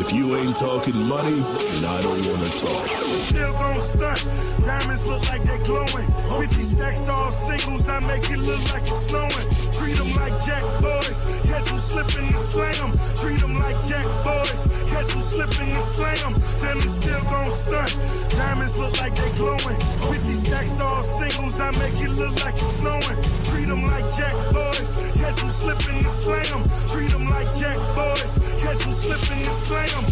If you ain't talking money, then I don't want to talk. Still gon' stunt. Diamonds look like they glowing. 50 stacks all singles, I make it look like it's snowing. Treat them like jack boys, catch them slipping and slang them. Treat them like jack boys, catch them slipping and slang them. Tell them still gon' stunt. Diamonds look like they glowing. 50 stacks all singles, I make it look like it's snowing. Treat them like jack boys, catch them slipping and slang them. Treat them like jack boys, catch them slipping and slang them.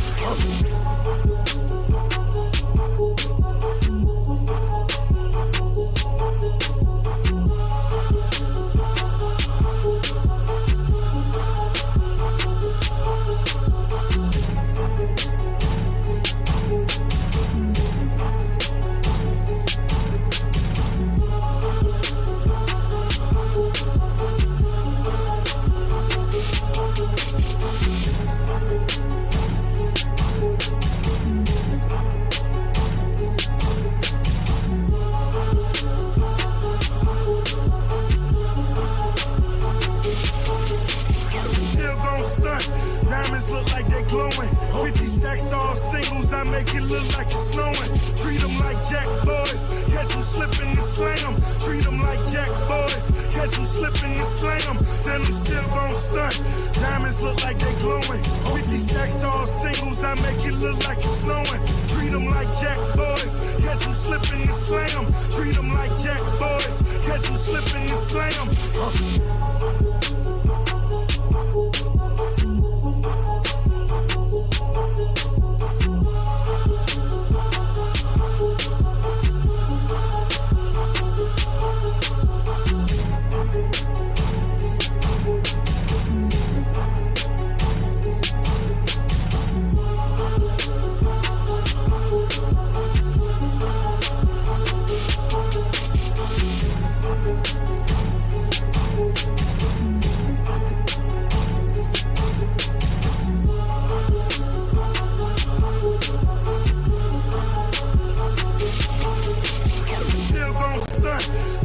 Diamonds look like they glowing. 50 stacks all singles, I make it look like it's snowing. Treat them like jack boys, catch them slipping and slang them. Treat them like jack boys, catch them slipping and slang them. Tell them still gon' stunt. Diamonds look like they glowing. 50 stacks all singles, I make it look like it's snowing. Treat them like jack boys, catch them slipping and slang them. Treat them like jack boys, catch them slipping and slang them.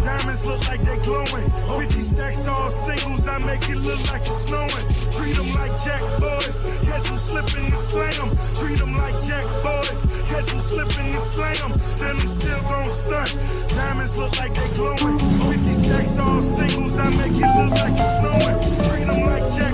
Diamonds look like they glowing. 50 stacks all singles, I make it look like it's snowing. Treat them like jack boys, catch them slipping and slang them. Treat them like jack boys, catch them slipping and slang them. Tell them still gon' stunt. Diamonds look like they glowing. 50 stacks all singles, I make it look like it's snowing. Treat them like jack.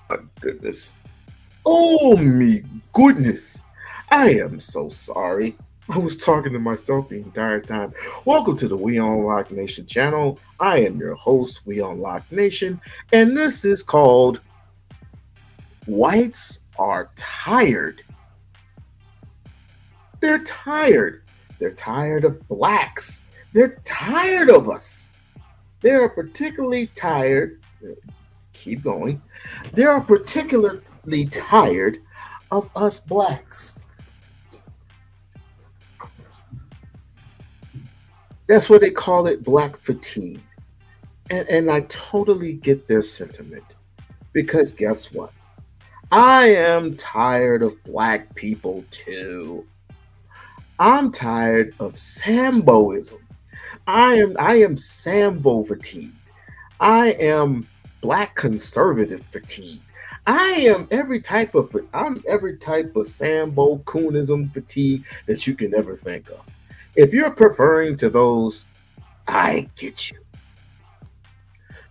My goodness. Oh, me goodness. I am so sorry. I was talking to myself the entire time. Welcome to the We-On-Loc Nation channel. I am your host, We-On-Loc Nation, and this is called Whites Are Tired. They're tired. They're tired of blacks. They're tired of us. They are particularly tired. Keep going. They are particularly tired of us blacks. That's what they call it, black fatigue. And I totally get their sentiment. Because guess what? I am tired of black people too. I'm tired of Samboism. I am Sambo fatigued. I am black conservative fatigue. I'm every type of Sambo coonism fatigue that you can ever think of. If you're preferring to those, I get you.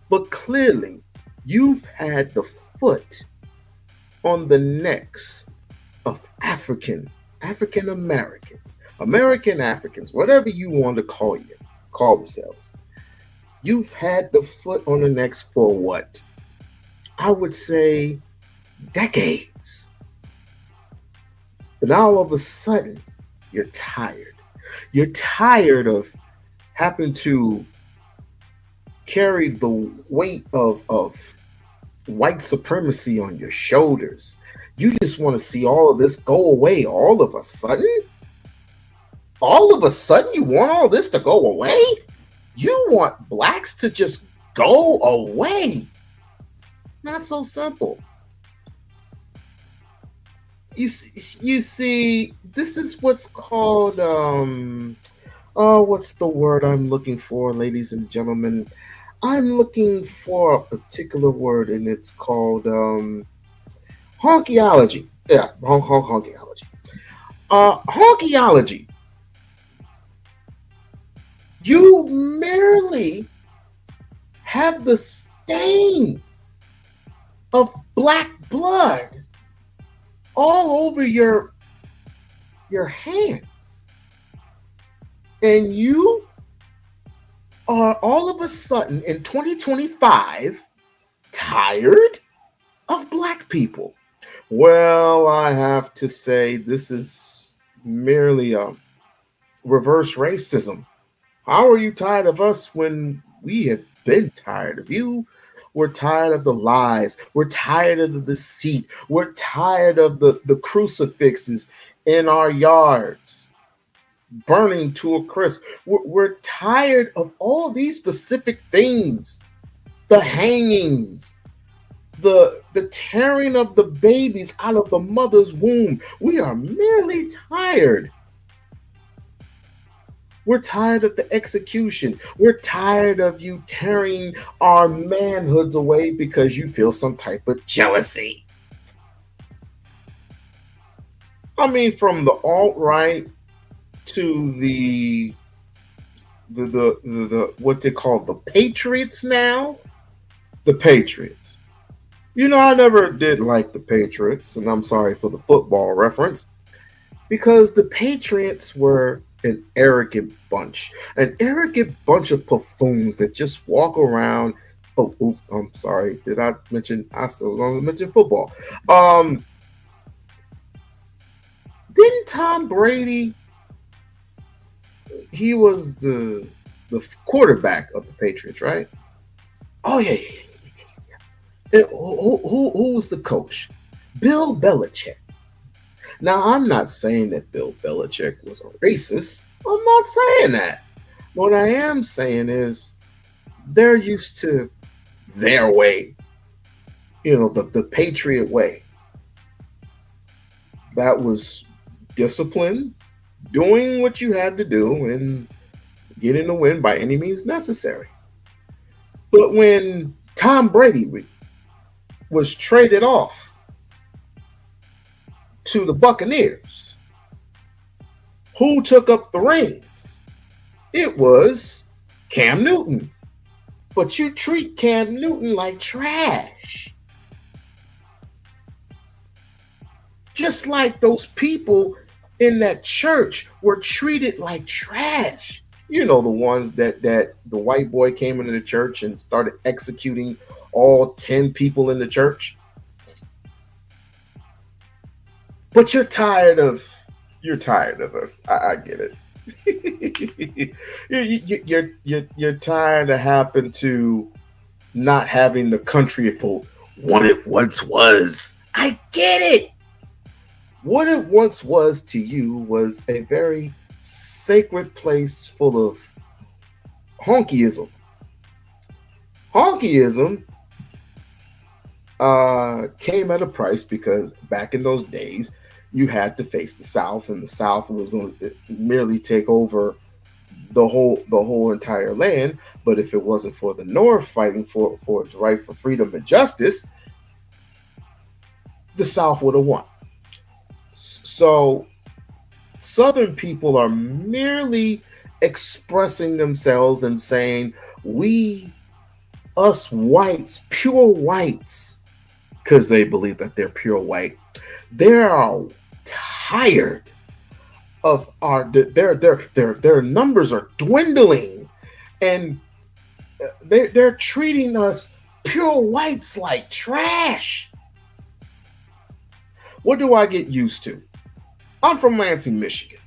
But clearly, you've had the foot on the necks of African Americans, American Africans, whatever you want to call yourselves. You've had the foot on the necks for what? I would say decades. But now all of a sudden, you're tired. You're tired of having to carry the weight of white supremacy on your shoulders. You just want to see all of this go away all of a sudden? All of a sudden, you want all this to go away? You want blacks to just go away? Not so simple. You see, this is what's called what's the word I'm looking for, ladies and gentlemen? I'm looking for a particular word, and it's called honkyology. Yeah, honkyology. Honkyology. You merely have the stain of black blood all over your hands, and you are all of a sudden in 2025 tired of black people. Well, I have to say this is merely a reverse racism. How are you tired of us when we have been tired of you? We're tired of the lies. We're tired of the deceit. We're tired of the crucifixes in our yards burning to a crisp. We're tired of all these specific things, the hangings, the tearing of the babies out of the mother's womb. We are merely tired. We're tired of the execution. We're tired of you tearing our manhoods away because you feel some type of jealousy. I mean, from the alt-right to the what they call the Patriots now. The Patriots. You know, I never did like the Patriots, and I'm sorry for the football reference, because the Patriots were an arrogant bunch of buffoons that just walk around. Oh, I'm sorry. Did I mention? I still want to mention football. Didn't Tom Brady? He was the quarterback of the Patriots, right? Oh yeah. And who was the coach? Bill Belichick. Now, I'm not saying that Bill Belichick was a racist. I'm not saying that. What I am saying is they're used to their way, the Patriot way. That was discipline, doing what you had to do, and getting the win by any means necessary. But when Tom Brady was traded off to the Buccaneers, who took up the reins? It was Cam Newton. But you treat Cam Newton like trash. Just like those people in that church were treated like trash. You know, the ones that the white boy came into the church and started executing all 10 people in the church. But you're tired of us. I get it. You're tired of having to not having the country for what it once was. I get it. What it once was to you was a very sacred place full of honkyism. Honkyism came at a price because back in those days, you had to face the South, and the South was going to merely take over the whole entire land. But if it wasn't for the North fighting for its right for freedom and justice, the South would have won. So Southern people are merely expressing themselves and saying, we, us whites, pure whites, because they believe that they're pure white, they are tired of their numbers are dwindling, and they're treating us pure whites like trash. What do I get used to? I'm from Lansing, Michigan.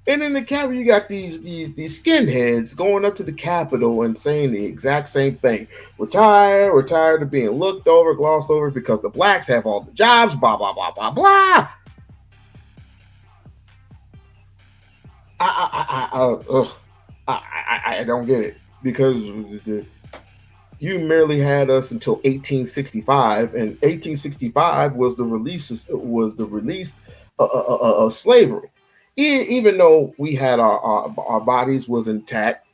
And in the Capitol, you got these skinheads going up to the Capitol and saying the exact same thing. We're tired of being looked over, glossed over because the blacks have all the jobs, blah, blah, blah, blah, blah. I don't get it, because you merely had us until 1865, and 1865 was the release of slavery. Even though we had our bodies was intact,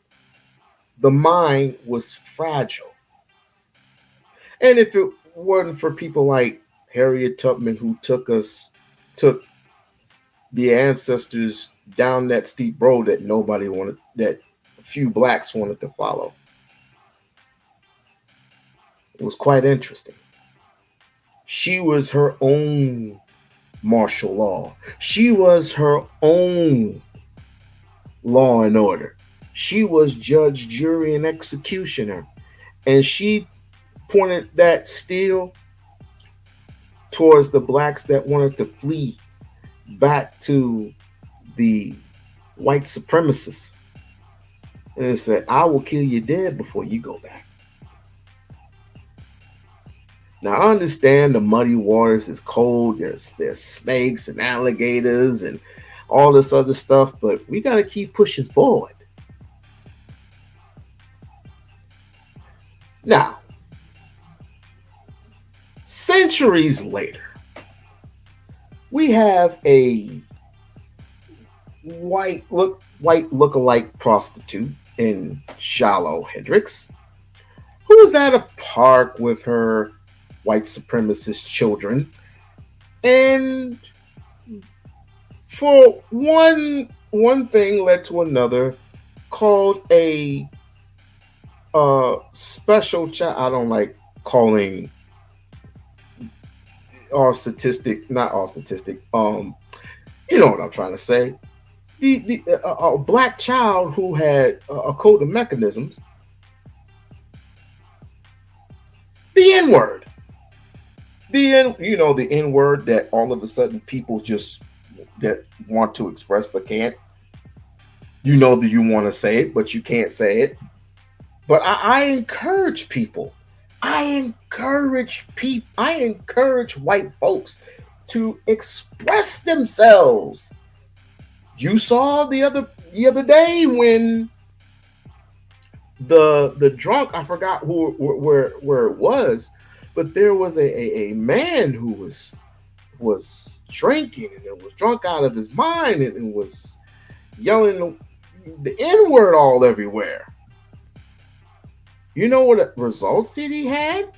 the mind was fragile. And if it weren't for people like Harriet Tubman, who took the ancestors down that steep road that few blacks wanted to follow, it was quite interesting. She was her own martial law. She was her own law and order. She was judge, jury, and executioner. And she pointed that steel towards the blacks that wanted to flee back to the white supremacists. And it said, I will kill you dead before you go back. Now, I understand the muddy waters is cold. There's snakes and alligators and all this other stuff, but we got to keep pushing forward. Now, centuries later, we have a white look-alike prostitute in Shiloh Hendrix, who's at a park with her white supremacist children, and for one thing led to another, called a special child. I don't like calling not all statistic. You know what I'm trying to say. A black child who had a code of mechanisms. The N-word. The N-word that all of a sudden people just that want to express but can't. You know that you want to say it, but you can't say it. But I encourage people. I encourage white folks to express themselves. You saw the other day when the drunk, I forgot where it was, but there was a man who was drinking and was drunk out of his mind and was yelling the N-word all everywhere. You know what results he had?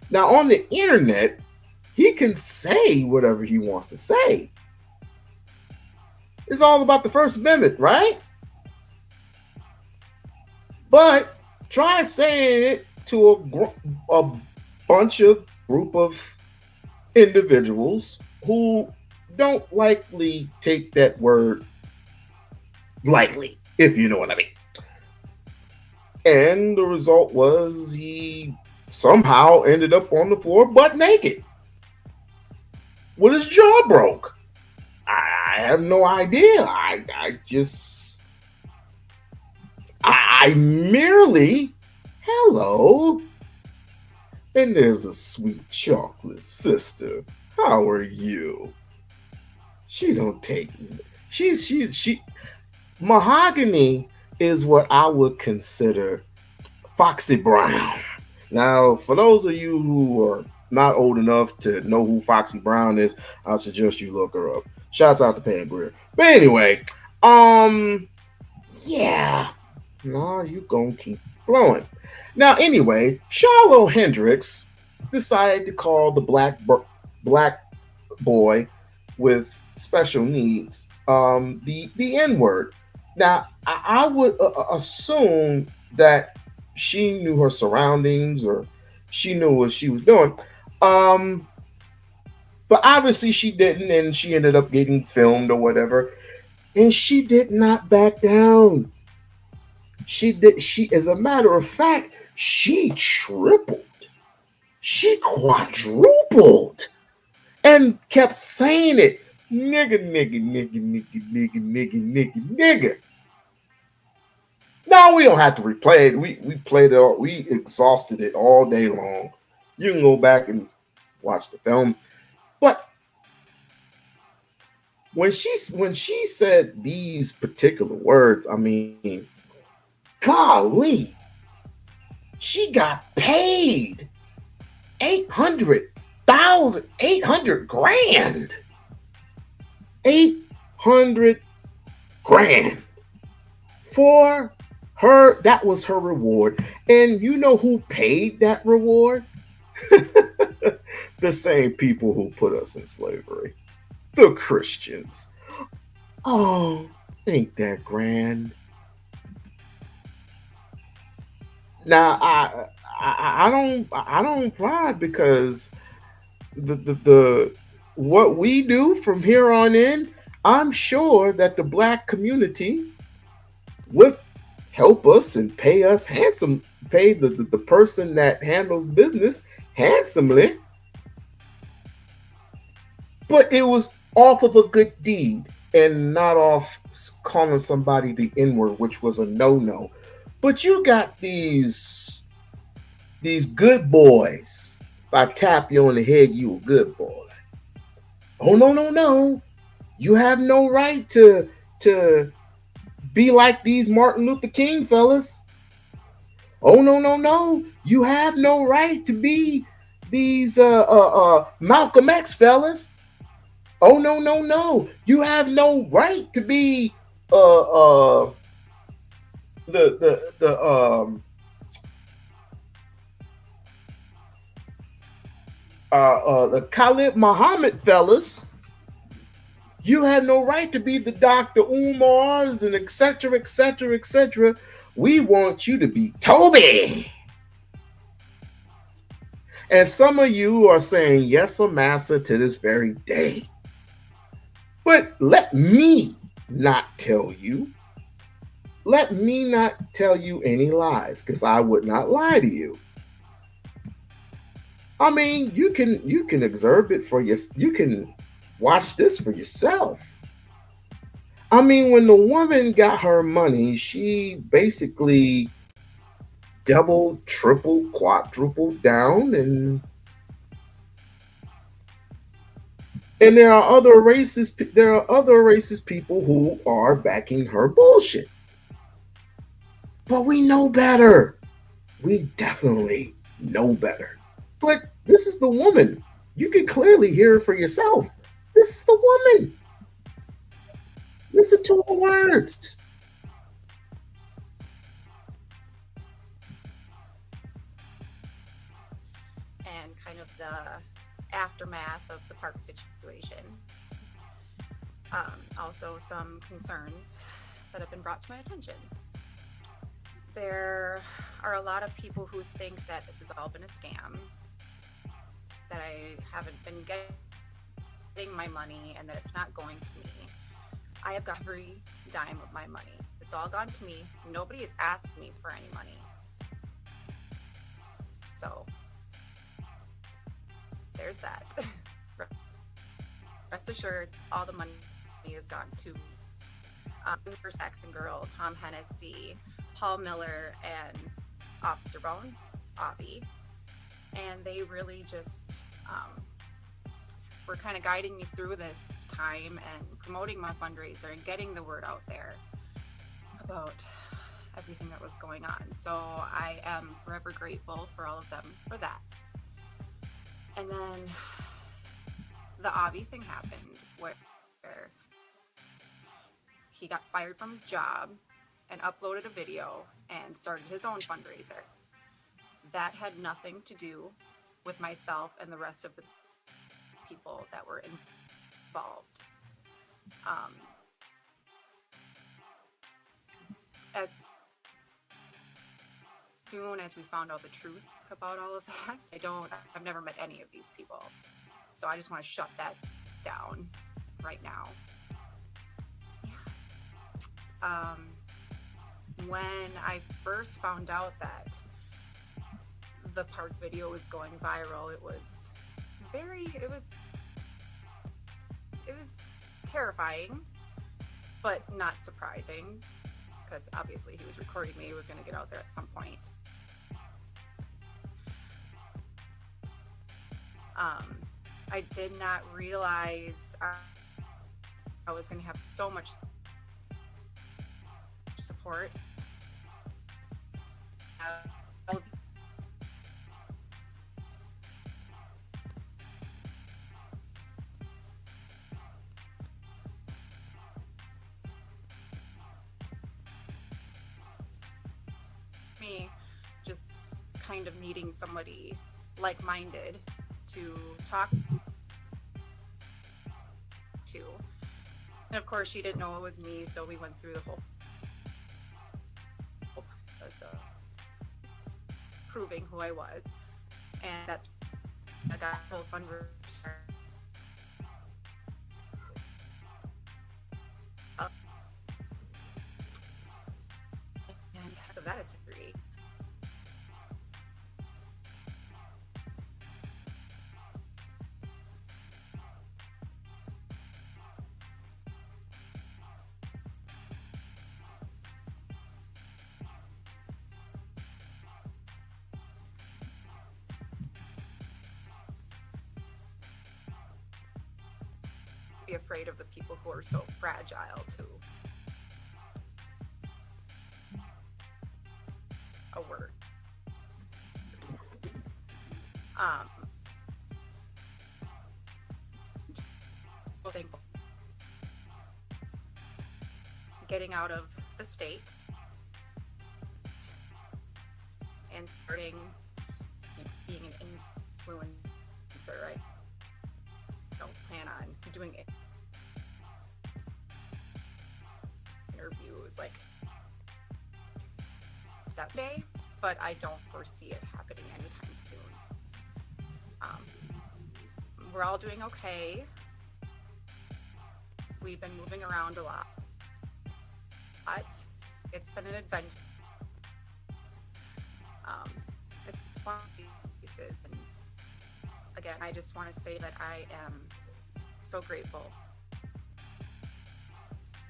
Now, on the internet, he can say whatever he wants to say. It's all about the First Amendment, right? But try saying it to a group of individuals who don't likely take that word lightly, if you know what I mean. And the result was he somehow ended up on the floor butt naked with his jaw broke. I have no idea. I just I merely, hello, and there's a sweet chocolate sister. How are you? She don't take, she, mahogany is what I would consider Foxy Brown. Now, for those of you who are not old enough to know who Foxy Brown is, I suggest you look her up. Shouts out to Pam Grier. But anyway, yeah, no, you gonna keep flowing. Now, anyway, Shiloh Hendrix decided to call the black boy with special needs the N word. Now, I would assume that she knew her surroundings or she knew what she was doing. Um, but obviously she didn't, and she ended up getting filmed or whatever. And she did not back down. She did. She, as a matter of fact, she tripled. She quadrupled and kept saying it. Nigga, nigga, nigga, nigga, nigga, nigga, nigga, nigga. No, we don't have to replay it. We played it all, we exhausted it all day long. You can go back and watch the film. But when she said these particular words, I mean, golly, she got paid 800 grand. 800 grand for her. That was her reward. And you know who paid that reward? The same people who put us in slavery. The Christians. Oh, ain't that grand? Now I don't pride because the what we do from here on in, I'm sure that the black community would help us and pay us pay the person that handles business handsomely. But it was off of a good deed and not off calling somebody the N-word, which was a no-no. But you got these good boys. If I tap you on the head, you a good boy. Oh no, no, no. You have no right to be like these Martin Luther King fellas. Oh no, no, no. You have no right to be these Malcolm X fellas. Oh no, no, no. You have no right to be the Khalid Muhammad fellas. You have no right to be the Dr. Umars and etc., etc., etc. We want you to be Toby. And some of you are saying yes, massa, to this very day. But let me not tell you. Let me not tell you any lies, because I would not lie to you. I mean, you can observe it for you can watch this for yourself. I mean, when the woman got her money, she basically doubled, tripled, quadrupled down, and there are other racist people who are backing her bullshit. But we know better. We definitely know better. But this is the woman. You can clearly hear it for yourself. This is the woman. Listen to her words. And kind of the aftermath of the park situation. Also, some concerns that have been brought to my attention. There are a lot of people who think that this has all been a scam, that I haven't been getting my money and that it's not going to me. I have got every dime of my money. It's all gone to me. Nobody has asked me for any money. So there's that. Rest assured, all the money has gone to for Saxon Girl, Tom Hennessy, Paul Miller and Officer Bone, Avi, and they really just were kind of guiding me through this time and promoting my fundraiser and getting the word out there about everything that was going on. So I am forever grateful for all of them for that. And then the Avi thing happened where he got fired from his job and uploaded a video and started his own fundraiser. That had nothing to do with myself and the rest of the people that were involved. As soon as we found out the truth about all of that, I've never met any of these people. So I just want to shut that down right now. Yeah. When I first found out that the park video was going viral, it was terrifying, but not surprising, because obviously he was recording me. It was going to get out there at some point. I did not realize I was going to have so much support. Me just kind of needing somebody like-minded to talk to. And of course she didn't know it was me, so we went through the whole process of proving who I was. And that's I got a whole fundraiser. And so that is history. Be afraid of the people who are so fragile to a word. Just so thankful. Getting out of the state and starting being an influencer, right? Don't plan on doing it. Interviews like that day, but I don't foresee it happening anytime soon. We're all doing okay. We've been moving around a lot. It's been an adventure. It's fun to see pieces. And again, I just want to say that I am so grateful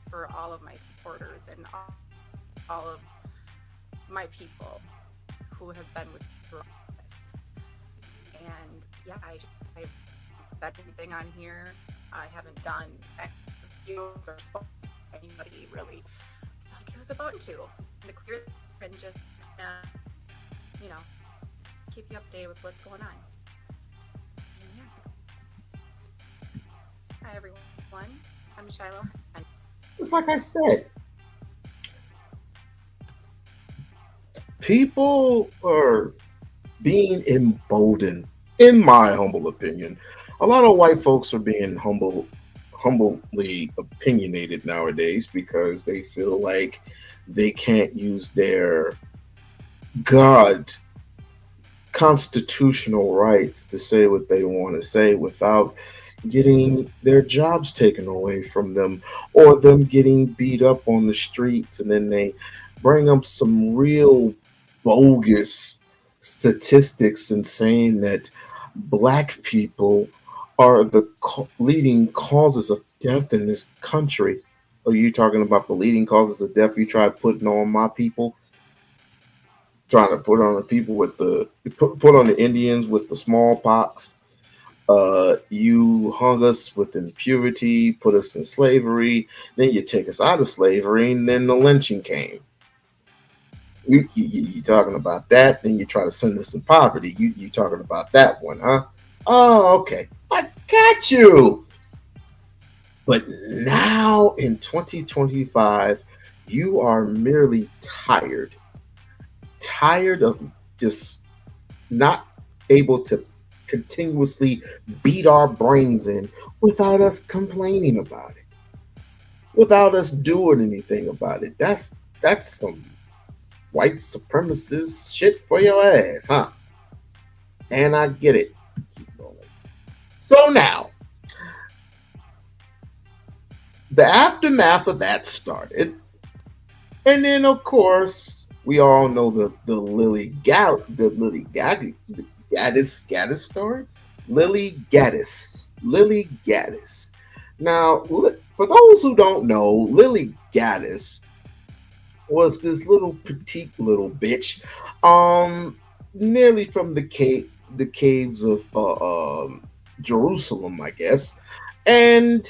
for all of my supporters and all of my people who have been with me through all this. And yeah, I've said anything on here. I haven't done videos or spoken to anybody really. I feel like I was about to clear and just keep you updated with what's going on. And yes. Hi everyone. I'm Shiloh. It's like I said, people are being emboldened, in my humble opinion. A lot of white folks are being humbly opinionated nowadays because they feel like they can't use their constitutional rights to say what they want to say without getting their jobs taken away from them or them getting beat up on the streets. And then they bring up some real bogus statistics and saying that Black people are the leading causes of death in this country. Are you talking about the leading causes of death you tried putting on my people? trying to put on the people with the put on the Indians with the smallpox. You hung us with impurity, put us in slavery, then you take us out of slavery, and then the lynching came. You talking about that, then you try to send us in poverty. You talking about that one, huh? Oh, okay. I got you. But now in 2025, you are merely tired of just not able to continuously beat our brains in without us complaining about it, without us doing anything about it. That's some white supremacist shit for your ass, huh? And I get it. Keep rolling. So now, the aftermath of that started, and then of course we all know the Gaddis story. Lily Gaddis. Now, for those who don't know, Lily Gaddis was this little petite little bitch, nearly from the caves of Jerusalem, I guess, and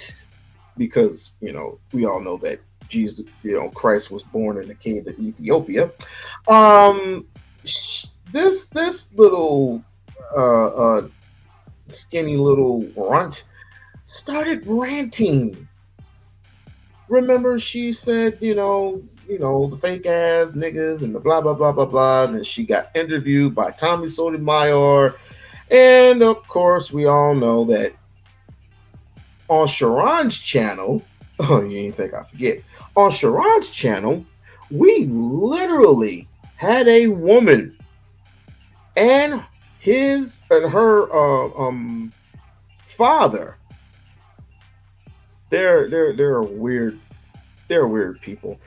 because we all know that Jesus, Christ was born in the cave of Ethiopia. This little skinny little runt started ranting. Remember, she said, the fake ass niggas and the blah blah blah blah blah. And she got interviewed by Tommy Sotomayor, and of course, we all know that on Sharon's channel. Oh, you ain't think I forget? On Sharon's channel, we literally had a woman and her father. They're weird. They're weird people,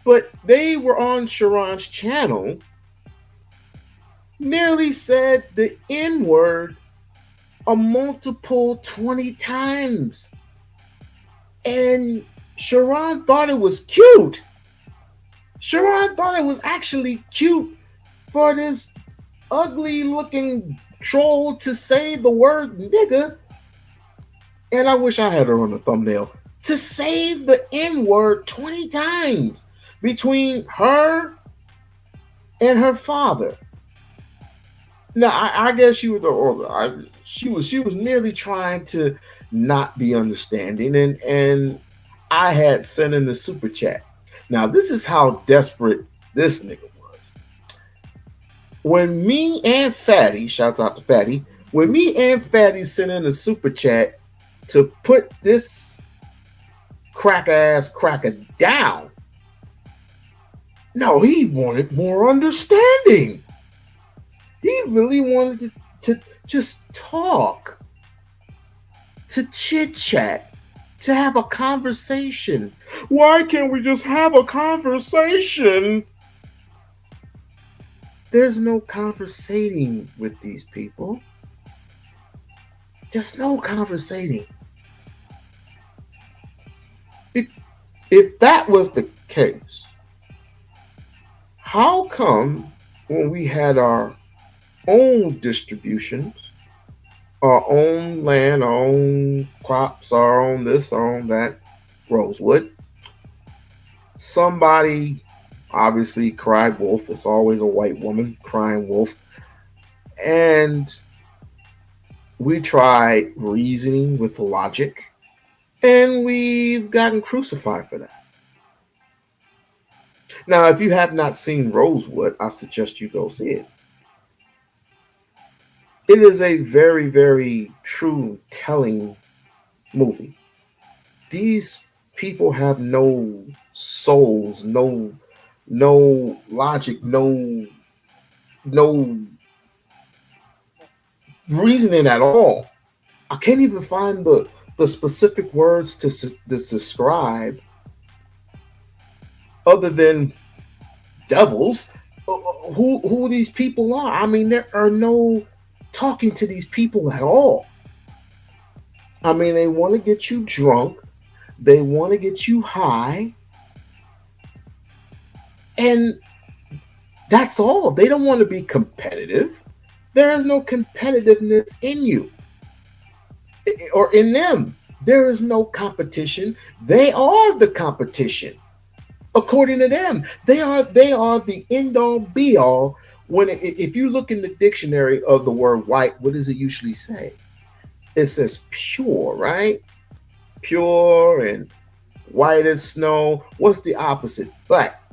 but they were on Sharon's channel. Nearly said the N word a multiple 20 times. And Sharon thought it was cute. Sharon thought it was actually cute for this ugly looking troll to say the word nigga. And I wish I had her on the thumbnail. To say the N word 20 times between her and her father. Now, I guess she was merely trying to not be understanding, and I had sent in the super chat. Now, this is how desperate this nigga was. When me and Fatty, shouts out to Fatty, when me and Fatty sent in the super chat to put this cracker down, no, he wanted more understanding. He really wanted to just talk, to chit chat, to have a conversation. Why can't we just have a conversation? There's no conversating with these people. There's no conversating. If that was the case, how come when we had our own distributions, our own land, our own crops, our own this, our own that, Rosewood, somebody obviously cried wolf? It's always a white woman crying wolf. And we tried reasoning with logic, and we've gotten crucified for that. Now, if you have not seen Rosewood, I suggest you go see it. It is a very, very true telling movie. These people have no souls, no logic, no reasoning at all. I can't even find the specific words to describe other than devils who these people are. I mean, there are no talking to these people at all. I mean, they want to get you drunk, they want to get you high, and That's all. They don't want to be competitive. There is no competitiveness in you or in them. There is no competition. They are the competition. According to them, they are the end all be all. If you look in the dictionary of the word white, what does it usually say? It says pure, right? Pure and white as snow. What's the opposite? Black.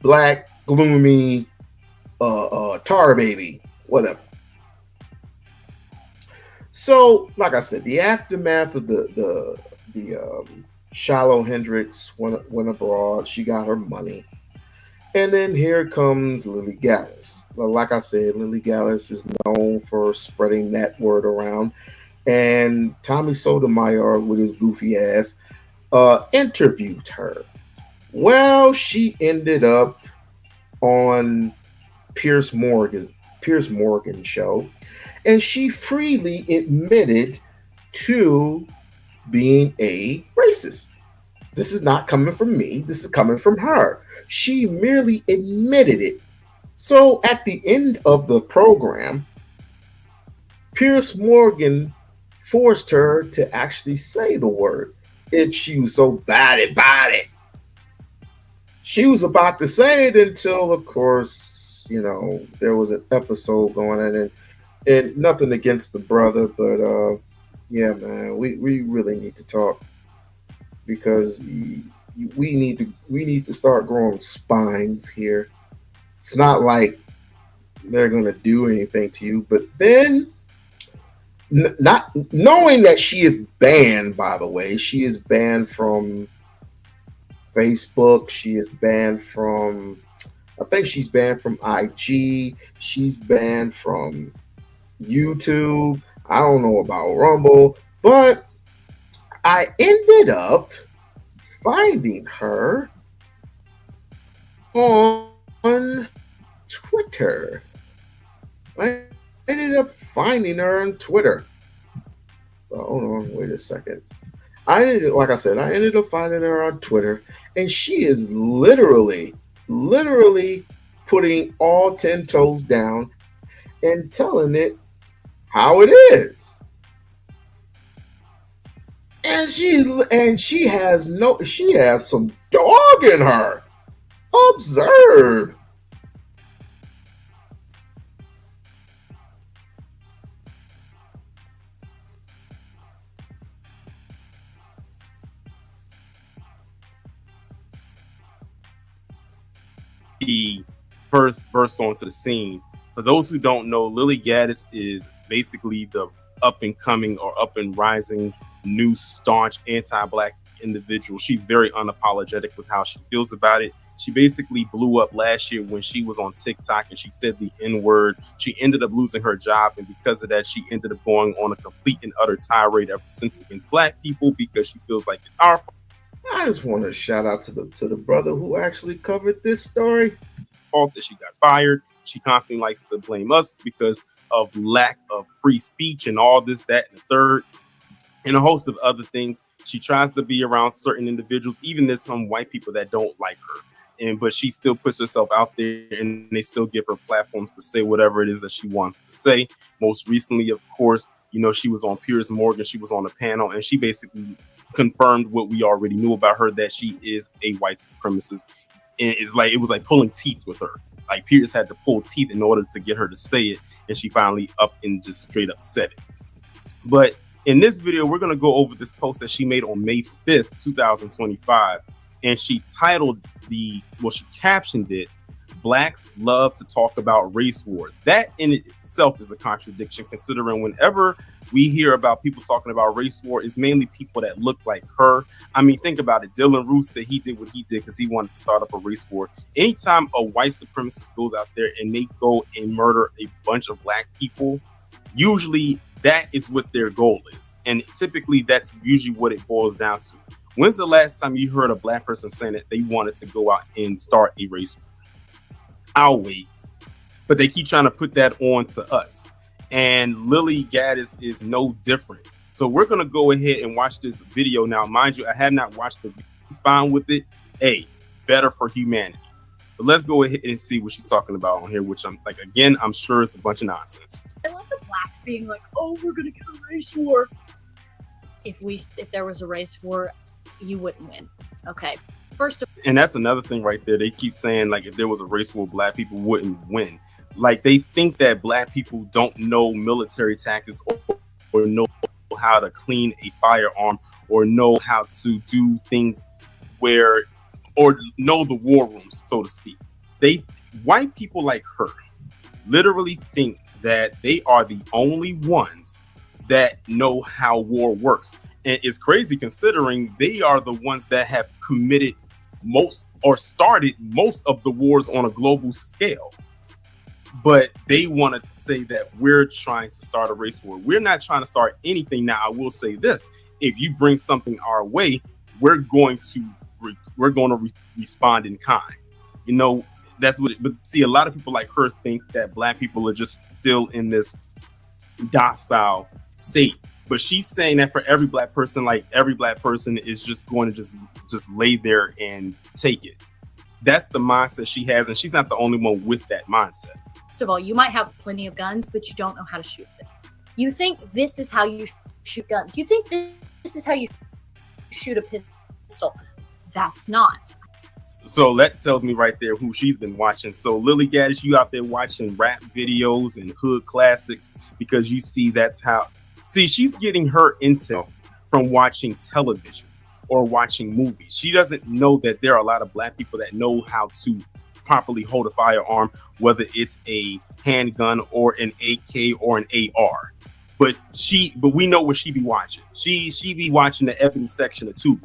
Black, gloomy, tar baby, whatever. So, like I said, the aftermath of the Shiloh Hendrix went abroad. She got her money. And then here comes Lily Gaddis. Well, like I said, Lily Gaddis is known for spreading that word around. And Tommy Sotomayor, with his goofy ass, interviewed her. Well, she ended up on Piers Morgan show, and she freely admitted to being a racist. This is not coming from me. This is coming from her. She merely admitted it. So at the end of the program, Piers Morgan forced her to actually say the word. If she was so bad about it. She was about to say it until, of course, there was an episode going on, and nothing against the brother, but yeah, man, we really need to talk, because we need to start growing spines here. It's not like they're gonna do anything to you, but then not knowing that she is banned. By the way, she is banned from Facebook. She is banned from, I think she's banned from IG. She's banned from YouTube. I don't know about Rumble, but I ended up finding her on Twitter. I ended up finding her on Twitter. Oh, hold on, wait a second. Like I said, I ended up finding her on Twitter, and she is literally putting all 10 toes down and telling it how it is. And she has some dog in her. Observe. He first burst onto the scene. For those who don't know, Lily Gaddis is basically the up and coming or up and rising new staunch anti-black individual. She's very unapologetic with how she feels about it. She basically blew up last year when she was on TikTok and she said the N-word. She ended up losing her job, and because of that, she ended up going on a complete and utter tirade ever since against black people, because she feels like it's our fault. I just want to shout out to the brother who actually covered this story. That she got fired. She constantly likes to blame us because of lack of free speech and all this, that, and the third, and a host of other things. She tries to be around certain individuals, even there's some white people that don't like her, but she still puts herself out there, and they still give her platforms to say whatever it is that she wants to say. Most recently, of course, she was on Piers Morgan. She was on a panel, and she basically confirmed what we already knew about her, that she is a white supremacist. And it was like pulling teeth with her. Like Piers had to pull teeth in order to get her to say it, and she finally up and just straight up said it. But in this video, we're going to go over this post that she made on May 5th, 2025, and she titled she captioned it, "Blacks love to talk about race war." That in itself is a contradiction, considering whenever we hear about people talking about race war, it's mainly people that look like her. I mean, think about it. Dylan Roof said he did what he did because he wanted to start up a race war. Anytime a white supremacist goes out there and they go and murder a bunch of black people, usually that is what their goal is. And typically that's usually what it boils down to. When's the last time you heard a black person saying that they wanted to go out and start a race war? I'll wait. But they keep trying to put that on to us. And Lily Gaddis is no different. So we're going to go ahead and watch this video. Now, mind you, I have not watched the video. It's fine with it. Hey, better for humanity. But let's go ahead and see what she's talking about on here, which I'm like, again, I'm sure it's a bunch of nonsense. I love the blacks being like, oh, we're gonna get a race war. If there was a race war, you wouldn't win. Okay. And that's another thing right there. They keep saying like if there was a race war, black people wouldn't win. Like they think that black people don't know military tactics or know how to clean a firearm or know how to do things or know the war rooms, so to speak. White people like her literally think that they are the only ones that know how war works. And it's crazy considering they are the ones that have committed most or started most of the wars on a global scale. But they want to say that we're trying to start a race war. We're not trying to start anything. Now, I will say this: if you bring something our way, we're going to respond in kind. You know, that's what. But see, a lot of people like her think that black people are just still in this docile state. But she's saying that for every black person, like every black person is just going to just lay there and take it. That's the mindset she has, and she's not the only one with that mindset. First of all, you might have plenty of guns, but you don't know how to shoot them. You think this is how you shoot guns. You think this is how you shoot a pistol. That's not. So that tells me right there who she's been watching. So Lily Gaddis, you out there watching rap videos and hood classics because you see that's how. See, she's getting her intel from watching television or watching movies. She doesn't know that there are a lot of black people that know how to properly hold a firearm, whether it's a handgun or an AK or an AR. But we know what she be watching. She be watching the Ebony section of Tubi,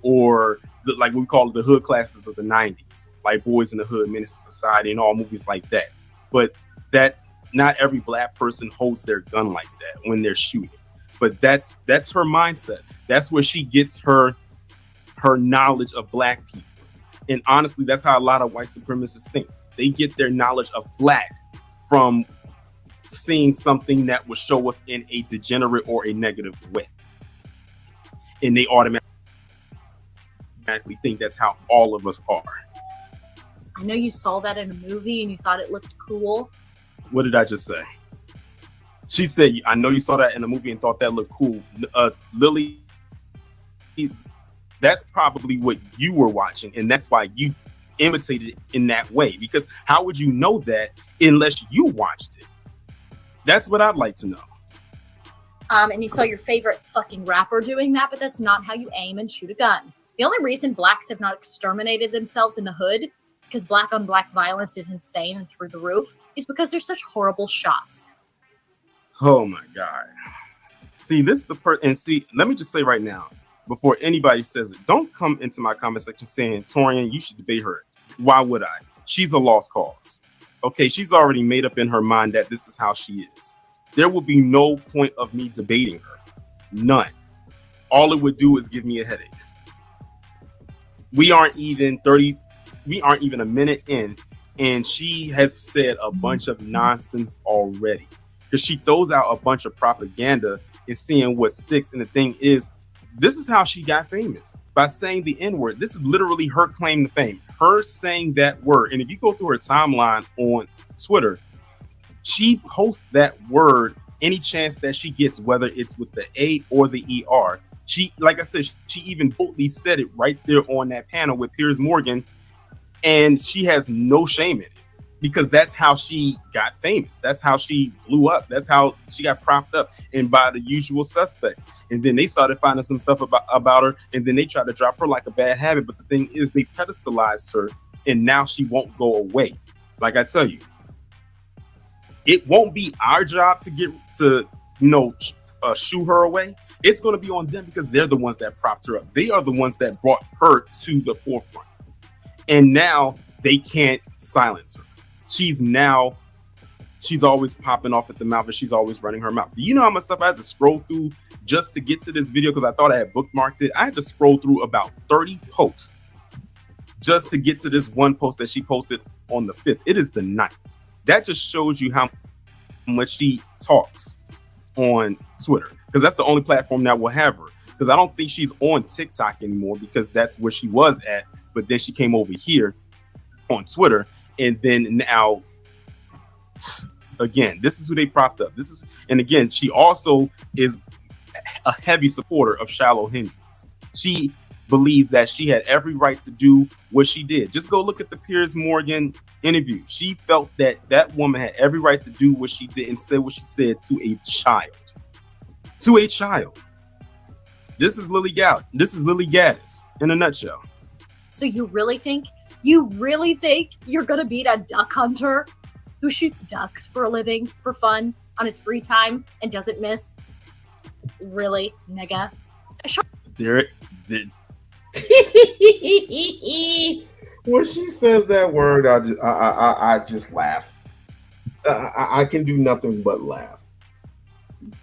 or like we call it the hood classes of the 90s, like Boys in the Hood, Menace to Society, and all movies like that. But that not every black person holds their gun like that when they're shooting. But that's her mindset. That's where she gets her knowledge of black people. And honestly, that's how a lot of white supremacists think. They get their knowledge of black from seeing something that will show us in a degenerate or a negative way. And they automatically think that's how all of us are. I know you saw that in a movie and you thought it looked cool. What did I just say? She said, I know you saw that in a movie and thought that looked cool. Lily, that's probably what you were watching, and that's why you imitated it in that way. Because how would you know that unless you watched it? That's what I'd like to know. And you saw your favorite fucking rapper doing that, but that's not how you aim and shoot a gun. The only reason blacks have not exterminated themselves in the hood, because black on black violence is insane and through the roof, is because they're such horrible shots. Oh my God. See, this is the part, and see, let me just say right now, before anybody says it, don't come into my comment section saying, Torian, you should debate her. Why would I? She's a lost cause. Okay, she's already made up in her mind that this is how she is. There will be no point of me debating her. None. All it would do is give me a headache. We aren't even a minute in, and she has said a bunch of nonsense already. Because she throws out a bunch of propaganda and seeing what sticks. And the thing is, this is how she got famous, by saying the N-word. This is literally her claim to fame, her saying that word. And if you go through her timeline on Twitter, she posts that word any chance that she gets, whether it's with the A or the ER. She, like I said, she even boldly said it right there on that panel with Piers Morgan, and she has no shame in it. Because that's how she got famous. That's how she blew up. That's how she got propped up, and by the usual suspects. And then they started finding some stuff about her, and then they tried to drop her like a bad habit. But the thing is, they pedestalized her, and now she won't go away. Like I tell you, it won't be our job to get to, shoo her away. It's going to be on them because they're the ones that propped her up. They are the ones that brought her to the forefront. And now they can't silence her. She's always popping off at the mouth, and she's always running her mouth. Do you know how much stuff I had to scroll through just to get to this video? Because I thought I had bookmarked it. I had to scroll through about 30 posts just to get to this one post that she posted on the 5th. It is the 9th. That just shows you how much she talks on Twitter, because that's the only platform that will have her. Because I don't think she's on TikTok anymore, because that's where she was at. But then she came over here. on Twitter, and then now again, this is who they propped up. And again, she also is a heavy supporter of Shiloh Hendrix. She believes that she had every right to do what she did. Just go look at the Piers Morgan interview. She felt that that woman had every right to do what she did and say what she said to a child. To a child. This is Lily Gaddis in a nutshell. So you really think you're gonna beat a duck hunter who shoots ducks for a living, for fun, on his free time and doesn't miss? Really, nigga? When she says that word, I just laugh. I can do nothing but laugh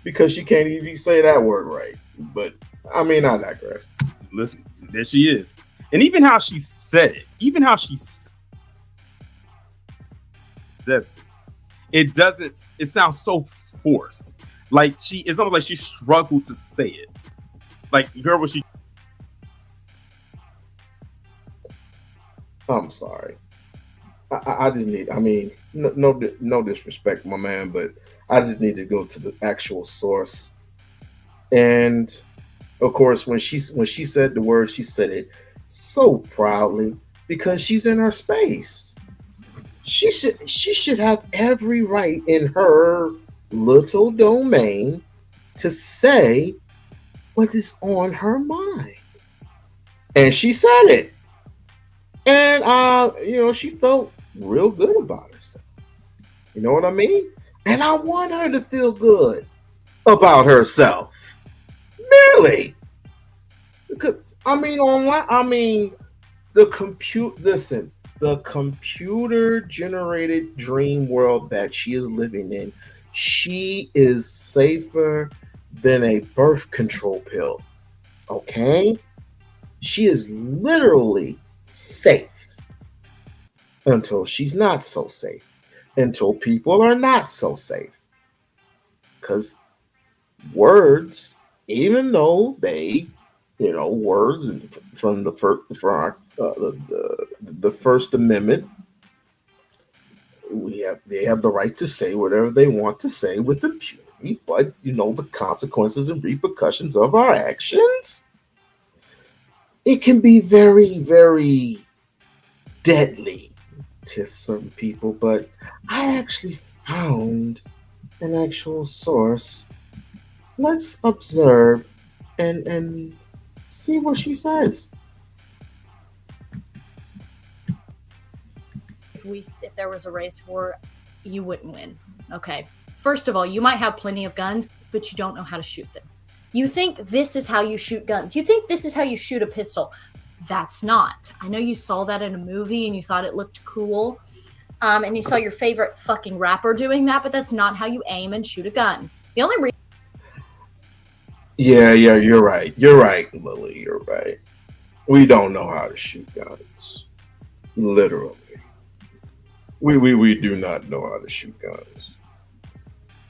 because she can't even say that word right. But I mean, I digress. Listen, there she is, and even how she said it, it doesn't. It sounds so forced. Like it's almost like she struggled to say it. Like, girl, was she? I'm sorry. I just need. I mean, no disrespect, my man, but I just need to go to the actual source. And of course, when she said the word, she said it so proudly because she's in her space. She should have every right in her little domain to say what is on her mind, and she said it. And she felt real good about herself. You know what I mean? And I want her to feel good about herself. Really? Because the computer generated dream world that she is living in, she is safer than a birth control pill. Okay? She is literally safe until she's not so safe, until people are not so safe. Because words, even though they, words from the First Amendment, they have the right to say whatever they want to say with impunity, but the consequences and repercussions of our actions, it can be very, very deadly to some people. But I actually found an actual source. Let's observe and see what she says. If there was a race war, you wouldn't win. Okay. First of all, you might have plenty of guns, but you don't know how to shoot them. You think this is how you shoot guns. You think this is how you shoot a pistol. That's not. I know you saw that in a movie and you thought it looked cool. And you saw your favorite fucking rapper doing that, but that's not how you aim and shoot a gun. The only reason. Yeah, you're right. You're right, Lily. You're right. We don't know how to shoot guns. Literally. We do not know how to shoot guns.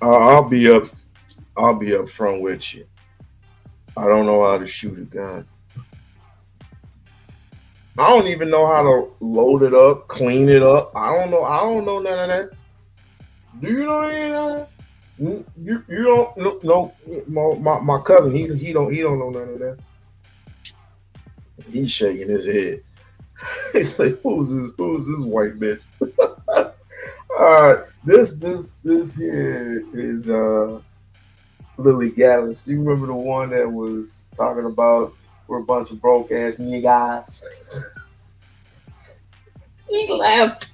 I'll be up front with you. I don't know how to shoot a gun. I don't even know how to load it up, clean it up. I don't know none of that. Do you know any of that? You don't know. My cousin, he don't know none of that. He's shaking his head. He's like, who's this white bitch? This here is Lily Gaddis. You remember the one that was talking about we're a bunch of broke ass niggas? He laughed.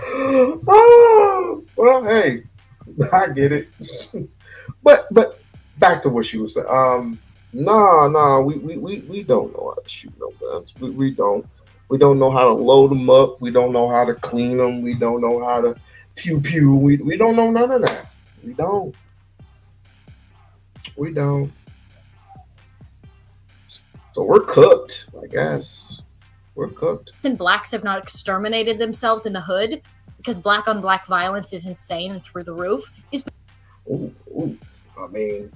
Oh, well, hey, I get it. But back to what she was saying. No, we don't know how to shoot no guns. We don't. We don't know how to load them up. We don't know how to clean them. We don't know how to pew pew. We don't know none of that. We don't. So we're cooked, I guess. We're cooked. And blacks have not exterminated themselves in the hood because black on black violence is insane and through the roof.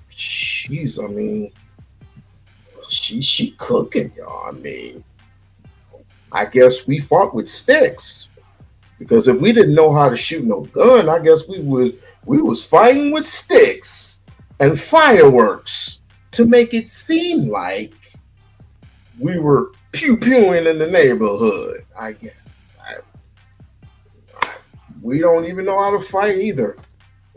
She cooking, y'all. I guess we fought with sticks. Because if we didn't know how to shoot no gun, I guess we was fighting with sticks and fireworks to make it seem like we were pew-pewing in the neighborhood, I guess. We don't even know how to fight either.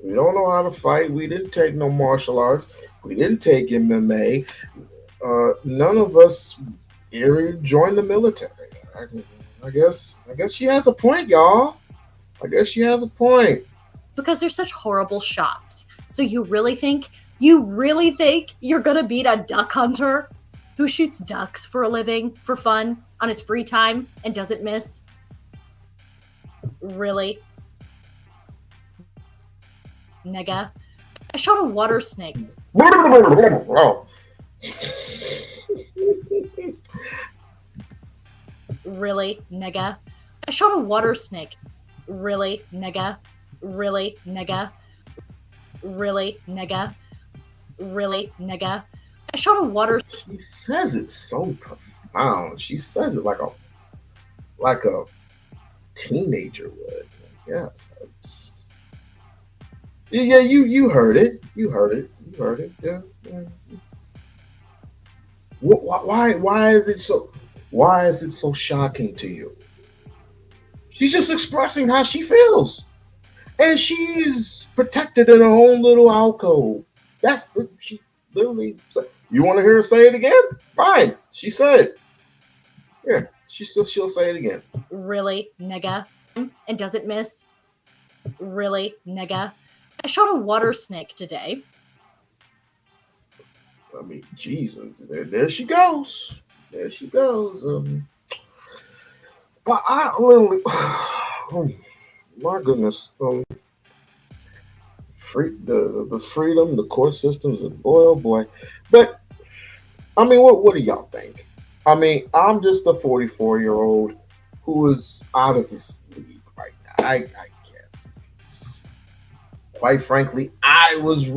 We don't know how to fight. We didn't take no martial arts. We didn't take MMA. None of us ever joined the military. I guess she has a point, y'all. I guess she has a point. Because they're such horrible shots. So you really think you're gonna beat a duck hunter who shoots ducks for a living, for fun, on his free time, and doesn't miss? Really? Nigga. I shot a water snake. Really, nigga? I shot a water snake. Really, nigga? Really, nigga? Really, nigga? Really, nigga? I shot a water snake. She says it so profound. She says it like a teenager would. Yes. Yeah, you heard it. You heard it. Yeah. Why is it so shocking to you? She's just expressing how she feels. And she's protected in her own little alcove. That's she literally said. You want to hear her say it again? Fine. She said it. Yeah, she'll say it again. Really, nigga? And doesn't miss? Really, nigga? I shot a water snake today. I mean, Jesus, there she goes. There she goes. I literally, oh my goodness, the freedom, the court systems, and boy, oh boy. But I mean, what do y'all think? I mean, I'm just a 44-year-old who is out of his league right now. I guess. Quite frankly, I was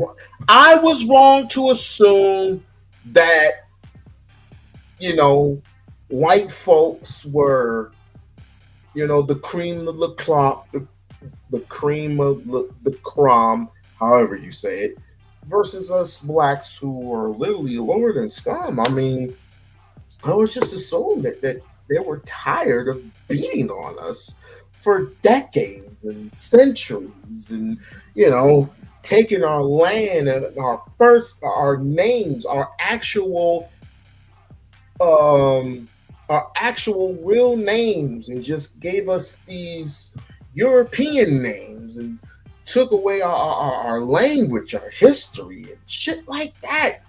wrong to assume that, you know, white folks were, you know, the cream of the crop, the cream of the crumb, however you say it, versus us blacks who are literally lower than scum. I mean, I was just assuming that they were tired of beating on us for decades and centuries, and, you know, taking our land and our names, our actual real names, and just gave us these European names and took away our language, our history, and shit like that.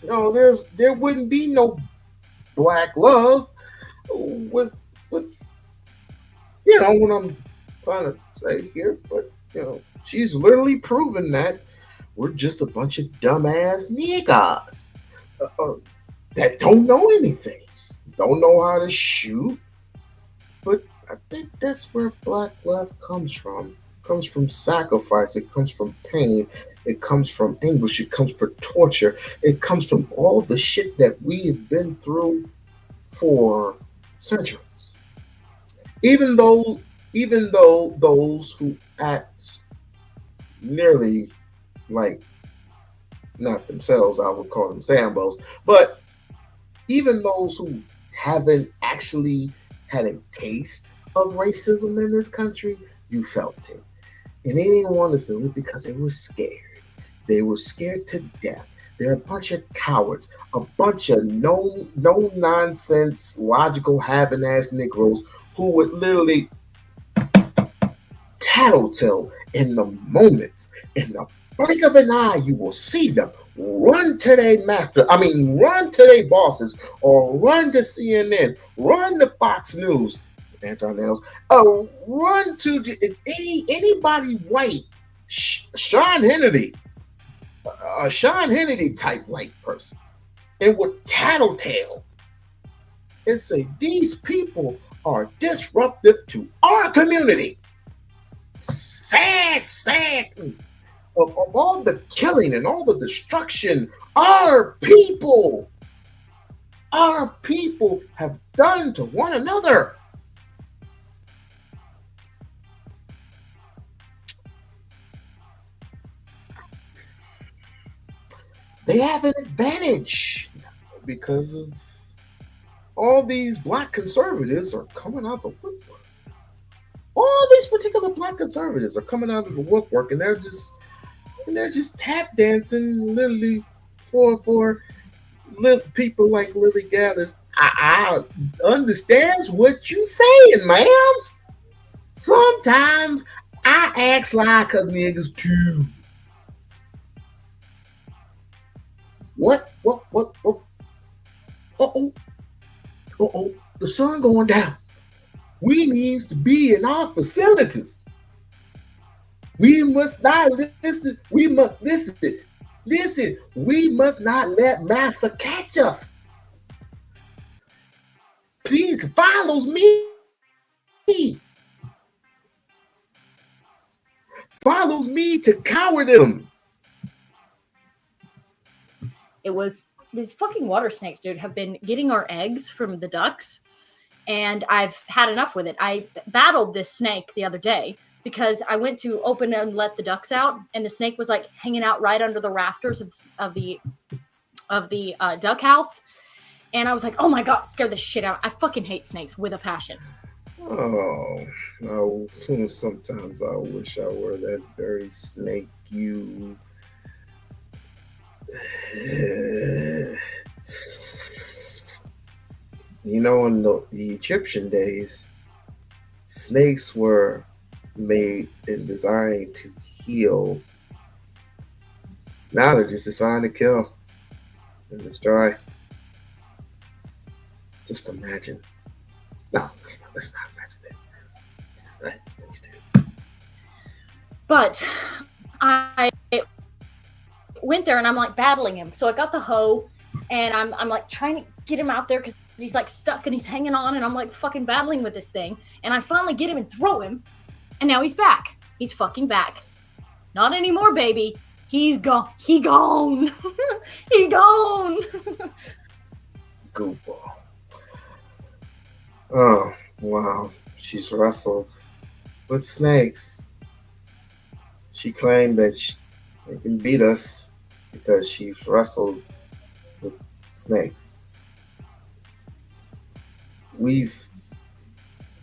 You know, there wouldn't be no black love with you know what I'm trying to say here, but you know, she's literally proven that we're just a bunch of dumbass niggas that don't know anything, don't know how to shoot. But I think that's where black love comes from. It comes from sacrifice. It comes from pain. It comes from anguish. It comes from torture. It comes from all the shit that we have been through for centuries. Even though those who act nearly like not themselves, I would call them Sambos, but even those who haven't actually had a taste of racism in this country, you felt it. And they didn't want to feel it because they were scared. They were scared to death. They're a bunch of cowards, a bunch of no nonsense, logical having ass Negroes who would literally tattletale in the moments. In the blink of an eye, you will see them run to their run to their bosses, or run to CNN, run to Fox News, anti-nails, run to anybody white, Sean Hannity, a Sean Hannity type white person, and would tattletale and say, these people are disruptive to our community. Sad. Of all the killing and all the destruction, our people our people have done to one another. They have an advantage because of all these black conservatives are coming out the woodwork. All these particular black conservatives are coming out of the woodwork, and they're just tap dancing literally for people like Lily Gaddis. I understands what you saying, ma'ams. Sometimes I act like a niggas too. What? Uh-oh. The sun going down. We needs to be in our facilities. We must not listen. We must listen. Listen, we must not let massa catch us. Please follow me. Follow me to cowardism. It was these fucking water snakes, dude, have been getting our eggs from the ducks, and I've had enough with it. I battled this snake the other day because I went to open and let the ducks out, and the snake was like hanging out right under the rafters of the duck house, and I was like, oh my god, scared the shit out. I fucking hate snakes with a passion. Oh, no. Sometimes I wish I were that very snake you. You know, in the Egyptian days, snakes were made and designed to heal. Now they're just designed to kill and destroy. Just imagine. No, let's not imagine that. Just snakes too. But I went there and I'm like battling him. So I got the hoe and I'm like trying to get him out there because he's like stuck and he's hanging on, and I'm like fucking battling with this thing. And I finally get him and throw him, and now he's back. He's fucking back. Not anymore, baby. He's gone. He gone. He gone. Goofball. Oh, wow. She's wrestled with snakes. She claimed that they can beat us because she's wrestled with snakes. We've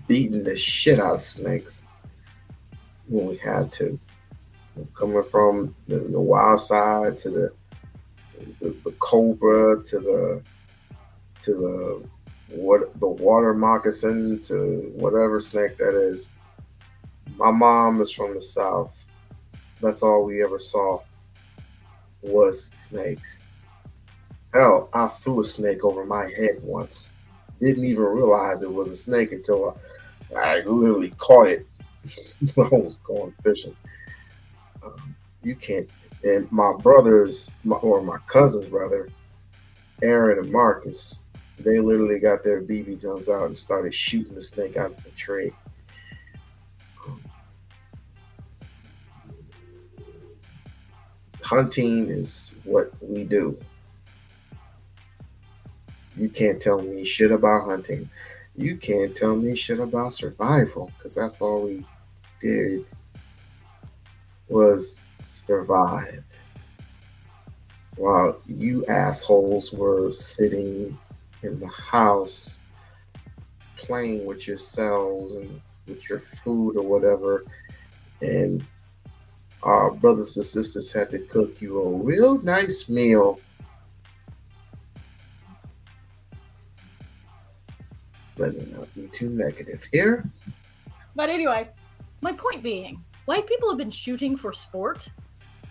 beaten the shit out of snakes when we had to. Coming from the wild side to the cobra to the water moccasin to whatever snake that is. My mom is from the South. That's all we ever saw was snakes. Hell, I threw a snake over my head once. Didn't even realize it was a snake until I literally caught it when I was going fishing. You can't. And my brothers, or my cousin's brother, Aaron and Marcus, they literally got their BB guns out and started shooting the snake out of the tree. Hunting is what we do. You can't tell me shit about hunting. You can't tell me shit about survival, because that's all we did was survive. While you assholes were sitting in the house playing with yourselves and with your food or whatever, and our brothers and sisters had to cook you a real nice meal. Let me not be too negative here. But anyway, my point being, white people have been shooting for sport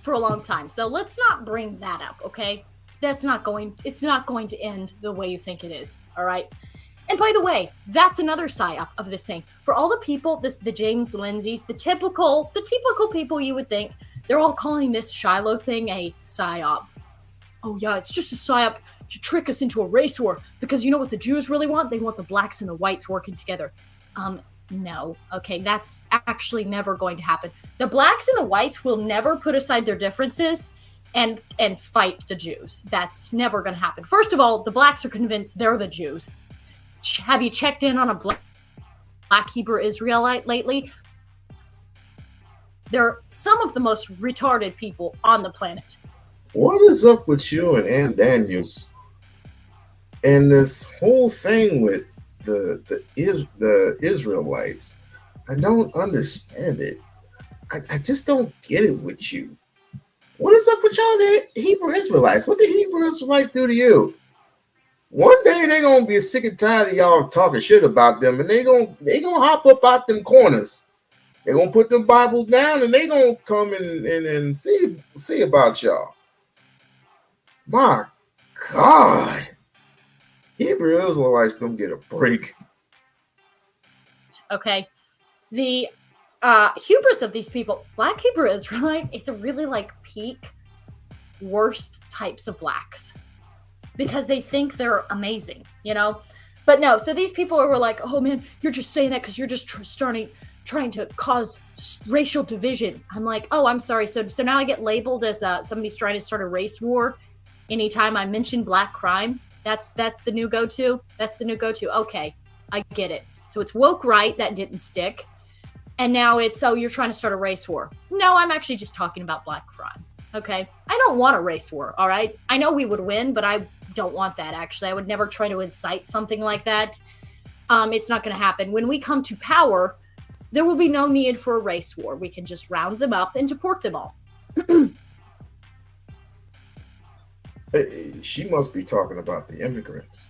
for a long time. So let's not bring that up, okay? It's not going to end the way you think it is, all right? And by the way, that's another psyop of this thing. For all the people, the James Lindsays, the typical people you would think, they're all calling this Shiloh thing a psyop. Oh yeah, it's just a psyop to trick us into a race war, because you know what the Jews really want? They want the blacks and the whites working together. No, okay, that's actually never going to happen. The blacks and the whites will never put aside their differences and fight the Jews. That's never going to happen. First of all, the blacks are convinced they're the Jews. Have you checked in on a black Hebrew Israelite lately? They're some of the most retarded people on the planet. What is up with you and Ann Daniels and this whole thing with the Israelites? I don't understand it. I just don't get it with you. What is up with y'all, the Hebrew Israelites? What did Hebrew Israelites do to you? One day they're gonna be sick and tired of y'all talking shit about them, and they gonna hop up out them corners. They're gonna put them Bibles down, and they gonna come and see about y'all. My God, Hebrew Israelites don't get a break. Okay, the hubris of these people, black Hebrew Israelites, it's a really like peak worst types of blacks because they think they're amazing, you know. But no, so these people were like, oh man, you're just saying that because you're just trying to cause racial division. I'm like, oh, I'm sorry. So now I get labeled as somebody's trying to start a race war anytime I mention black crime. That's the new go-to. That's the new go-to. Okay, I get it. So it's woke right, that didn't stick. And now it's, oh, you're trying to start a race war. No, I'm actually just talking about black crime. Okay? I don't want a race war, all right? I know we would win, but I don't want that, actually. I would never try to incite something like that. It's not going to happen. When we come to power, there will be no need for a race war. We can just round them up and deport them all. She must be talking about the immigrants.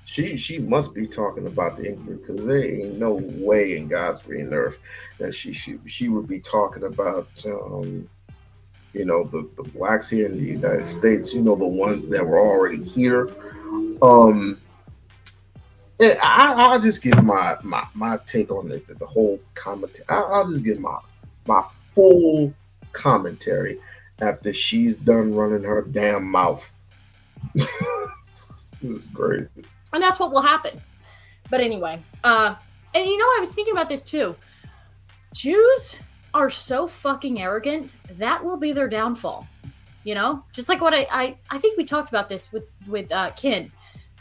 She must be talking about the immigrants because there ain't no way in God's green earth that she would be talking about you know, the blacks here in the United States, you know, the ones that were already here. I'll just give my take on the whole commentary. I'll just give my full commentary after she's done running her damn mouth. This is crazy. And that's what will happen. But anyway, and you know, I was thinking about this too. Jews are so fucking arrogant, that will be their downfall. You know, just like what I think we talked about this with Ken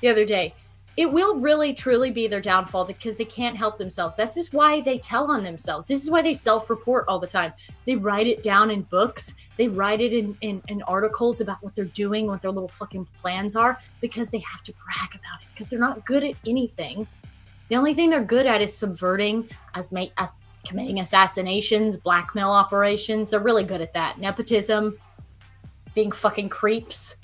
the other day. It will really truly be their downfall because they can't help themselves. This is why they tell on themselves. This is why they self-report all the time. They write it down in books. They write it in articles about what they're doing, what their little fucking plans are, because they have to brag about it because they're not good at anything. The only thing they're good at is subverting, committing assassinations, blackmail operations. They're really good at that. Nepotism, being fucking creeps.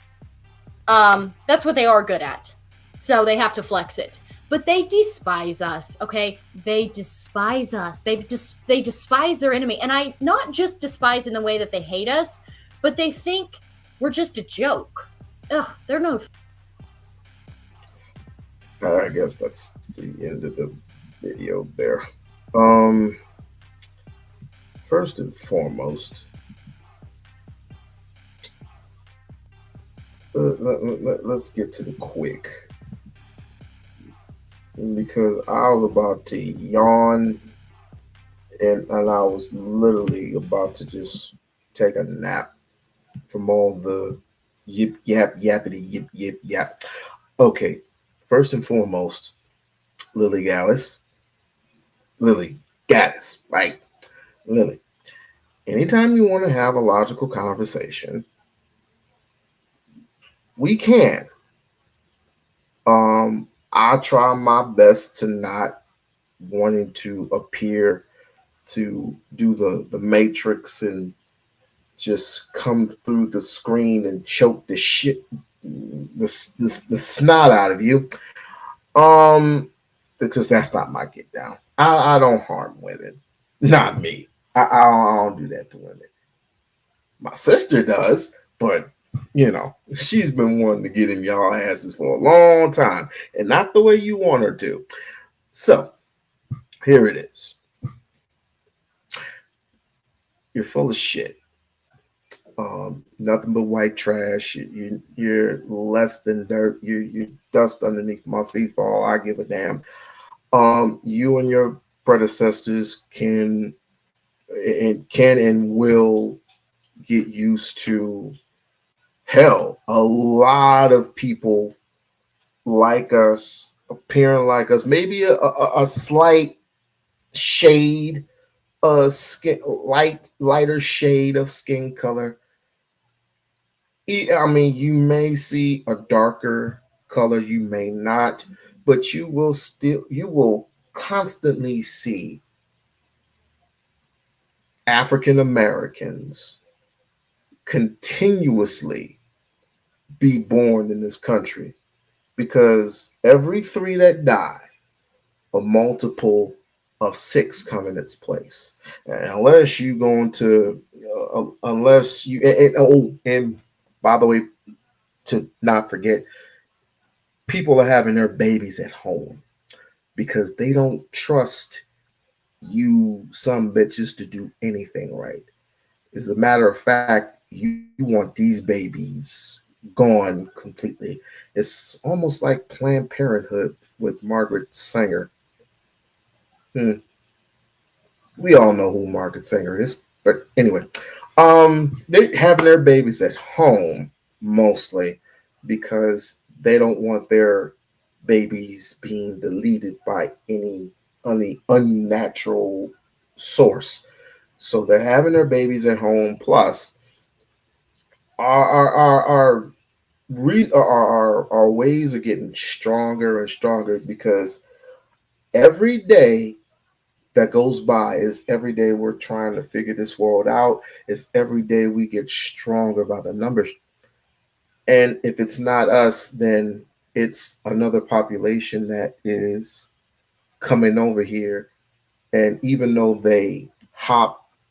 That's what they are good at. So they have to flex it. But they despise us, okay? They despise us. They despise their enemy. And I not just despise in the way that they hate us, but they think we're just a joke. Ugh, they're no... I guess that's the end of the video there. First and foremost, let's get to the quick. Because I was about to yawn and I was literally about to just take a nap from all the yip yap yappity yip yip yap. Okay, first and foremost, Lily Gaddis, right? Lily, anytime you want to have a logical conversation, we can. I try my best to not wanting to appear to do the matrix and just come through the screen and choke the shit, the snot out of you. Because that's not my get down. I don't harm women. Not me. I don't do that to women. My sister does, but you know, she's been wanting to get in y'all asses for a long time, and not the way you want her to. So, here it is. You're full of shit. Nothing but white trash. You're less than dirt. You're dust underneath my feet for all I give a damn. You and your predecessors can and will get used to, hell, a lot of people like us, appearing like us, maybe a slight shade, skin, lighter shade of skin color. I mean, you may see a darker color, you may not, but you will constantly see African Americans continuously be born in this country, because every 3 that die, a multiple of 6 come in its place. And unless you going to, unless you, and by the way, to not forget, people are having their babies at home because they don't trust you, some bitches, to do anything right. As a matter of fact, you want these babies gone completely. It's almost like Planned Parenthood with Margaret Sanger. We all know who Margaret Sanger is, but anyway, they having their babies at home mostly because they don't want their babies being deleted by any unnatural source. So they're having their babies at home. Plus, our ways are getting stronger and stronger, because every day that goes by is every day we're trying to figure this world out. It's every day we get stronger by the numbers. And if it's not us, then it's another population that is coming over here. And even though they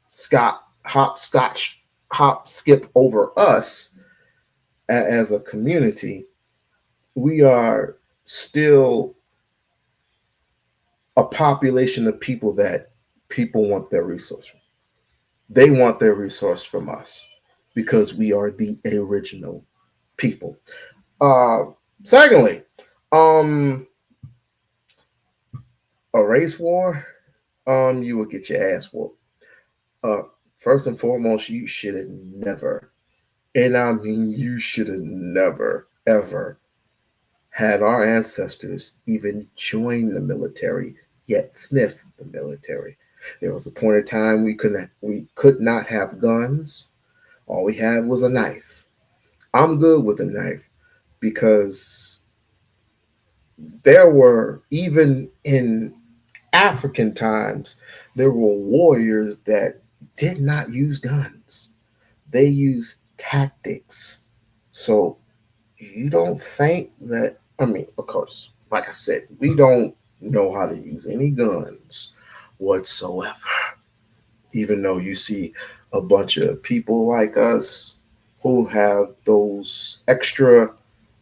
skip over us as a community, we are still a population of people that people want their resource from. They want their resource from us because we are the original people. Secondly, a race war, you will get your ass whooped. First and foremost, you should have never, and I mean you should have never, ever had our ancestors even join the military, yet sniff the military. There was a point in time we could not have guns. All we had was a knife. I'm good with a knife because there were, even in African times, there were warriors that did not use guns. They used tactics. So you don't think that, I mean, of course, like I said, we don't know how to use any guns whatsoever. Even though you see a bunch of people like us who have those extra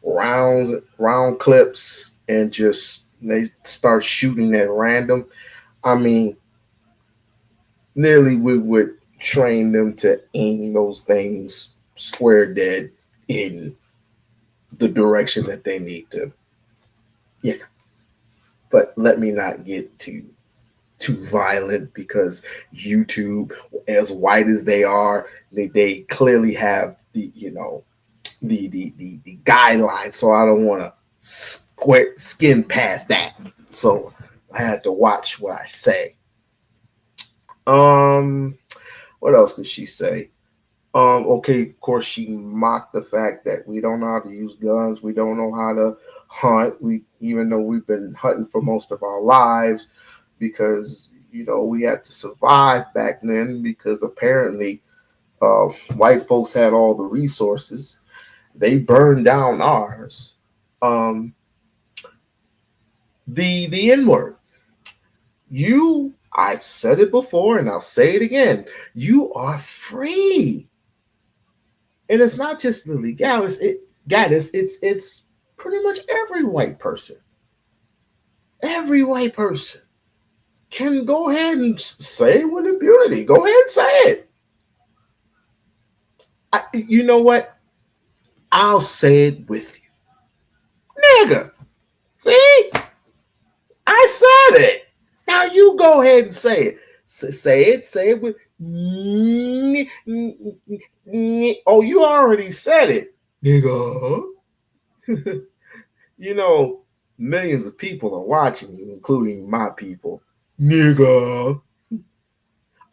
round clips and just they start shooting at random. I mean, nearly we would train them to aim those things square dead in the direction that they need to. Yeah. But let me not get too violent, because YouTube, as white as they are, they clearly have the the guidelines. So I don't want to skin past that. So I had to watch what I say. What else did she say? Okay, of course, she mocked the fact that we don't know how to use guns. We don't know how to hunt. Even though we've been hunting for most of our lives, because we had to survive back then, because apparently white folks had all the resources. They burned down ours. The N-word. I said it before and I'll say it again. You are free. And it's not just Lily Gaddis. It's pretty much every white person. Every white person can go ahead and say it with impunity. Go ahead and say it. You know what? I'll say it with you. Nigga. See? I said it. Now you go ahead and say it. Say it with. Oh, you already said it, nigga. You know, millions of people are watching you, including my people, nigga.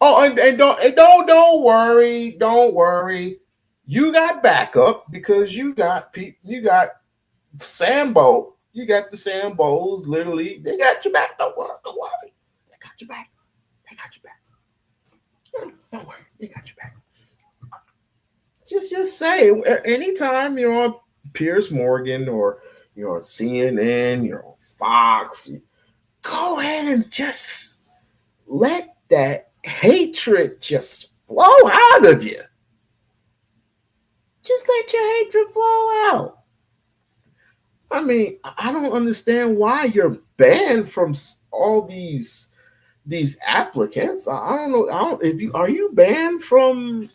Oh, and don't worry, don't worry. You got backup because you got Sambo. You got the Sambos. Literally, they got your back. Don't worry. They got your back. They got your back. Don't worry. They got your back. Just say anytime you're on Piers Morgan or you're on CNN, you're on Fox, go ahead and just let that hatred just flow out of you. Just let your hatred flow out. I mean, I don't understand why you're banned from all these applicants. I don't know. Are you banned from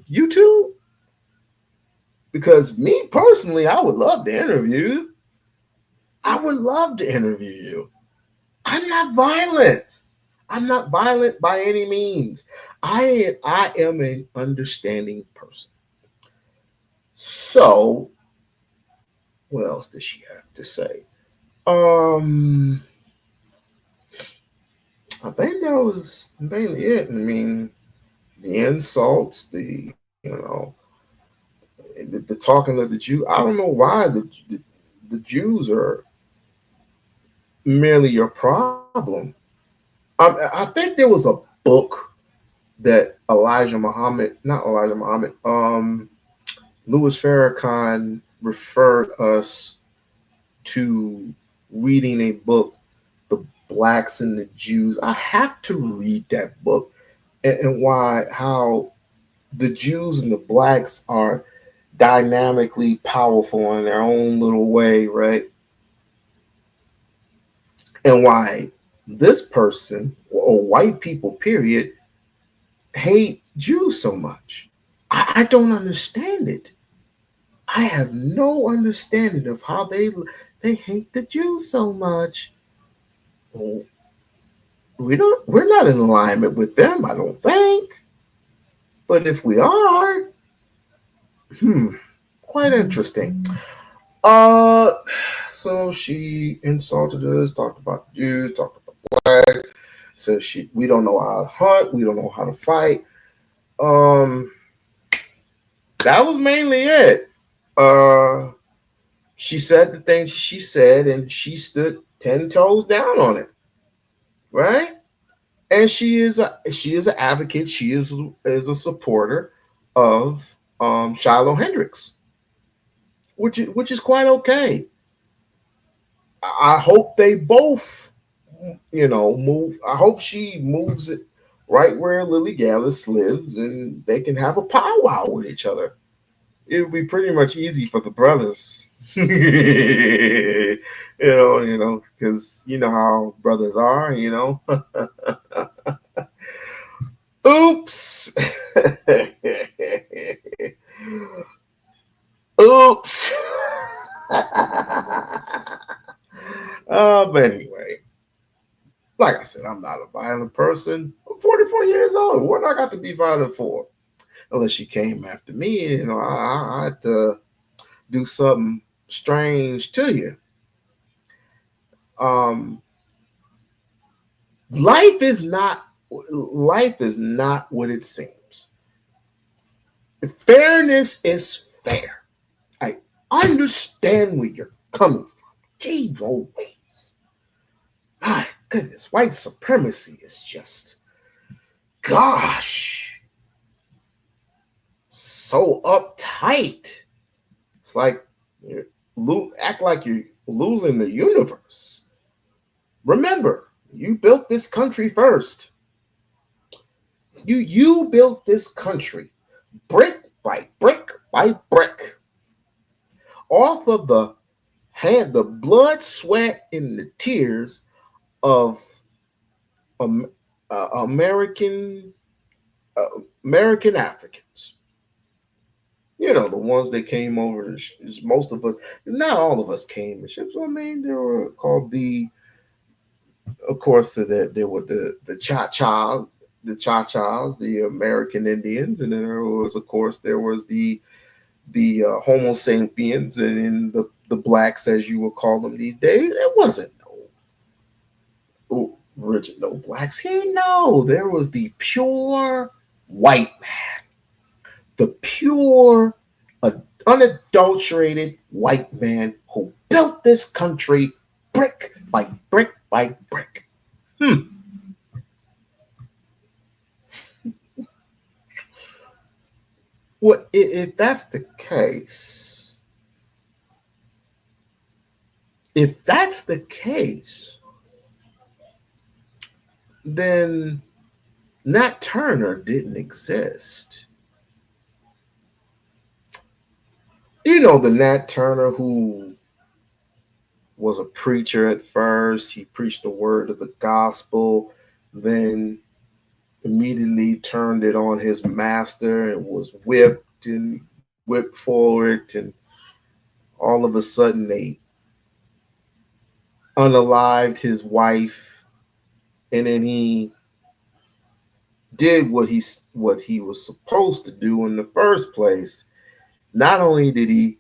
YouTube? Because me personally, I would love to interview. I would love to interview you. I'm not violent. I'm not violent by any means. I am an understanding person. So, what else does she have to say? I think that was mainly it. I mean, the insults, the talking of the Jew. I don't know why the Jews are merely your problem. I think there was a book that Louis Farrakhan referred us to reading a book, The Blacks and the Jews. I have to read that book and how the Jews and the Blacks are dynamically powerful in their own little way, right? And why this person or white people, period, hate Jews so much. I don't understand it. I have no understanding of how they hate the Jews so much. Well, we're not in alignment with them, I don't think. But if we are, quite interesting. So she insulted us, talked about the Jews, talked about blacks. So we don't know how to hunt, we don't know how to fight. That was mainly it. She said the things she said, and she stood 10 toes down on it, right? And she is an advocate. She is a supporter of Shiloh Hendrix, which is quite okay. I hope they both, move. I hope she moves it right where Lily Gaddis lives, and they can have a powwow with each other. It would be pretty much easy for the brothers, because you know how brothers are, Oops. Oops. But anyway, like I said, I'm not a violent person. I'm 44 years old. What do I got to be violent for? Unless she came after me, I had to do something strange to you. Life is not what it seems. Fairness is fair. I understand where you're coming from. Gee, always. My goodness, white supremacy is just, gosh, so uptight. It's like act like you're losing the universe. Remember, you built this country first. You built this country brick by brick by brick, off of the blood, sweat, and the tears of American Africans. The ones that came over. Most of us, not all of us, came in ships. I mean, they were called the of course, there were the Cha-Chas, the American Indians, and then there was the Homo sapiens, and then the blacks, as you would call them these days. There wasn't no original blacks here. No, there was the pure white man, the pure, unadulterated white man who built this country brick by brick by brick. Well, if that's the case, then Nat Turner didn't exist. You know, the Nat Turner who was a preacher at first. He preached the word of the gospel, then immediately turned it on his master and was whipped for it. And all of a sudden they unalived his wife. And then he did what he was supposed to do in the first place. Not only did he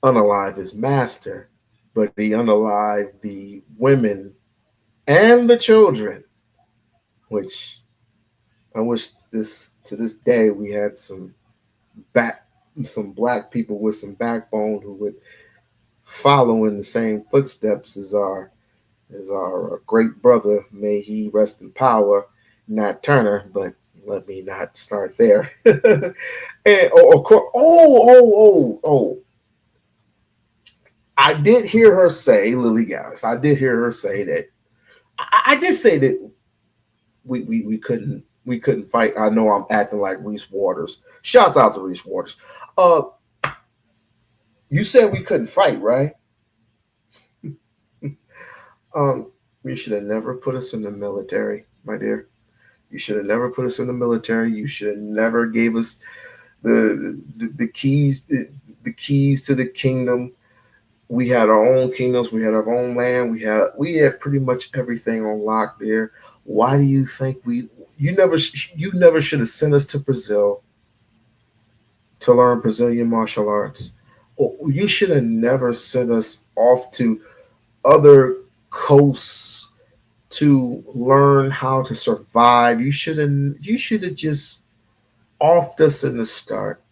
unalive his master, but he unalived the women and the children, which I wish to this day we had some black people with some backbone who would follow in the same footsteps as our great brother, may he rest in power, Nat Turner. But let me not start there. And I did hear her say, Lily Gaddis, I did hear her say that I did say that we couldn't fight. I know I'm acting like Reese Waters. Shouts out to Reese Waters. You said we couldn't fight, right? You should have never put us in the military, my dear. You should have never put us in the military. You should have never gave us the keys to the kingdom. We had our own kingdoms. We had our own land. We had pretty much everything on lock there. Why do you think you never should have sent us to Brazil to learn Brazilian martial arts? Or you should have never sent us off to other coasts to learn how to survive. You should have just offed us in the start.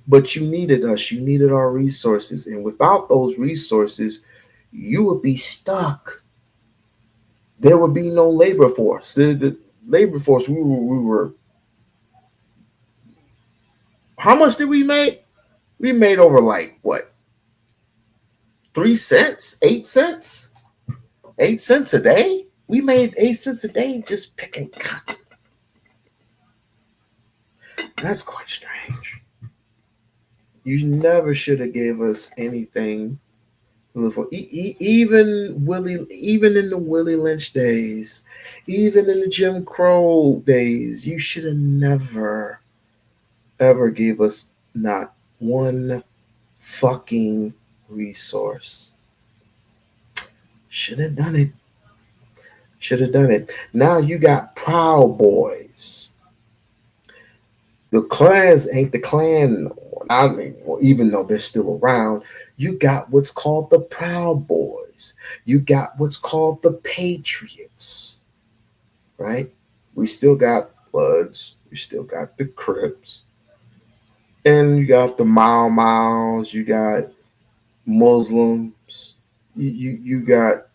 But you needed us. You needed our resources. And without those resources, you would be stuck. There would be no labor force. The labor force, we were. How much did we make? We made over like what? 3 cents? 8 cents? 8 cents a day? We made 8 cents a day just picking cotton. That's quite strange. You never should have gave us anything. Even in the Willie Lynch days, even in the Jim Crow days, you should have never, ever gave us not one fucking resource. Should have done it. Should have done it. Now you got Proud Boys. The clans ain't the Klan. I mean, well, even though they're still around, you got what's called the Proud Boys. You got what's called the Patriots, right? We still got Bloods. We still got the Crips. And you got the Mau Maus. You got Muslims. You got,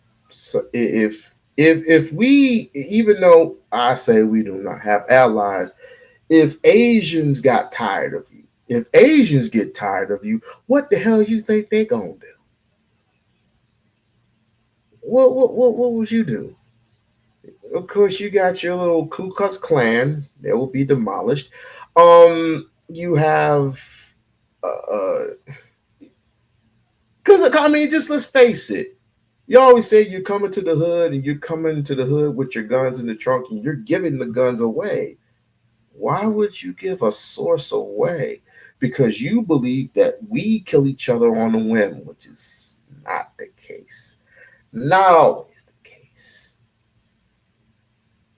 if we, even though I say we do not have allies, if Asians got tired of you, if Asians get tired of you, what the hell you think they gonna do? What would you do? Of course, you got your little Ku Klux Klan. They will be demolished. You have, because I mean, just let's face it. You always say you're coming to the hood, and you're coming to the hood with your guns in the trunk, and you're giving the guns away. Why would you give a source away? Because you believe that we kill each other on a whim, which is not the case. Not always the case.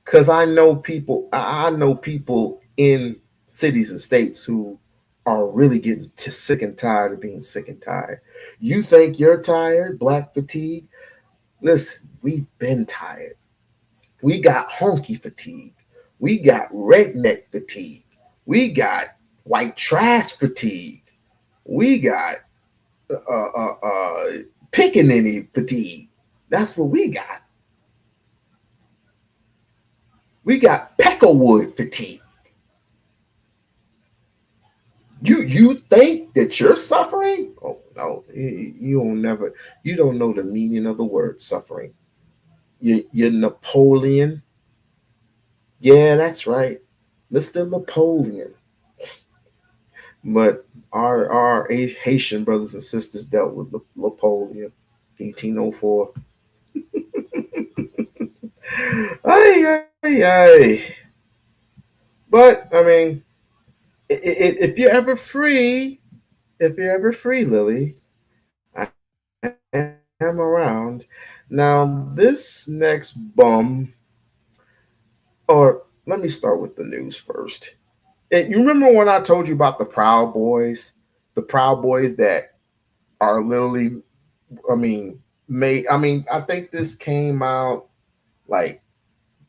Because I know people. I know people in cities and states who are really getting sick and tired of being sick and tired. You think you're tired, black fatigue? Listen, we've been tired. We got honky fatigue. We got redneck fatigue. We got white trash fatigue. We got pickaninny fatigue. That's what we got. We got peckerwood fatigue. You think that you're suffering? Oh no, you don't know the meaning of the word suffering. You're Napoleon. Yeah, that's right, Mr. Napoleon. But our Haitian brothers and sisters dealt with Napoleon, 1804. Ay, ay, ay. But I mean, if you're ever free, Lily, I am around. Now, this next bum, or let me start with the news first. And you remember when I told you about the Proud Boys? The Proud Boys that are literally, I think this came out like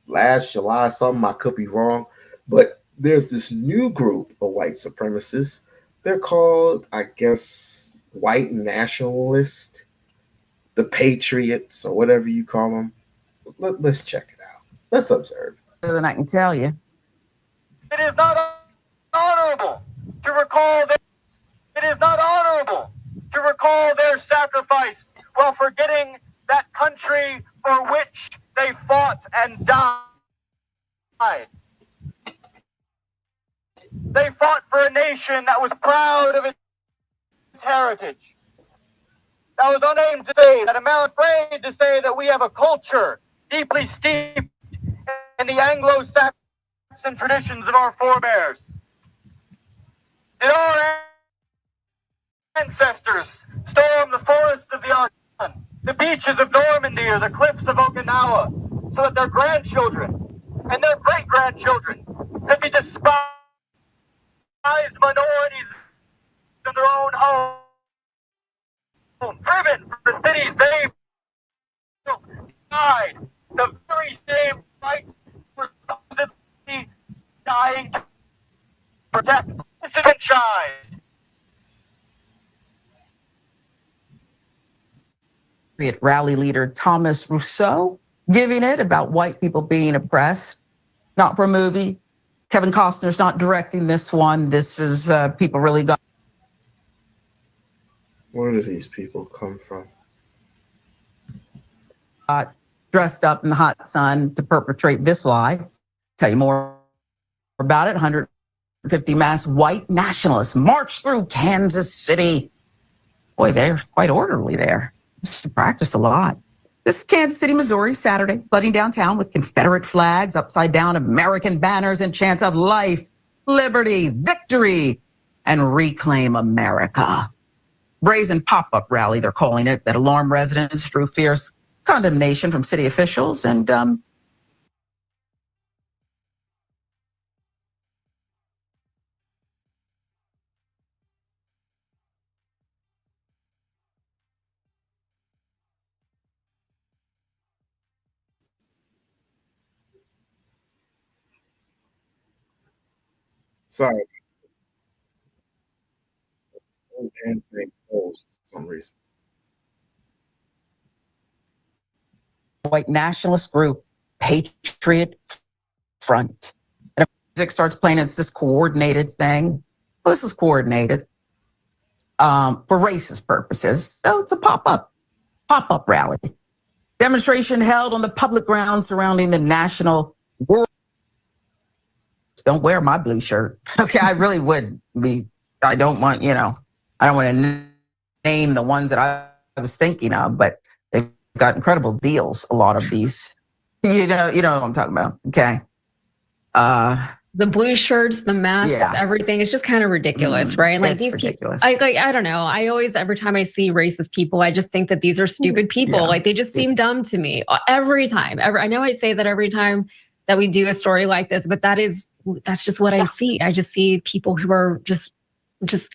last July, something. I could be wrong. But there's this new group of white supremacists. They're called, I guess, white nationalist, the Patriots, or whatever you call them. Let's check it out. Let's observe. Than I can tell you. It is not honorable to recall their, it is not honorable to recall their sacrifice while forgetting that country for which they fought and died. They fought for a nation that was proud of its heritage. That was unaimed to say that I'm afraid to say that we have a culture deeply steeped in the Anglo-Saxon traditions of our forebears. Did our ancestors storm the forests of the Argonne, the beaches of Normandy, or the cliffs of Okinawa, so that their grandchildren and their great-grandchildren could be despised minorities in their own home, driven from the cities they died, the very same rights supposedly dying to protect dissident child. Rally leader Thomas Rousseau giving it about white people being oppressed. Not for a movie. Kevin Costner's not directing this one. This is people really got. Where do these people come from? Dressed up in the hot sun to perpetrate this lie. Tell you more about it. 150 mass white nationalists march through Kansas City. Boy, they're quite orderly there. She practiced a lot. This is Kansas City, Missouri, Saturday, flooding downtown with Confederate flags, upside down American banners, and chants of life, liberty, victory, and reclaim America. Brazen pop-up rally, they're calling it, that alarmed residents, drew fierce condemnation from city officials, and Sorry. Oh, damn thing closed for some reason. white nationalist group, Patriot Front. And music starts playing, it's this coordinated thing. Well, this was coordinated for racist purposes. So it's a pop-up rally. Demonstration held on the public grounds surrounding the National World. Don't wear my blue shirt. Okay, I really would be. I don't want to name the ones that I was thinking of, but they've got incredible deals. A lot of these, you know what I'm talking about. Okay. The blue shirts, the masks, everything. It's just kind of ridiculous, right? Like these people, I don't know. I always, every time I see racist people, I just think that these are stupid people. Like they just seem dumb to me every time. I know I say that every time that we do a story like this, but that's just what I see. I just see people who are just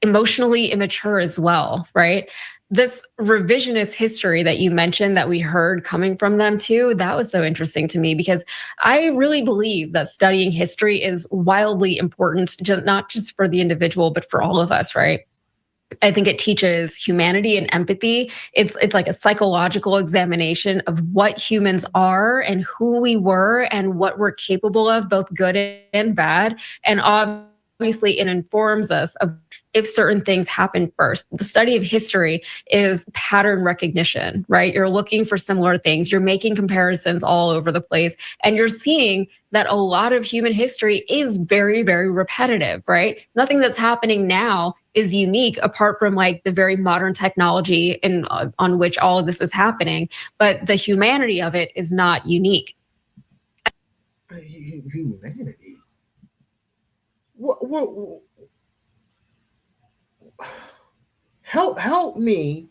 emotionally immature as well, right? This revisionist history that you mentioned that we heard coming from them too, that was so interesting to me because I really believe that studying history is wildly important, not just for the individual, but for all of us, right? I think it teaches humanity and empathy. It's like a psychological examination of what humans are and who we were and what we're capable of, both good and bad. And obviously it informs us of if certain things happen first. The study of history is pattern recognition, right? You're looking for similar things. You're making comparisons all over the place. And you're seeing that a lot of human history is very, very repetitive, right? Nothing that's happening now is unique apart from like the very modern technology and on which all of this is happening. But the humanity of it is not unique. Humanity? What help me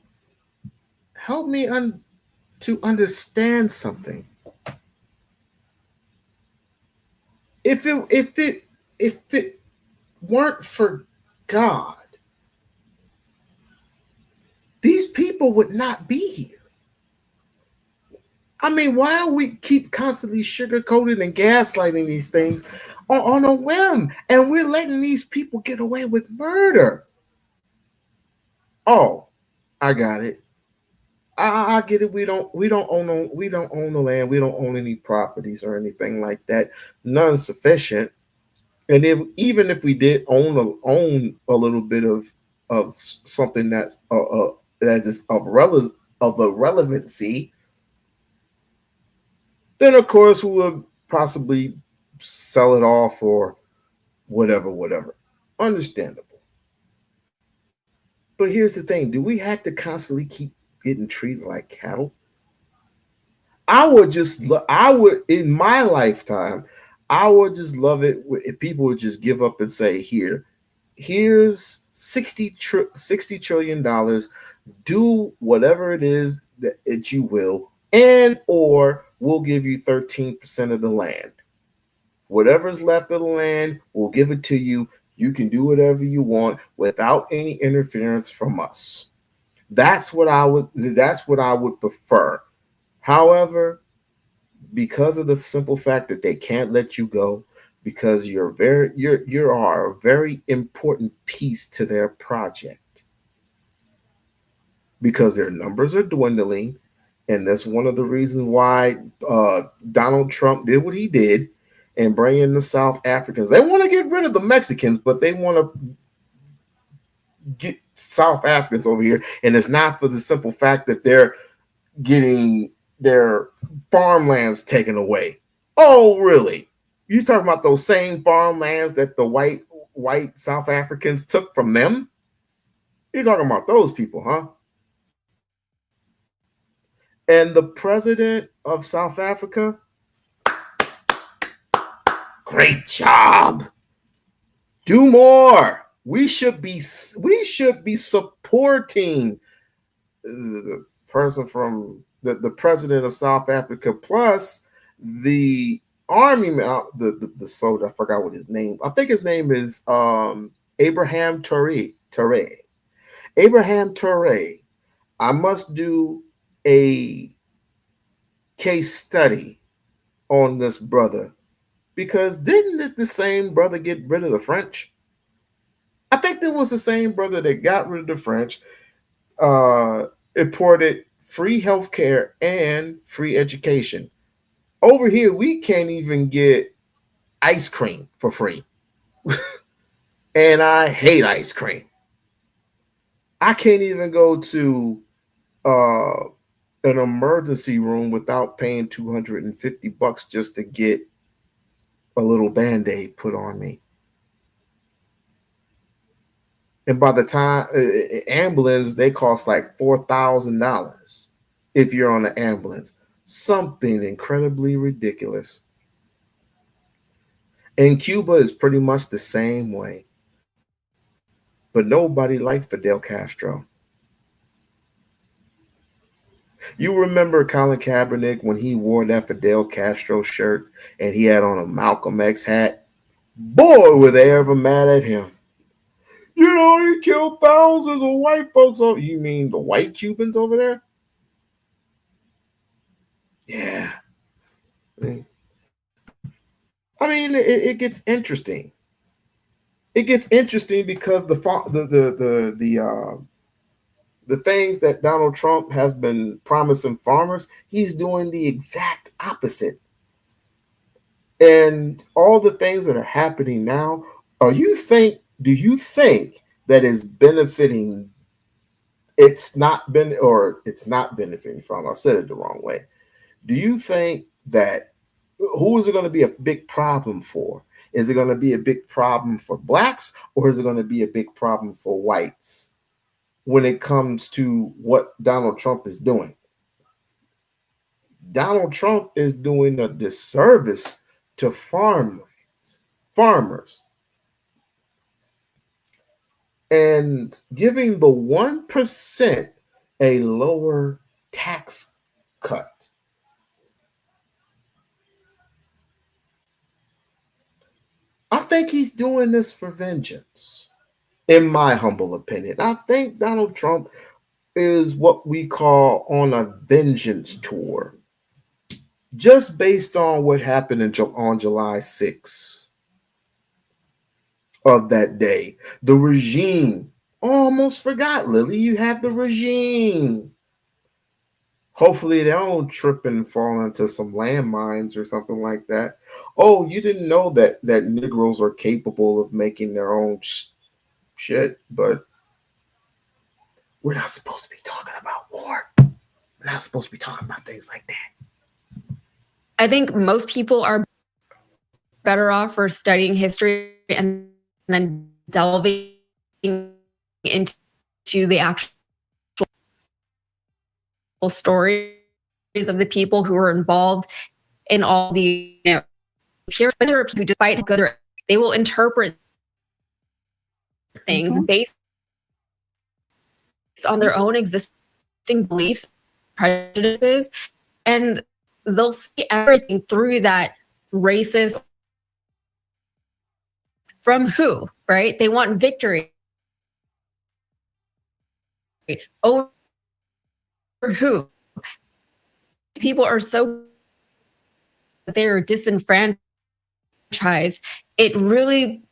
to understand something. If it weren't for God, these people would not be here. I mean, why we keep constantly sugarcoating and gaslighting these things on a whim, and we're letting these people get away with murder? Oh, I got it. I get it. We don't own the land. We don't own any properties or anything like that. None sufficient. And even if we did own a little bit of something that is of a relevancy, then of course we would possibly sell it off or whatever. Understandable. But here's the thing: do we have to constantly keep getting treated like cattle? I would in my lifetime, I would just love it if people would just give up and say, here's $60 trillion. Do whatever it is that you will, and or we'll give you 13% of the land. Whatever's left of the land, we'll give it to you. You can do whatever you want without any interference from us. That's what I would prefer. However, because of the simple fact that they can't let you go, because you are a very important piece to their project, because their numbers are dwindling, and that's one of the reasons why Donald Trump did what he did and bring in the South Africans. They want to get rid of the Mexicans, but they want to get South Africans over here, and it's not for the simple fact that they're getting their farmlands taken away. Oh, really? You talking about those same farmlands that the white South Africans took from them? You're talking about those people, huh? And the president of South Africa, great job. Do more. We should be supporting the person from the president of South Africa, plus the army, the soldier. I forgot what his name. I think his name is Abraham Traore. Abraham Traore. I must do a case study on this brother, because didn't the same brother get rid of the French? I think there was the same brother that got rid of the French, imported free healthcare and free education. Over here, we can't even get ice cream for free. And I hate ice cream. I can't even go to an emergency room without paying $250 just to get a little Band-Aid put on me. And by the time ambulance, they cost like $4,000 if you're on an ambulance. Something incredibly ridiculous. And Cuba is pretty much the same way. But nobody liked Fidel Castro. You remember Colin Kaepernick when he wore that Fidel Castro shirt and he had on a Malcolm X hat? Boy, were they ever mad at him. You know, he killed thousands of white folks. Oh, you mean the white Cubans over there? Yeah. I mean, it gets interesting. It gets interesting because the things that Donald Trump has been promising farmers, he's doing the exact opposite. And all the things that are happening now, do you think that is benefiting? It's not benefiting from. I said it the wrong way. Do you think that who is it going to be a big problem for? Is it going to be a big problem for blacks, or is it going to be a big problem for whites when it comes to what Donald Trump is doing? Donald Trump is doing a disservice to farmers, and giving the 1% a lower tax cut. I think he's doing this for vengeance, in my humble opinion. I think Donald Trump is what we call on a vengeance tour, just based on what happened on July 6th of that day. The regime, almost forgot, Lily, you had the regime. Hopefully they don't trip and fall into some landmines or something like that. Oh, you didn't know that Negroes are capable of making their own shit, but we're not supposed to be talking about war. We're not supposed to be talking about things like that. I think most people are better off for studying history and then delving into the actual stories of the people who were involved in all the, here who despite good, they will interpret things based on their own existing beliefs, prejudices, and they'll see everything through that racist. From who, right? They want victory over who? People are so they're disenfranchised. It really,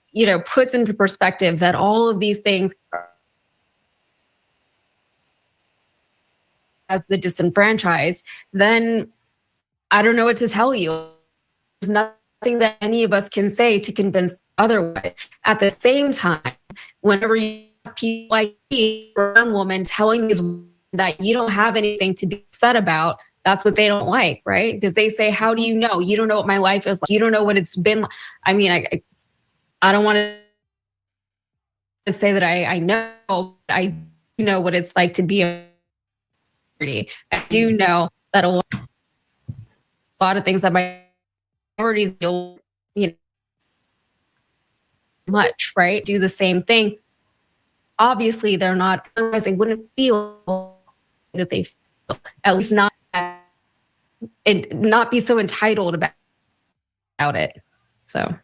puts into perspective that all of these things as the disenfranchised, then I don't know what to tell you. There's nothing that any of us can say to convince otherwise. At the same time, whenever you have people like me, a young woman telling these that you don't have anything to be upset about, that's what they don't like, right? Because they say, how do you know? You don't know what my life is like. You don't know what it's been like. I mean, I don't want to say that I know, but I do know what it's like to be a minority. I do know that a lot of things that minorities deal, much, right? Do the same thing. Obviously, they're not, otherwise they wouldn't feel that they feel, at least not, and not be so entitled about it. So,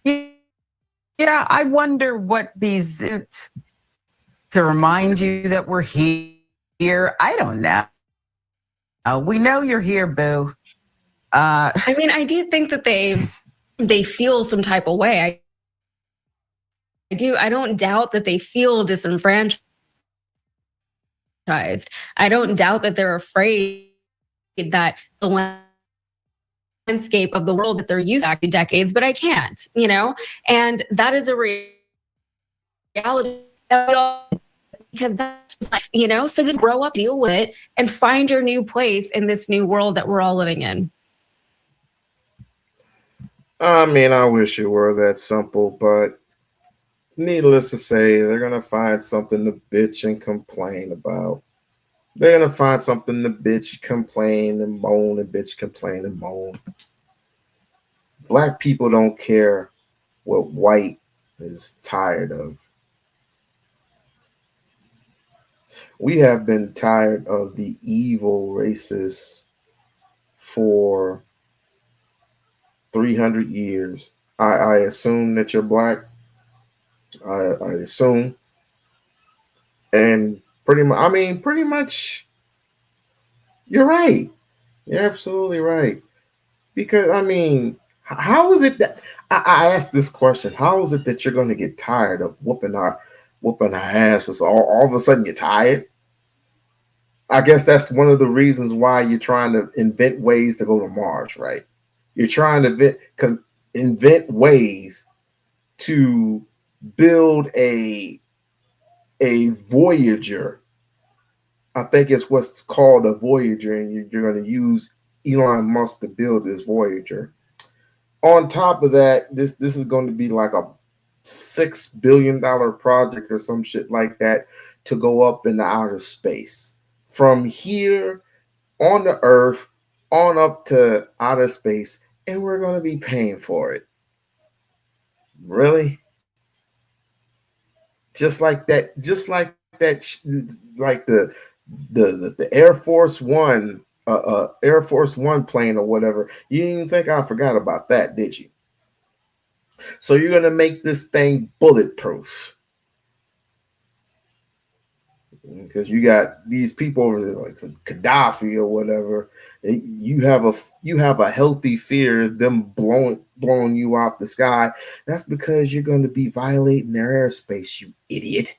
yeah, I wonder what these to remind you that we're here. I don't know. We know you're here, boo. I mean, I do think that they feel some type of way. I do. I don't doubt that they feel disenfranchised. I don't doubt that they're afraid that the landscape of the world that they're used to decades, but I can't, and that is a reality because that's just life, so just grow up, deal with it, and find your new place in this new world that we're all living in. I mean, I wish it were that simple, but needless to say, they're going to find something to bitch and complain about. They're going to find something to bitch, complain, and moan, and bitch, complain, and moan. Black people don't care what white is tired of. We have been tired of the evil racists for 300 years. I assume that you're black. I assume. And pretty much, you're right. You're absolutely right. Because, how is it that I asked this question? How is it that you're going to get tired of whooping our asses? All of a sudden you're tired? I guess that's one of the reasons why you're trying to invent ways to go to Mars, right? You're trying to invent ways to build a Voyager. I think it's what's called a Voyager, and you're going to use Elon Musk to build this Voyager. On top of that, this is going to be like a $6 billion project or some shit like that to go up into outer space. From here on the Earth on up to outer space, and we're going to be paying for it. Really? Just like that, like the Air Force One, Air Force One plane or whatever. You didn't even think I forgot about that, did you? So you're gonna make this thing bulletproof because you got these people over there like Gaddafi or whatever. You have a healthy fear of them blowing you off the sky. That's because you're going to be violating their airspace, you idiot.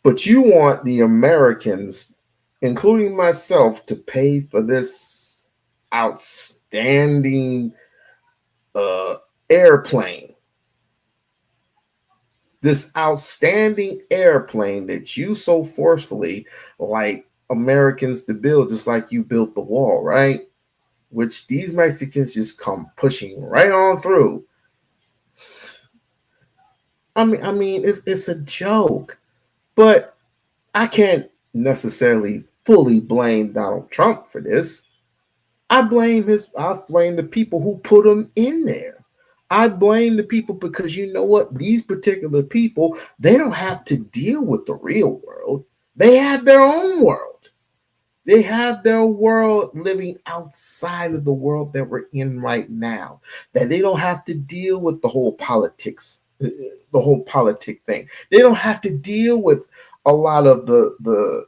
But you want the Americans, including myself, to pay for this outstanding airplane. This outstanding airplane that you so forcefully like Americans to build, just like you built the wall, right? Which these Mexicans just come pushing right on through. I mean, it's a joke, but I can't necessarily fully blame Donald Trump for this. I blame the people who put him in there. I blame the people because you know what? These particular people, they don't have to deal with the real world. They have their own world. They have their world living outside of the world that we're in right now. That they don't have to deal with the whole politics, the whole politic thing. They don't have to deal with a lot of the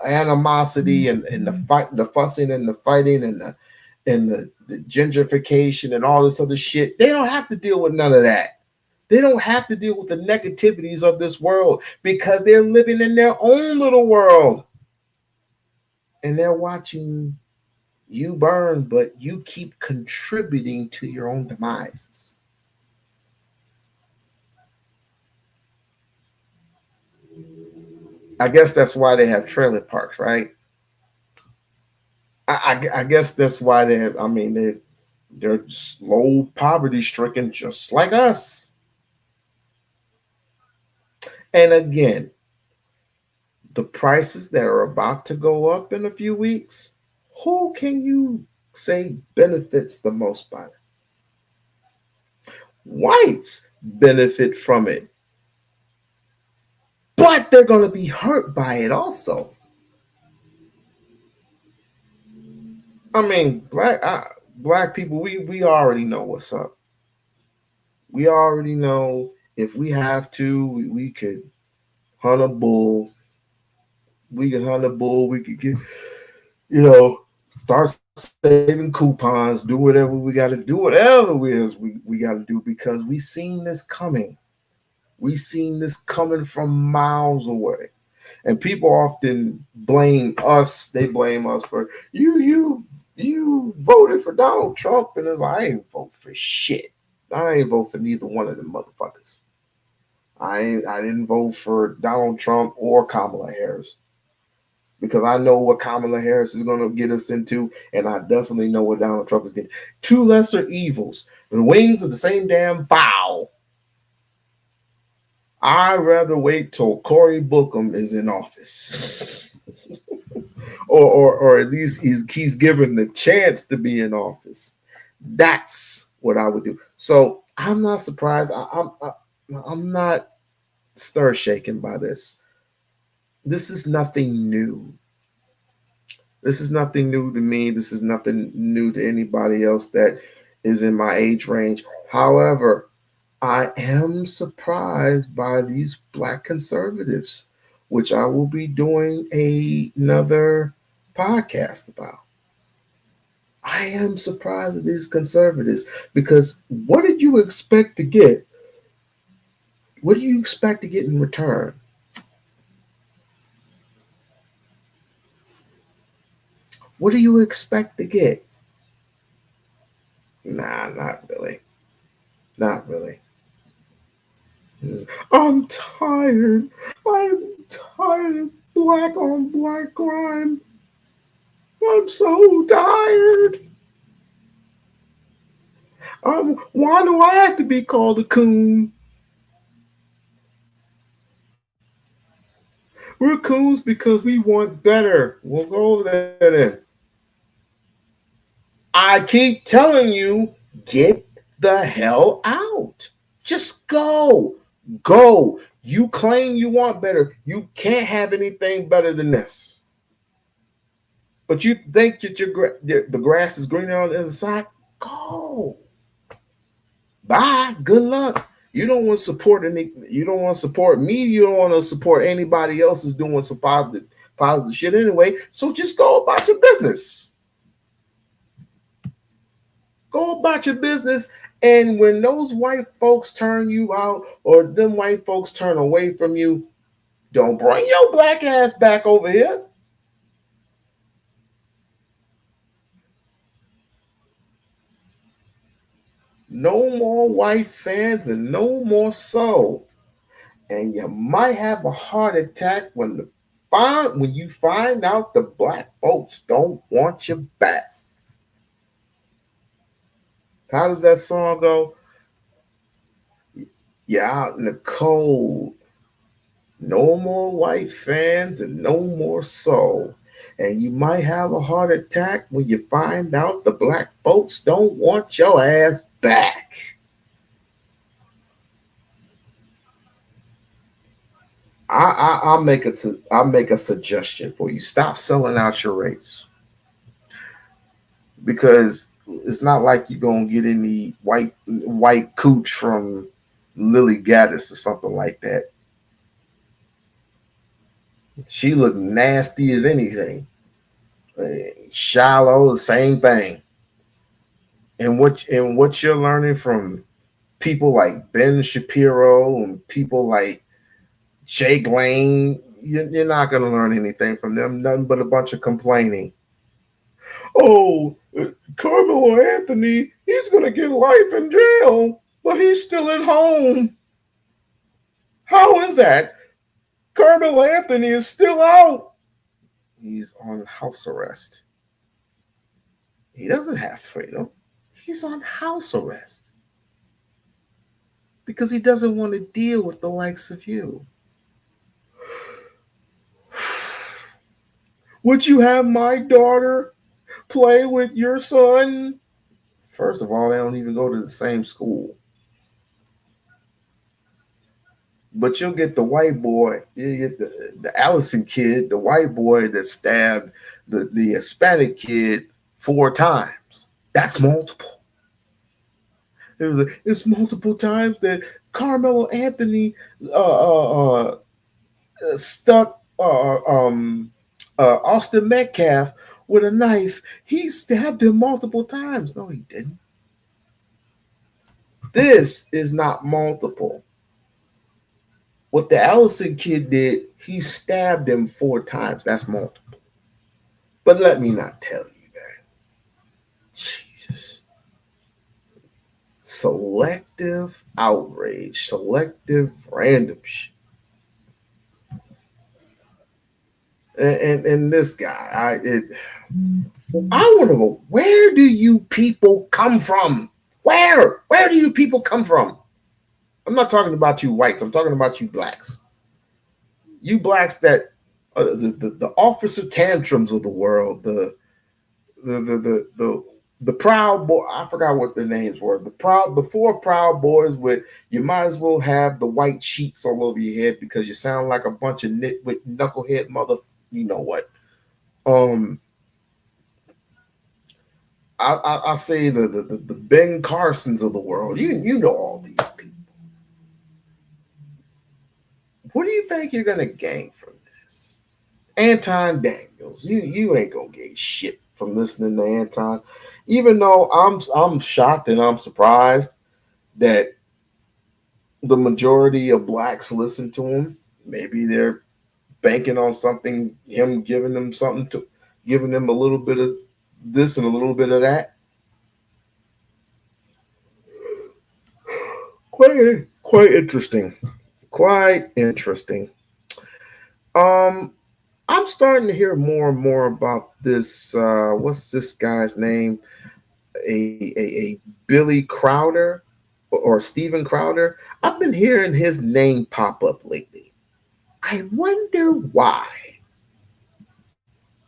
animosity and the fight, the fussing and the fighting and the gentrification and all this other shit. They don't have to deal with none of that. They don't have to deal with the negativities of this world because they're living in their own little world. And they're watching you burn, but you keep contributing to your own demises. I guess that's why they have trailer parks, right? I guess that's why they have, they're slow poverty stricken just like us. And again, the prices that are about to go up in a few weeks, who can you say benefits the most by it? Whites benefit from it, but they're going to be hurt by it also. Black people, we already know what's up. We already know if we have to, we could hunt a bull. We could hunt a bull. We could get, start saving coupons, do whatever we got to do, whatever it is we got to do, because we seen this coming. We seen this coming from miles away. And people often blame us. They blame us for you voted for Donald Trump, and it's like, I ain't vote for shit. I ain't vote for neither one of them motherfuckers. I didn't vote for Donald Trump or Kamala Harris because I know what Kamala Harris is going to get us into, and I definitely know what Donald Trump is getting. Two lesser evils, the wings of the same damn fowl. I'd rather wait till Cory Booker is in office. or at least he's given the chance to be in office. That's what I would do. So I'm not surprised. I'm not stir shaken by this. this is nothing new. This is nothing new to me. This is nothing new to anybody else that is in my age range. However, I am surprised by these Black conservatives, which I will be doing another podcast about. I am surprised at these conservatives because what did you expect to get? What do you expect to get in return? What do you expect to get? Nah, not really. Not really. I'm tired. I'm tired of black on black crime. I'm so tired. Why do I have to be called a coon? We're coons because we want better. We'll go over there then. I keep telling you, get the hell out. Just go. Go. You claim you want better. You can't have anything better than this. But you think that the grass is greener on the other side? Go. Bye. Good luck. You don't want to support any. You don't want to support me. You don't want to support anybody else who's doing some positive shit anyway. So just go about your business. Go about your business. And when those white folks turn you out or them white folks turn away from you, don't bring your black ass back over here. No more white fans and no more soul. And you might have a heart attack when you find out the black folks don't want you back. How does that song go? You're out in the cold. No more white fans and no more soul. And you might have a heart attack when you find out the black folks don't want your ass back. I'll make a suggestion for you. Stop selling out your race. Because it's not like you're gonna get any white cooch from Lily Gaddis or something like that. She looked nasty as anything. Shiloh, the same thing. And what you're learning from people like Ben Shapiro and people like Jake Lane, you're not going to learn anything from them. Nothing but a bunch of complaining. Oh, Carmelo Anthony, he's going to get life in jail, but he's still at home. How is that? Carmelo Anthony is still out. He's on house arrest. He doesn't have freedom. He's on house arrest because he doesn't want to deal with the likes of you. Would you have my daughter play with your son? First of all, they don't even go to the same school. But you'll get the white boy, you get the Allison kid, the white boy that stabbed the Hispanic kid 4 times. That's multiple. It's multiple times that Carmelo Anthony stuck Austin Metcalf with a knife. He stabbed him multiple times. No, he didn't. This is not multiple. What the Allison kid did, he stabbed him 4 times. That's multiple. But let me not tell you that. Jesus. Selective outrage. Selective random shit. And this guy, I want to know, where do you people come from? Where do you people come from? I'm not talking about you whites. I'm talking about you blacks. You blacks that the officer tantrums of the world, the the Proud Boy, I forgot what their names were. The four Proud Boys with you might as well have the white sheets all over your head because you sound like a bunch of nitwit knucklehead mother. You know what? I say the Ben Carsons of the world. You know all these people. What do you think you're gonna gain from this? Anton Daniels, you ain't gonna gain shit from listening to Anton. Even though I'm shocked and I'm surprised that the majority of blacks listen to him. Maybe they're banking on something, him giving them a little bit of this and a little bit of that. Quite interesting. Quite interesting. I'm starting to hear more and more about this. What's this guy's name? A Billy Crowder or Steven Crowder. I've been hearing his name pop up lately. I wonder why.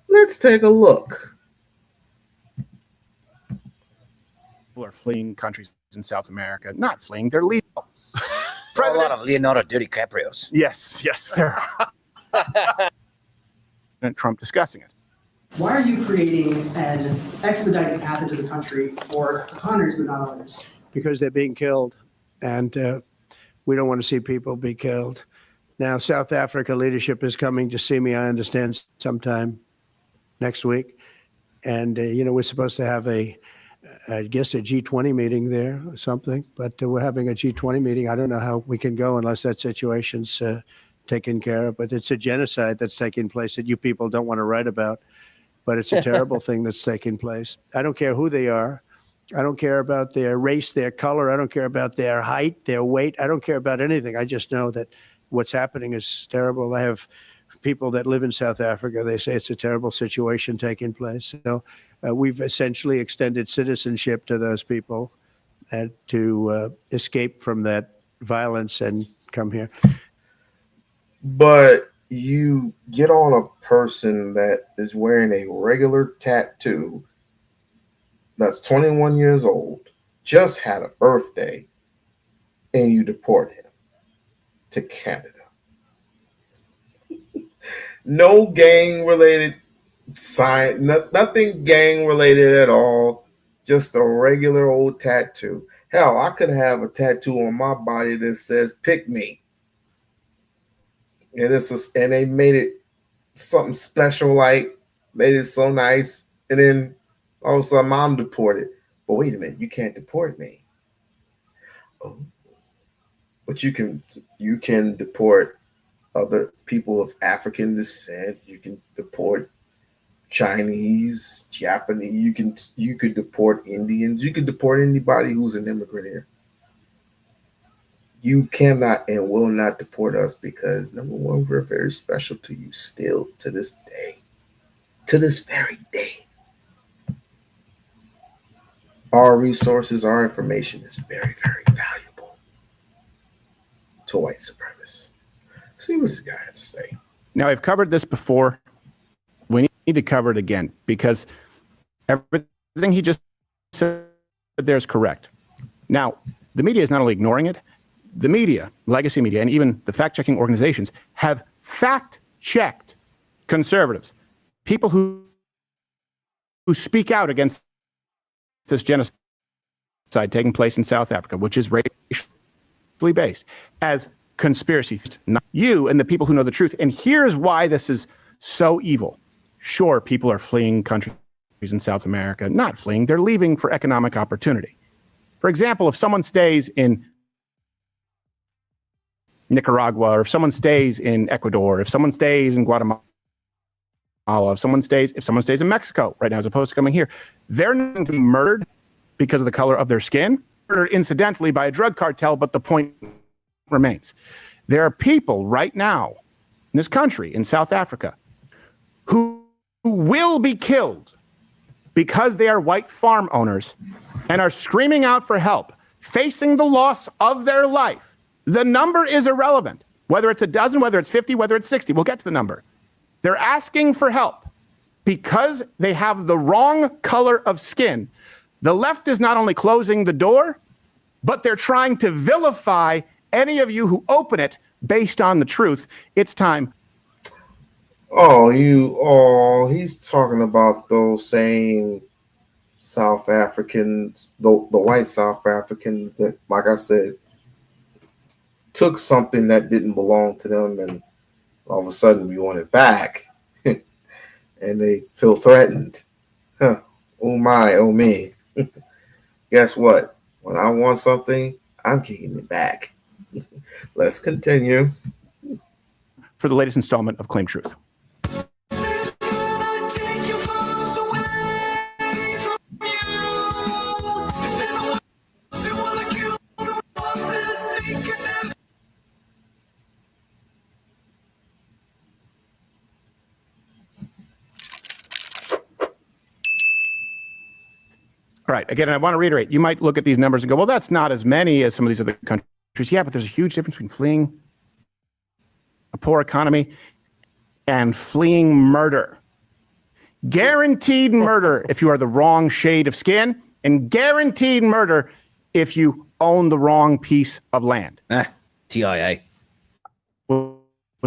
Let's take a look. People are fleeing countries in South America. Not fleeing, they're leaving. A lot of Leonardo DiCaprios. Yes, there are. And Trump discussing it. Why are you creating an expedited path into the country for hunters but not others? Because they're being killed, and we don't want to see people be killed. Now, South Africa leadership is coming to see me, I understand, sometime next week. And, we're supposed to have I guess a G20 meeting there or something, but we're having a G20 meeting. I don't know how we can go unless that situation's taken care of, but it's a genocide that's taking place that you people don't want to write about, but it's a terrible thing that's taking place. I don't care who they are. I don't care about their race, their color. I don't care about their height, their weight. I don't care about anything. I just know that what's happening is terrible. I have people that live in South Africa. They say it's a terrible situation taking place. So we've essentially extended citizenship to those people and to escape from that violence and come here. But you get on a person that is wearing a regular tattoo that's 21 years old, just had a birthday, and you deport him to Canada. No gang related sign, nothing gang related at all, just a regular old tattoo. Hell, I could have a tattoo on my body that says "Pick Me." And and they made it something special, like made it so nice, and then all of a sudden I'm deported. But wait a minute, you can't deport me. Oh, but you can deport other people of African descent. You can deport Chinese, Japanese. You could deport Indians. You could deport anybody who's an immigrant here. You cannot and will not deport us because, number one, we're very special to you still to this day. To this very day. Our resources, our information is very, very valuable to white supremacists. See what this guy has to say. Now, I've covered this before. We need to cover it again because everything he just said there is correct. Now, the media is not only ignoring it, the media, legacy media, and even the fact-checking organizations have fact-checked conservatives, people who speak out against this genocide taking place in South Africa, which is racially based, as conspiracy theorists, not you and the people who know the truth. And here's why this is so evil. Sure, people are fleeing countries in South America, not fleeing, they're leaving for economic opportunity. For example, if someone stays in Nicaragua, or if someone stays in Ecuador, if someone stays in Guatemala, if someone stays in Mexico right now, as opposed to coming here, they're not going to be murdered because of the color of their skin, murdered incidentally by a drug cartel, but the point remains. There are people right now in this country, in South Africa, who will be killed because they are white farm owners and are screaming out for help, facing the loss of their life. The number is irrelevant, whether it's a dozen, whether it's 50, whether it's 60. We'll get to the number. They're asking for help because they have the wrong color of skin. The left is not only closing the door, but they're trying to vilify any of you who open it based on the truth. It's time. He's talking about those same South Africans, the white South Africans that, like I said, took something that didn't belong to them, and all of a sudden we want it back, and they feel threatened. Huh. Oh my, oh me. Guess what? When I want something, I'm getting it back. Let's continue. For the latest installment of Claim Truth. All right. Again, I want to reiterate, you might look at these numbers and go, well, that's not as many as some of these other countries. Yeah, but there's a huge difference between fleeing a poor economy and fleeing murder. Guaranteed murder if you are the wrong shade of skin, and guaranteed murder if you own the wrong piece of land. TIA. What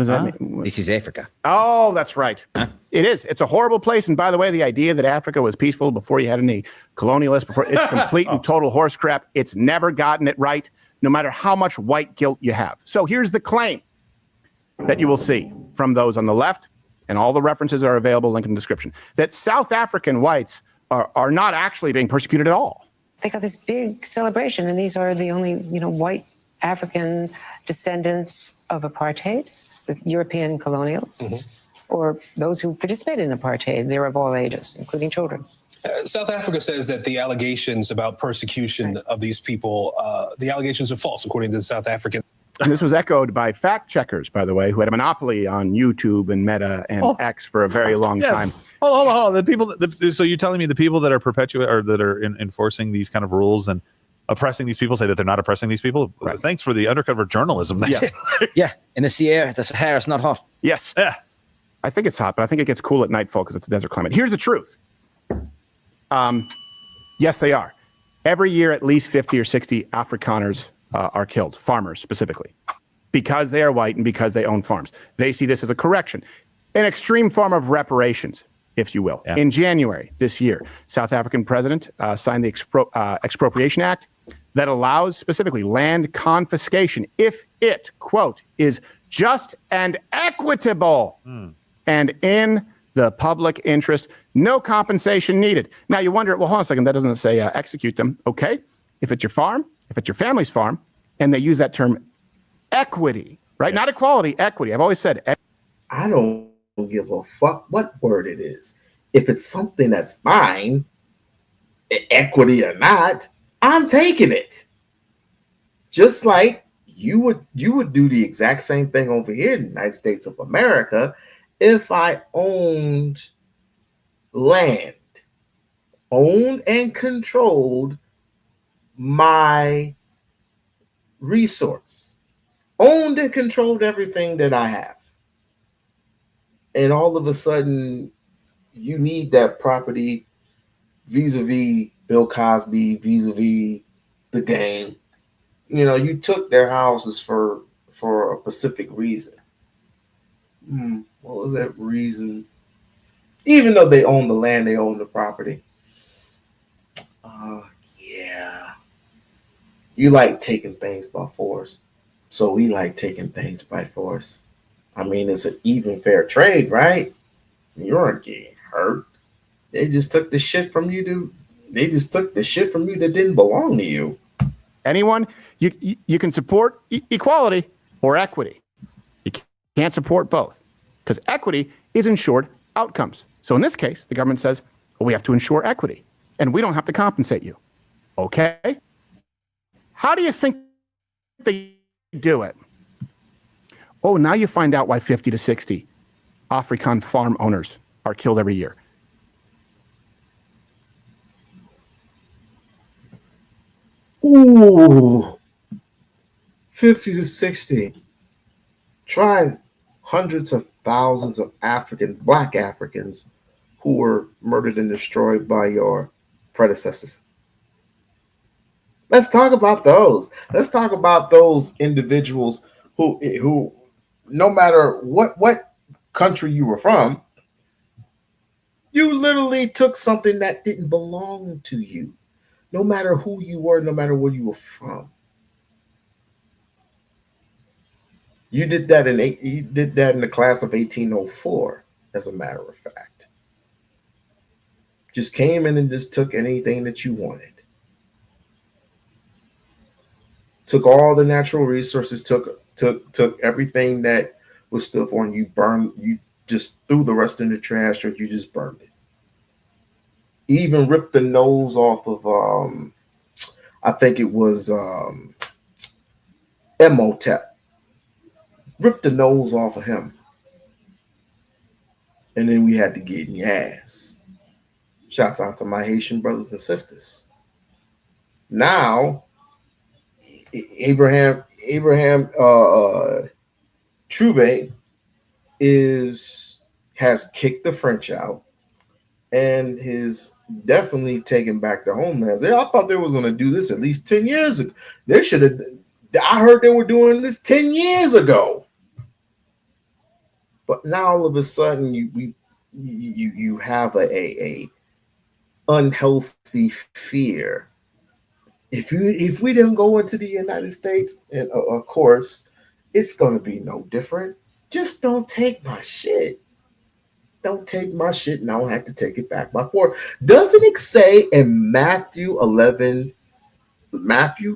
does that mean? This is Africa. Oh, that's right. It is. It's a horrible place. And by the way, the idea that Africa was peaceful before you had any colonialists, it's complete and total horse crap. It's never gotten it right, no matter how much white guilt you have. So here's the claim that you will see from those on the left, and all the references are available, link in the description, that South African whites are not actually being persecuted at all. They got this big celebration, and these are the only, white African descendants of apartheid, the European colonialists, or those who participated in apartheid. They're of all ages, including children. South Africa says that the allegations about persecution of these people, the allegations are false, according to the South African. And this was echoed by fact checkers, by the way, who had a monopoly on YouTube and Meta and X for a very long time. Hold on. The people. So you're telling me the people that are enforcing these kind of rules and oppressing these people say that they're not oppressing these people? Right. Thanks for the undercover journalism. Yes. Yeah. In the Sahara, it's not hot. Yes. Yeah. I think it's hot, but I think it gets cool at nightfall because it's a desert climate. Here's the truth. Yes, they are. Every year, at least 50 or 60 Afrikaners are killed, farmers specifically, because they are white and because they own farms. They see this as a correction, an extreme form of reparations, if you will. Yeah. In January this year, South African president signed the Expropriation Act that allows specifically land confiscation if it, quote, is just and equitable and in the public interest, no compensation needed. Now you wonder, well, hold on a second, that doesn't say execute them. Okay, if it's your farm, if it's your family's farm, and they use that term equity, right? Not equality, equity. I've always said I don't give a fuck what word it is. If it's something that's mine, equity or not, I'm taking it. Just like you would do the exact same thing over here in the United States of America if I owned land, owned and controlled my resource, owned and controlled everything that I have. And all of a sudden, you need that property vis-a-vis Bill Cosby, vis-a-vis the gang. You took their houses for a specific reason. What was that reason? Even though they own the land, they own the property. Yeah. You like taking things by force. So we like taking things by force. I mean, it's an even fair trade, right? You aren't getting hurt. They just took the shit from you that didn't belong to you. Anyone, you can support equality or equity. You can't support both because equity is ensured outcomes. So in this case, the government says, well, we have to ensure equity and we don't have to compensate you. Okay. How do you think they do it? Oh, now you find out why 50 to 60 Afrikaan farm owners are killed every year. Ooh, 50 to 60. Trying hundreds of thousands of Africans, Black Africans, who were murdered and destroyed by your predecessors. Let's talk about those. Let's talk about those individuals who no matter what country you were from, you literally took something that didn't belong to you. No matter who you were, no matter where you were from. You did that in the class of 1804, as a matter of fact. Just came in and just took anything that you wanted. Took all the natural resources, took everything that was still for, and you just threw the rest in the trash, or you just burned it. Even ripped the nose off of I think it was Emotep. Ripped the nose off of him. And then we had to get in your ass. Shouts out to my Haitian brothers and sisters. Now, Abraham Trouvé has kicked the French out and is definitely taking back the homelands. I thought they were going to do this at least 10 years ago. They should have. I heard they were doing this 10 years ago. But now all of a sudden you have a unhealthy fear. If we don't go into the United States, and of course it's going to be no different. Just don't take my shit. Don't take my shit, and I don't have to take it back by force. Doesn't it say in Matthew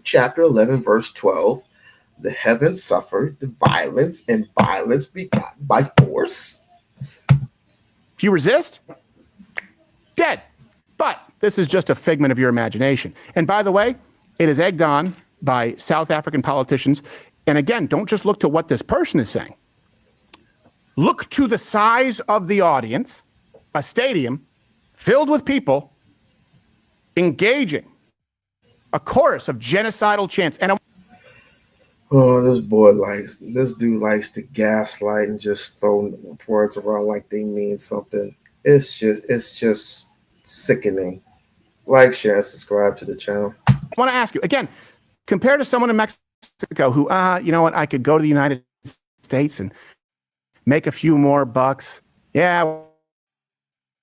chapter 11, verse 12? The heavens suffered the violence, and violence begotten by force. If you resist, dead. But this is just a figment of your imagination. And by the way, it is egged on by South African politicians. And again, don't just look to what this person is saying. Look to the size of the audience, a stadium filled with people engaging a chorus of genocidal chants. And this dude likes to gaslight and just throw words around like they mean something. It's just sickening. Like, share, and subscribe to the channel. I want to ask you again, compared to someone in Mexico who, you know what, I could go to the United States and make a few more bucks. Yeah,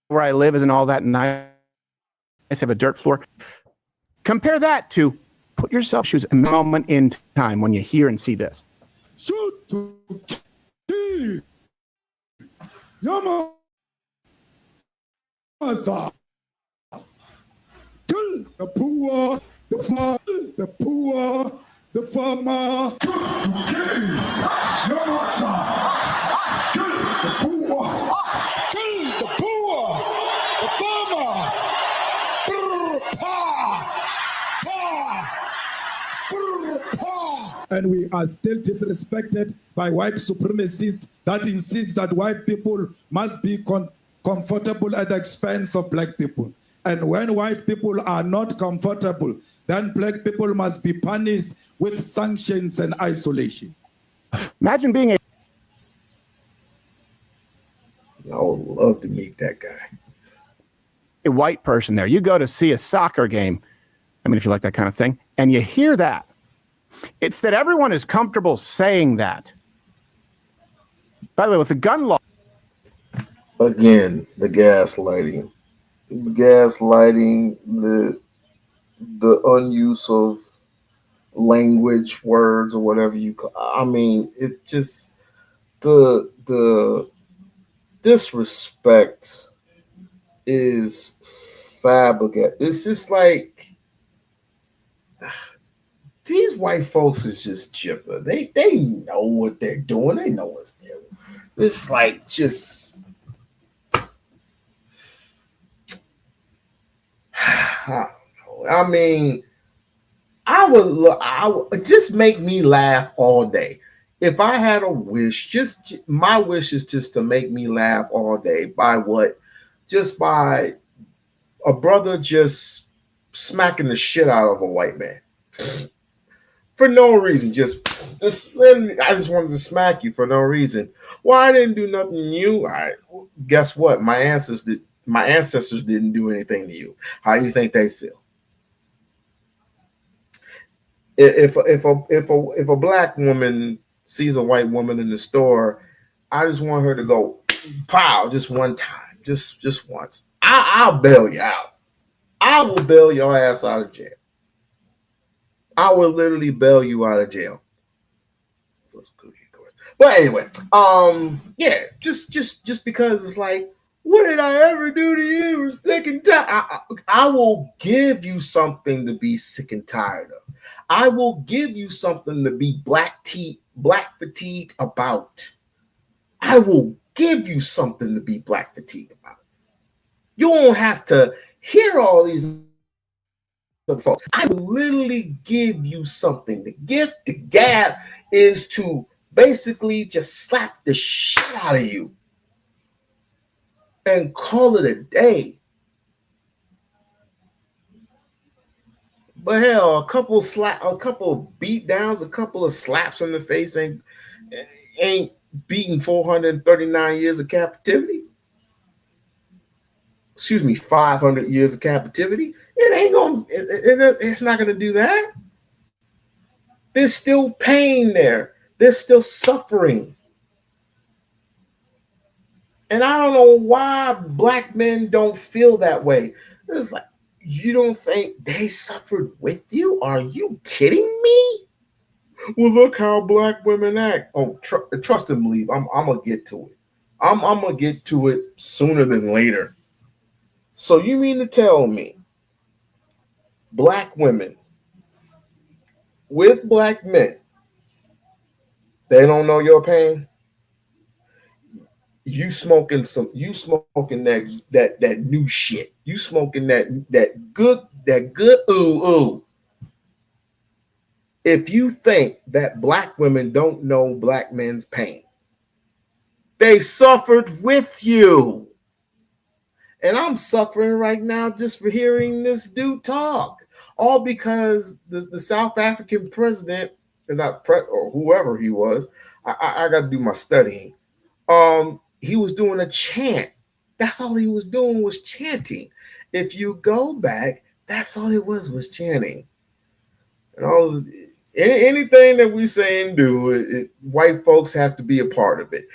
where I live isn't all that nice. I have a dirt floor. Compare that to put yourself in shoes a moment in time when you hear and see this. Shoot to kill. Yama. Kill the poor, the farmer, the poor, the farmer. Shoot to kill. Yama. Kill the poor. Kill the poor, the farmer. And we are still disrespected by white supremacists that insist that white people must be comfortable at the expense of black people. And when white people are not comfortable, then black people must be punished with sanctions and isolation. Imagine being I would love to meet that guy. A white person there. You go to see a soccer game, I mean, if you like that kind of thing, and you hear that. It's that everyone is comfortable saying that. By the way, with the gun law. Again, the gaslighting. The gaslighting, the unuse of language, words, or whatever you call. I mean, it just the disrespect is fabricated. It's just like these white folks is just chipper. They know what they're doing. They know what's there. It's like just I don't know. I mean, I would just make me laugh all day. If I had a wish, just my wish is just to make me laugh all day. By what? Just by a brother just smacking the shit out of a white man. For no reason, I just wanted to smack you for no reason. Well, I didn't do nothing to you. Guess what? My ancestors didn't do anything to you. How do you think they feel? if a black woman sees a white woman in the store, I just want her to go pow just one time, just once. I'll bail you out. I will bail your ass out of jail. I will literally bail you out of jail. But anyway, yeah, just because it's like, what did I ever do to you? We're sick and tired. I will give you something to be sick and tired of. I will give you something to be black fatigued about. I will give you something to be black fatigued about. You won't have to hear all these other folks. I will literally give you something. The gift, the gab, is to basically just slap the shit out of you and call it a day. But hell, a couple beat downs, a couple of slaps in the face ain't beating 439 years of captivity. Excuse me, 500 years of captivity. It's not gonna do that. There's still pain there. There's still suffering. And I don't know why black men don't feel that way. It's like, you don't think they suffered with you? Are you kidding me? Well, look how black women act. Oh, trust and believe. I'm gonna get to it. I'm gonna get to it sooner than later. So you mean to tell me black women with black men, they don't know your pain? You smoking that new shit. You smoking that good ooh. If you think that black women don't know black men's pain, they suffered with you. And I'm suffering right now just for hearing this dude talk. All because the South African president, or whoever he was, I got to do my studying. He was doing a chant. That's all he was doing was chanting. If you go back, that's all it was chanting. And anything that we say and do, white folks have to be a part of it.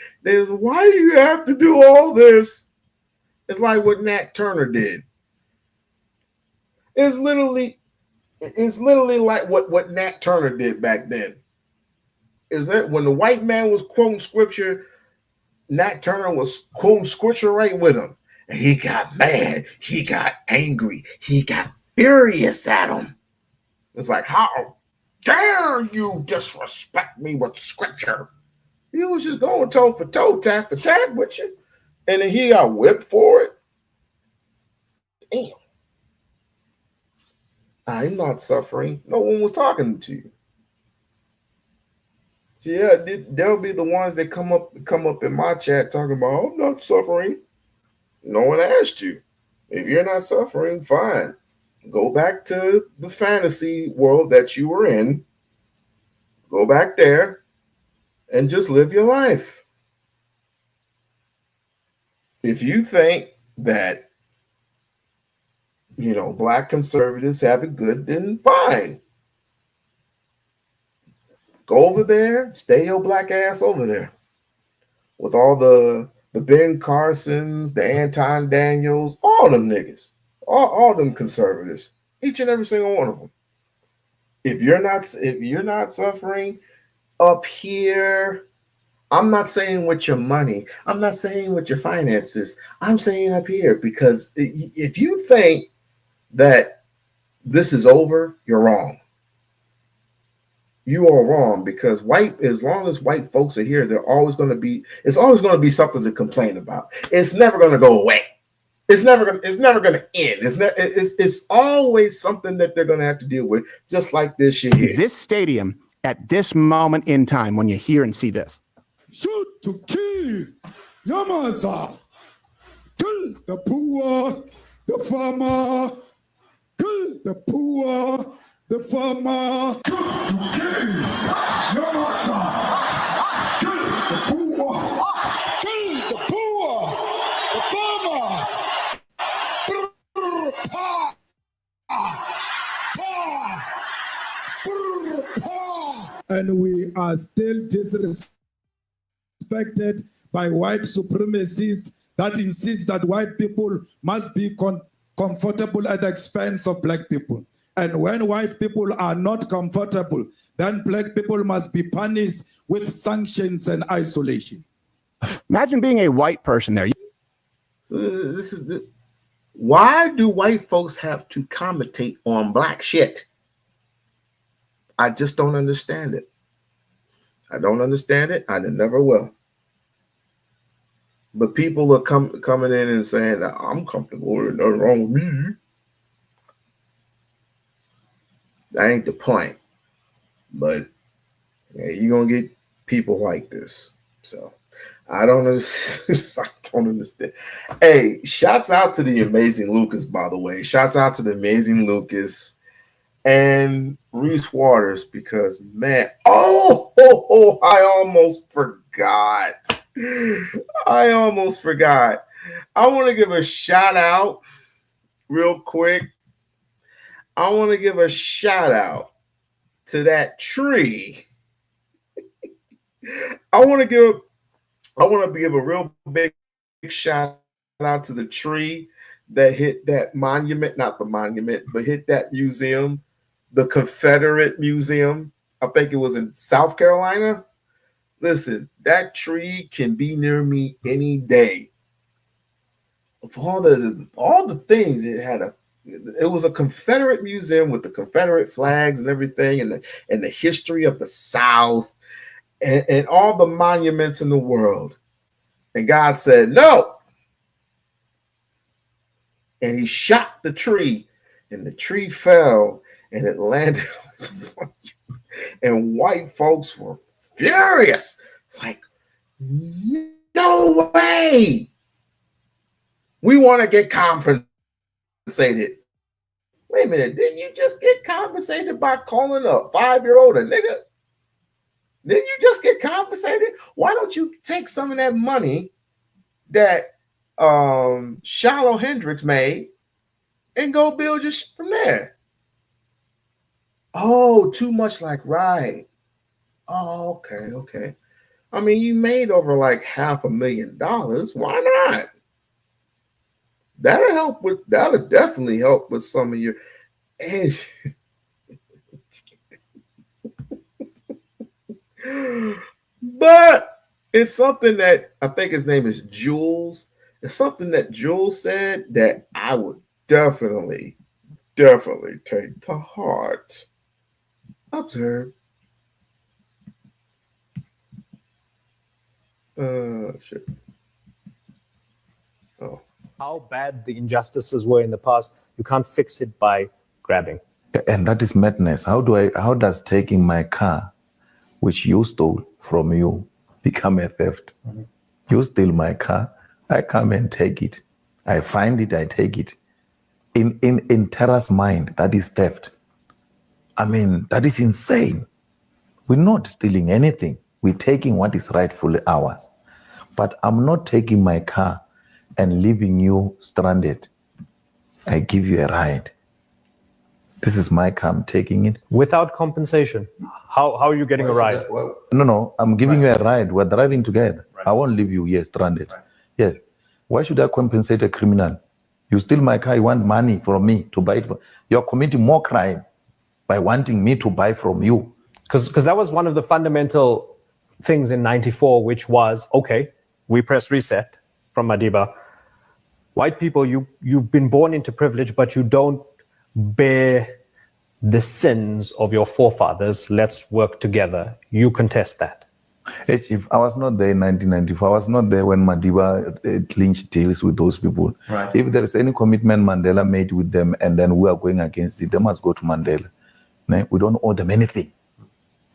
Why do you have to do all this? It's like what Nat Turner did. It's literally like what Nat Turner did back then. Is that when the white man was quoting scripture, Nat Turner was quoting scripture right with him. And he got mad. He got angry. He got furious at him. It's like, how dare you disrespect me with scripture? He was just going toe for toe, tat for tat with you. And then he got whipped for it. Damn. I'm not suffering. No one was talking to you. So yeah, there'll be the ones that come up in my chat talking about, I'm not suffering. No one asked you. If you're not suffering, fine. Go back to the fantasy world that you were in. Go back there and just live your life. If you think that, black conservatives have it good, then fine. Go over there, stay your black ass over there. With all the Ben Carsons, the Anton Daniels, all them niggas, all them conservatives, each and every single one of them. If you're not suffering up here, I'm not saying with your money, I'm not saying with your finances, I'm saying up here, because if you think that this is over, you're wrong. You are wrong, because as long as white folks are here, it's always going to be something to complain about. It's never going to go away. It's never going to end. It's always something that they're going to have to deal with, just like this shit here. This stadium, at this moment in time, when you hear and see this. Shoot to kill Yamaza. Kill the poor, the farmer. Kill the poor, the farmer. Shoot to kill Yamaza. Kill the poor. Kill the poor, the farmer. Pa. Pa. and we are still disrespected by white supremacists that insist that white people must be comfortable at the expense of black people. And when white people are not comfortable, then black people must be punished with sanctions and isolation. Imagine being a white person there. Why do white folks have to commentate on black shit? I just don't understand it. I don't understand it. I never will. But people are coming in and saying that I'm comfortable. There's nothing wrong with me. That ain't the point. But yeah, you're going to get people like this. So I don't understand. Hey, shouts out to the amazing Lucas, by the way. Shouts out to the amazing Lucas and Reese Waters, because, man, I almost forgot. I want to give a shout out real quick. I want to give a shout out to that tree. I want to give a real big shout out to the tree that hit that monument, not the monument, but hit that museum, the Confederate Museum. I think it was in South Carolina. Listen, that tree can be near me any day. Of all the things, it was a Confederate museum with the Confederate flags and everything, and the history of the South, and all the monuments in the world. And God said, no. And he shot the tree, and the tree fell, and it landed on you. And white folks were furious. It's like, no way. We want to get compensated. Wait a minute, didn't you just get compensated by calling a 5-year-old a nigga? Didn't you just get compensated? Why don't you take some of that money that Shiloh Hendrix made and go build your shit from there? Oh, too much like right. Oh, okay. I mean, you made over like $500,000. Why not? That'll definitely help with some of your. But it's something that I think his name is Jules. It's something that Jules said that I would definitely take to heart. Observe. Shit. Oh. How bad the injustices were in the past, you can't fix it by grabbing. And that is madness. How does taking my car, which you stole from you, become a theft? Mm-hmm. You steal my car, I come and take it. I find it, I take it. In Tara's mind, that is theft. I mean, that is insane. We're not stealing anything. We're taking what is rightfully ours. But I'm not taking my car and leaving you stranded. I give you a ride. This is my car, I'm taking it. Without compensation. How are you getting a ride? No, I'm giving you a ride. We're driving together. Right. I won't leave you here stranded. Right. Yes. Why should I compensate a criminal? You steal my car, you want money from me to buy it. You're committing more crime by wanting me to buy from you. Because that was one of the fundamental things in 94, which was, okay, we press reset from Madiba. White people, you've been born into privilege, but you don't bear the sins of your forefathers. Let's work together. You contest that. Hey, Chief, I was not there in 1994. I was not there when Madiba clinched deals with those people. Right. If there is any commitment Mandela made with them and then we are going against it, they must go to Mandela. We don't owe them anything.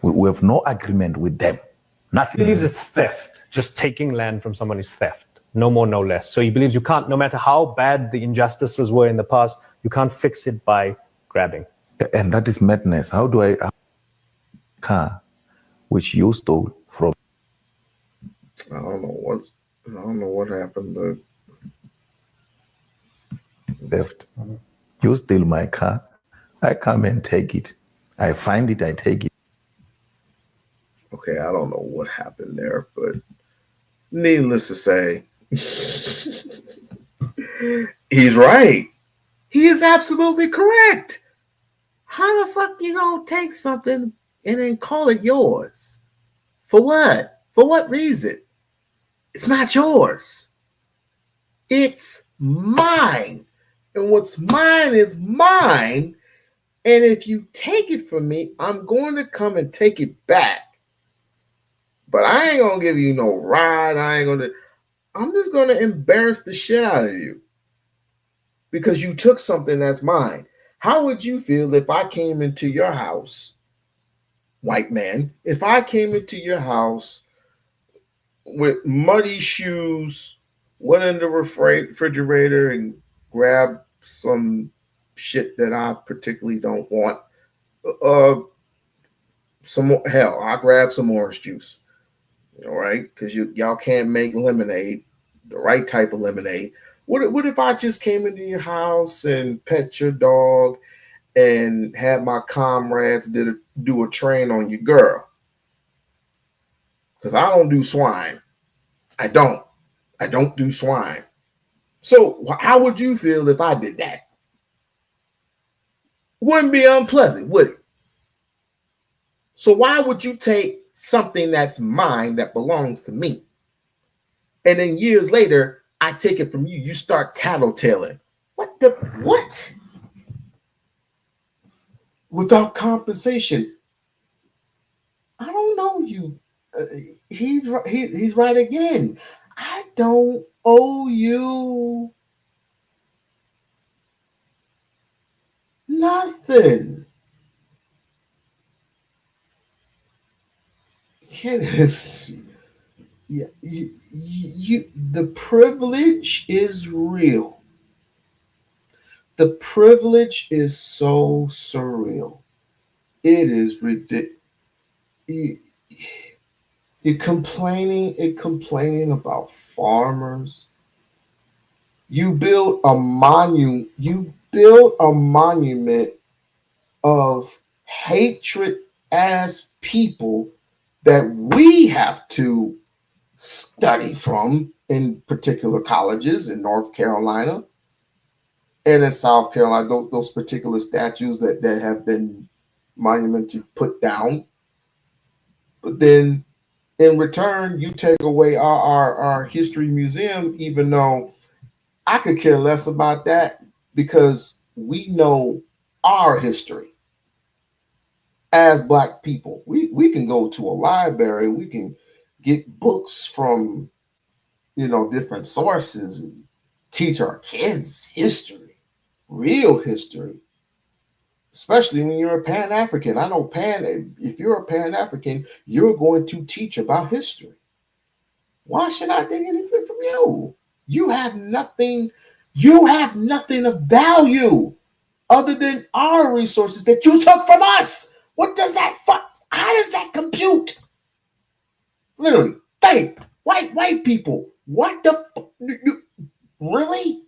We have no agreement with them. Nothing. He believes it's theft. Just taking land from someone is theft. No more, no less. So he believes you can't, no matter how bad the injustices were in the past, you can't fix it by grabbing. And that is madness. How do I car which you stole from? I don't know what happened, but theft. You steal my car, I come and take it. I find it, I take it. Okay, I don't know what happened there, but needless to say, he's right. He is absolutely correct. How the fuck you gonna take something and then call it yours? For what? For what reason? It's not yours. It's mine. And what's mine is mine. And if you take it from me, I'm going to come and take it back. But I ain't gonna give you no ride. I'm just gonna embarrass the shit out of you. Because you took something that's mine. How would you feel if I came into your house, white man, if I came into your house with muddy shoes, went in the refrigerator and grabbed some shit that I particularly don't want? I'll grab some orange juice. All right, because y'all can't make lemonade, the right type of lemonade. What if I just came into your house and pet your dog and had my comrades do a train on your girl? Because I don't do swine. I don't do swine. So how would you feel if I did that? Wouldn't be unpleasant, would it? So why would you take something that's mine, that belongs to me, and then years later, I take it from you, you start tattletaling? What? Without compensation. I don't know you. He's right again. I don't owe you nothing. Yeah, the privilege is real. The privilege is so surreal. It is ridiculous. You're complaining about farmers. You build a monument. You build a monument of hatred ass people that we have to study from in particular colleges in North Carolina and in South Carolina, those particular statues that have been monumentally put down. But then in return, you take away our history museum, even though I could care less about that because we know our history. As Black people, we can go to a library, we can get books from, different sources and teach our kids history, real history, especially when you're a Pan-African. I know if you're a Pan-African, you're going to teach about history. Why should I take anything from you? You have nothing of value other than our resources that you took from us. What does that how does that compute? Literally, think, white people. What the really?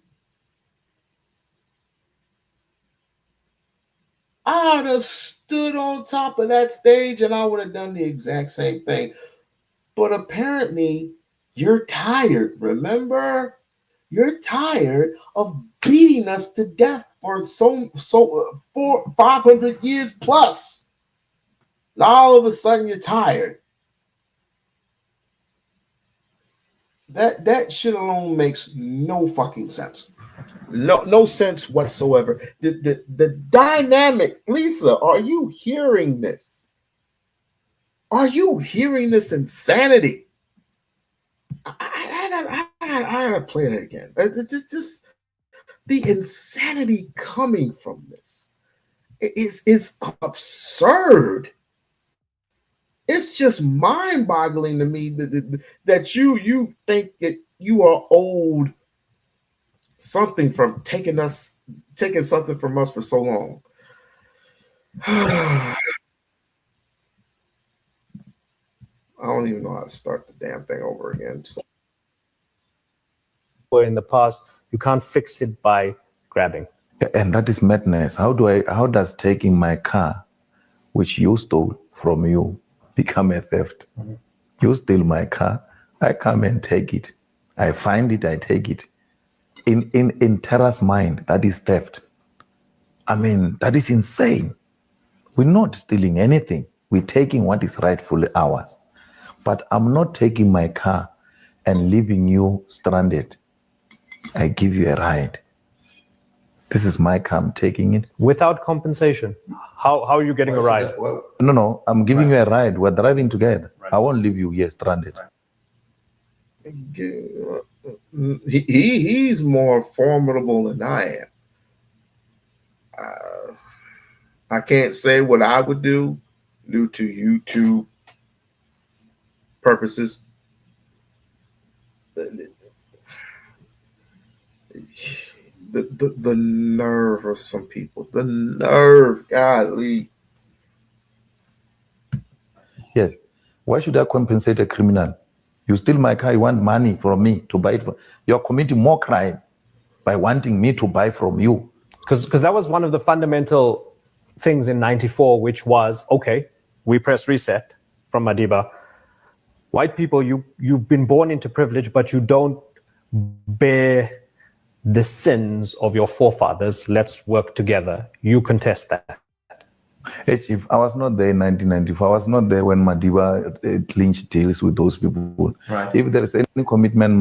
I'd have stood on top of that stage and I would have done the exact same thing. But apparently, you're tired. Remember? You're tired of beating us to death for 500 years plus. Now all of a sudden you're tired. That shit alone makes no fucking sense. No sense whatsoever. The dynamics, Lisa, are you hearing this? Are you hearing this insanity? I gotta play that again. Just the insanity coming from this is absurd. It's just mind-boggling to me that you think that you are owed something from taking something from us for so long. I don't even know how to start the damn thing over again. So. In the past, you can't fix it by grabbing. And that is madness. How does taking my car, which you stole from you, become a theft. You steal my car, I come and take it. I find it, I take it. In terror's mind, that is theft. I mean, that is insane. We're not stealing anything. We're taking what is rightfully ours. But I'm not taking my car and leaving you stranded. I give you a ride. This is my car, I'm taking it. Without compensation. How are you getting a ride? No, I'm giving you a ride. We're driving together. I won't leave you here stranded. He's more formidable than I am. I can't say what I would do due to YouTube purposes. The nerve of some people. The nerve, golly. Yes. Why should I compensate a criminal? You steal my car, you want money from me to buy it. You're committing more crime by wanting me to buy from you. Because that was one of the fundamental things in 94, which was, okay, we press reset from Madiba. White people, you've been born into privilege, but you don't bear the sins of your forefathers. Let's work together. You contest that. Hey, Chief, I was not there in 1994. I was not there when Madiba clinched deals with those people. Right. If there is any commitment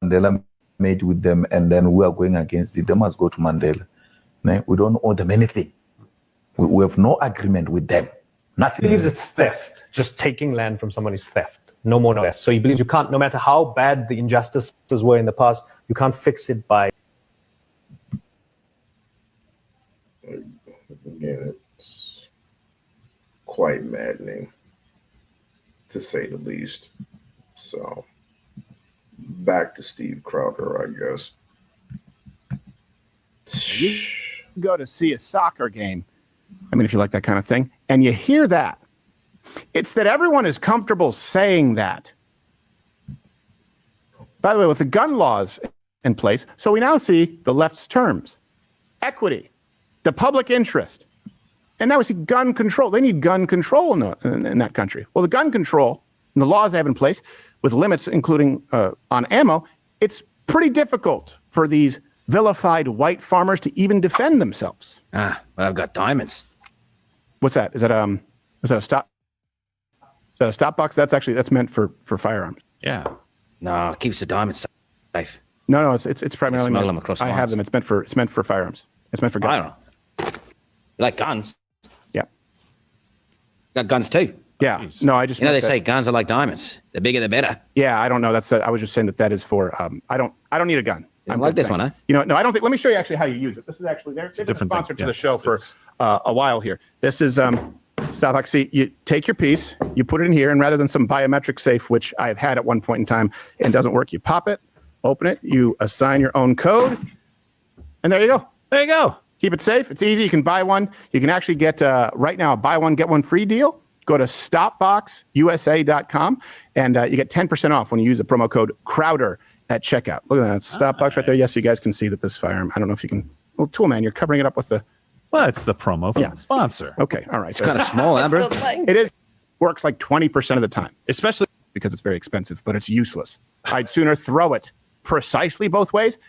Mandela made with them and then we are going against it, they must go to Mandela. We don't owe them anything. We have no agreement with them. Nothing. He believes it's theft. Just taking land from someone is theft. No more, no less. So he believes you can't, no matter how bad the injustices were in the past, you can't fix it by... Again, it's quite maddening, to say the least. So, back to Steve Crowder, I guess. You go to see a soccer game, I mean, if you like that kind of thing, and you hear that, it's that everyone is comfortable saying that. By the way, with the gun laws in place, so we now see the left's terms, equity, the public interest, and now we see gun control. They need gun control in that country. Well, the gun control and the laws they have in place with limits, including on ammo, it's pretty difficult for these vilified white farmers to even defend themselves. Well, I've got diamonds. What's that? Is that a stop? Is that a stop box? That's meant for firearms. Yeah. No, it keeps the diamonds safe. No, it's primarily smuggle them across I have them. It's meant for firearms. It's meant for guns. I don't know. You like guns? Yeah. Got guns too. Yeah. No, I just they say guns are like diamonds. The bigger the better. Yeah, I don't know. I was just saying that is for I don't need a gun. I like this one, huh? You know, no, I don't think. Let me show you actually how you use it. This is actually they've been sponsored to the show for a while here. This is Stop. See, you take your piece, you put it in here, and rather than some biometric safe, which I've had at one point in time and doesn't work, you pop it, open it, you assign your own code, and there you go. There you go. Keep it safe. It's easy. You can buy one. You can actually get right now a buy one get one free deal. Go to stopboxusa.com and you get 10% off when you use the promo code Crowder at checkout. Look at that. Stopbox right there. Yes, you guys can see that this firearm. I don't know if you can. Well, Toolman, you're covering it up with the. Well, it's the promo from the sponsor. Okay, all right. It's kind of small, Amber. It is. Works like 20% of the time, especially because it's very expensive, but it's useless. I'd sooner throw it precisely both ways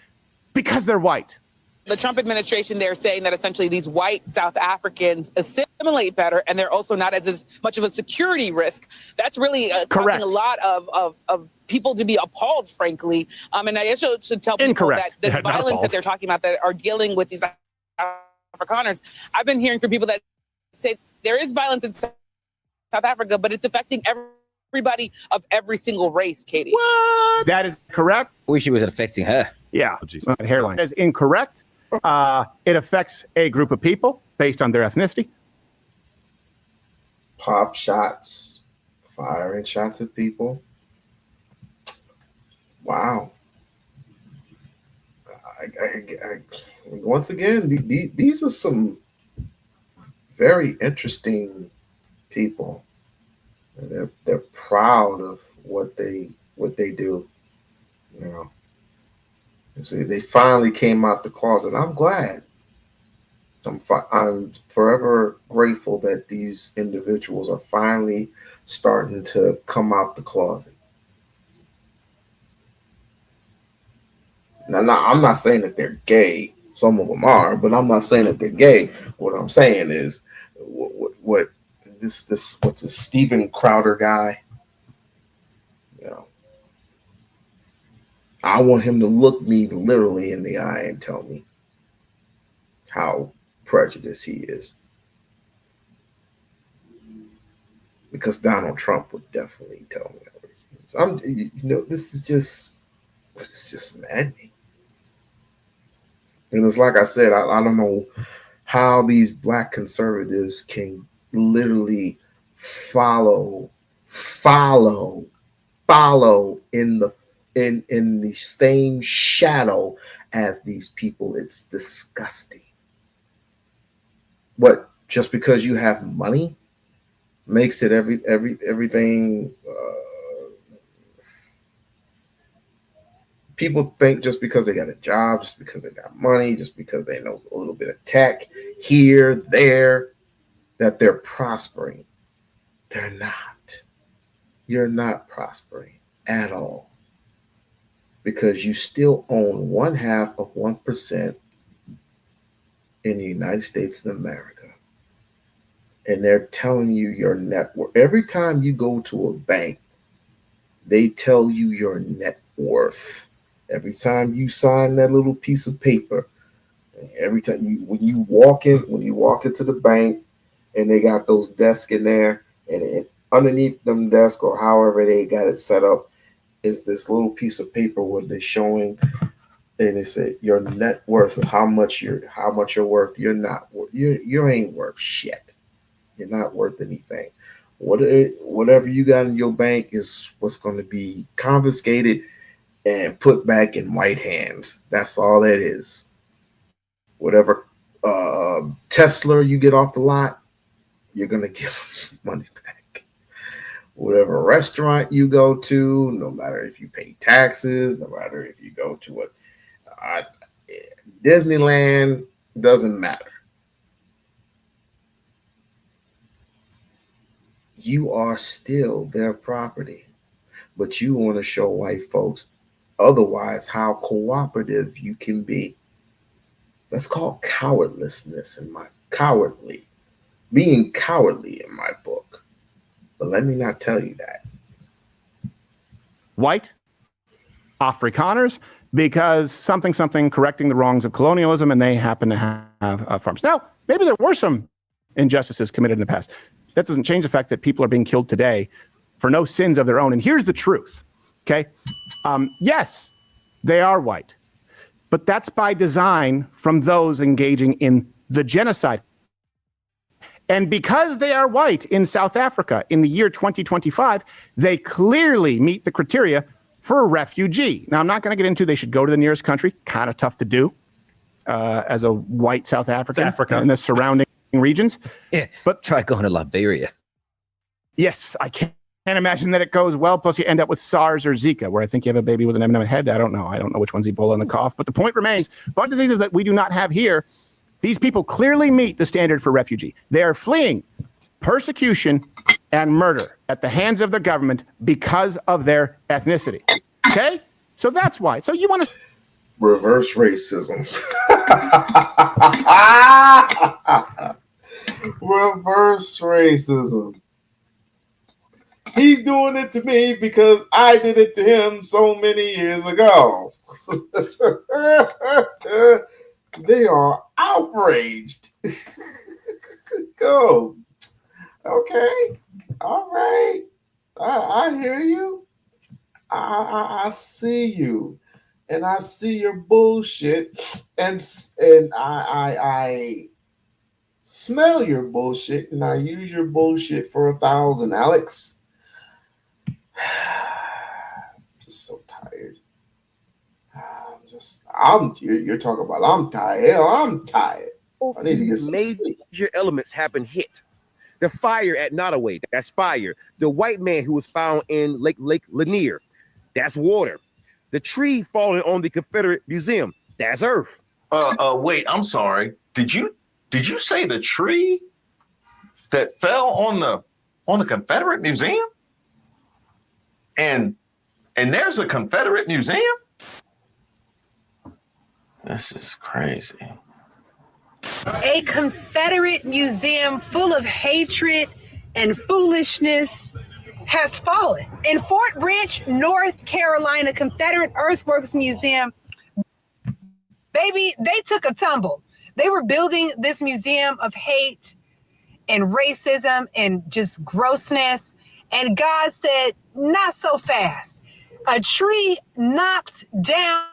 because they're white. The Trump administration, they're saying that essentially these white South Africans assimilate better, and they're also not as much of a security risk. That's really causing a lot of people to be appalled, frankly. And I also should tell people that this violence that they're talking about that are dealing with these Afrikaners, I've been hearing from people that say there is violence in South Africa, but it's affecting everybody of every single race, Katie. What? That is correct. Wish it was affecting her. Yeah, hairline. That is incorrect. It affects a group of people based on their ethnicity. Pop shots, firing shots at people. Wow. Once again, these are some very interesting people. They're proud of what they do. You know. See, they finally came out the closet. I'm glad. I'm forever grateful that these individuals are finally starting to come out the closet. Now, I'm not saying that they're gay. Some of them are, but I'm not saying that they're gay. What I'm saying is, what this what's this Steven Crowder guy? You know, I want him to look me literally in the eye and tell me how prejudiced he is. Because Donald Trump would definitely tell me how he is. This is just maddening. And it's like I said, I don't know how these black conservatives can literally follow in the same shadow as these people. It's disgusting. What, just because you have money makes it everything? People think just because they got a job, just because they got money, just because they know a little bit of tech here, there, that they're prospering. They're not. You're not prospering at all, because you still own 0.5% in the United States of America. And they're telling you your net worth. Every time you go to a bank, they tell you your net worth. Every time you sign that little piece of paper, every time when you walk into the bank, and they got those desks in there, and underneath them desks, or however they got it set up, is this little piece of paper where they're showing, and they say your net worth, how much you're worth. You're not. You ain't worth shit. You're not worth anything. Whatever you got in your bank is what's going to be confiscated and put back in white hands. That's all that is. Whatever Tesla you get off the lot, you're going to give money back. Whatever restaurant you go to, no matter if you pay taxes, no matter if you go to Disneyland, doesn't matter. You are still their property, but you want to show white folks otherwise how cooperative you can be. That's called cowardlessness being cowardly in my book. But let me not tell you that. White Afrikaners, because something correcting the wrongs of colonialism, and they happen to have farms. Now, maybe there were some injustices committed in the past. That doesn't change the fact that people are being killed today for no sins of their own. And here's the truth, okay? Yes, they are white, but that's by design from those engaging in the genocide. And because they are white in South Africa in the year 2025, they clearly meet the criteria for a refugee. Now, I'm not going to get into they should go to the nearest country. Kind of tough to do as a white South African in the surrounding regions. Yeah, but try going to Liberia. Yes, I can't imagine that it goes well. Plus, you end up with SARS or Zika, where I think you have a baby with an M&M head. I don't know which one's Ebola and the cough. But the point remains, blood diseases that we do not have here, these people clearly meet the standard for refugee. They are fleeing persecution and murder at the hands of their government because of their ethnicity. Okay? So that's why. So you want to reverse racism. Reverse racism. He's doing it to me because I did it to him so many years ago. They are outraged. Go. Okay. All right. I hear you. I see you. And I see your bullshit. And I smell your bullshit, and I use your bullshit for 1,000, Alex. Just so tired. You're talking about I'm tired. Hell, I'm tired. I need to get some major elements happen hit. The fire at Nottoway, that's fire. The white man who was found in Lake Lanier, that's water. The tree falling on the Confederate Museum, that's earth. Wait, I'm sorry. Did Did you say the tree that fell on the Confederate Museum? And there's a Confederate museum? This is crazy. A Confederate museum full of hatred and foolishness has fallen. In Fort Branch, North Carolina, Confederate Earthworks Museum, baby, they took a tumble. They were building this museum of hate and racism and just grossness. And God said, not so fast. A tree knocked down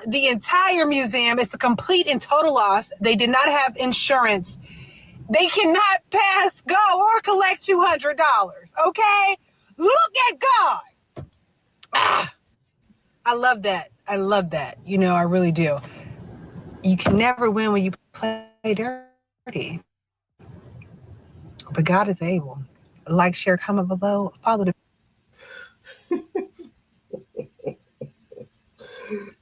the entire museum. It's a complete and total loss. They did not have insurance. They cannot pass go or collect $200. Okay? Look at God. Ah, I love that. I love that. You know, I really do. You can never win when you play dirty. But God is able. Like, share, comment below. Follow the.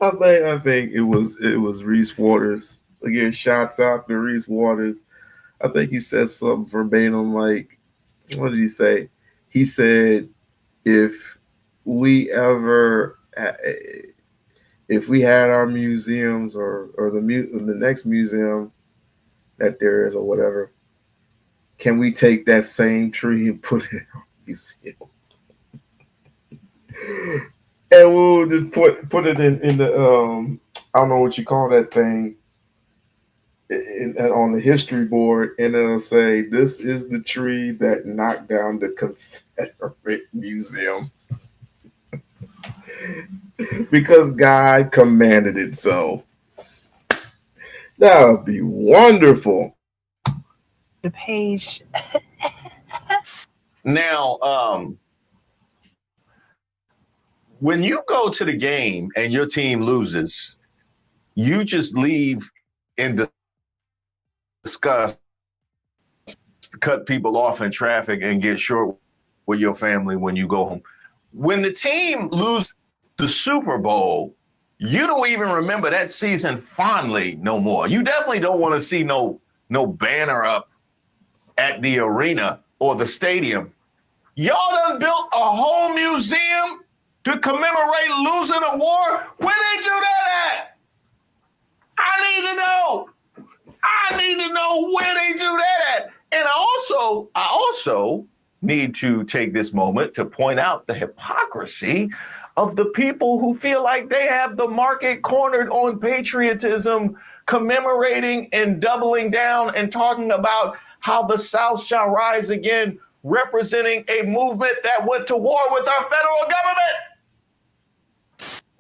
I think it was Reese Waters. Again, shouts out to Reese Waters. I think he said something verbatim like, what did he say? He said, if we had our museums or the next museum that there is or whatever, can we take that same tree and put it in our museum? And we'll just put it in the I don't know what you call that thing, on the history board, and it'll say this is the tree that knocked down the Confederate Museum because God commanded it so. That would be wonderful. The page. Now, when you go to the game and your team loses, you just leave in disgust, cut people off in traffic, and get short with your family when you go home. When the team loses the Super Bowl, you don't even remember that season fondly no more. You definitely don't want to see no banner up at the arena or the stadium. Y'all done built a whole museum to commemorate losing a war? Where they do that at? I need to know. I need to know where they do that at. And I also need to take this moment to point out the hypocrisy of the people who feel like they have the market cornered on patriotism, commemorating and doubling down and talking about how the South shall rise again, representing a movement that went to war with our federal government.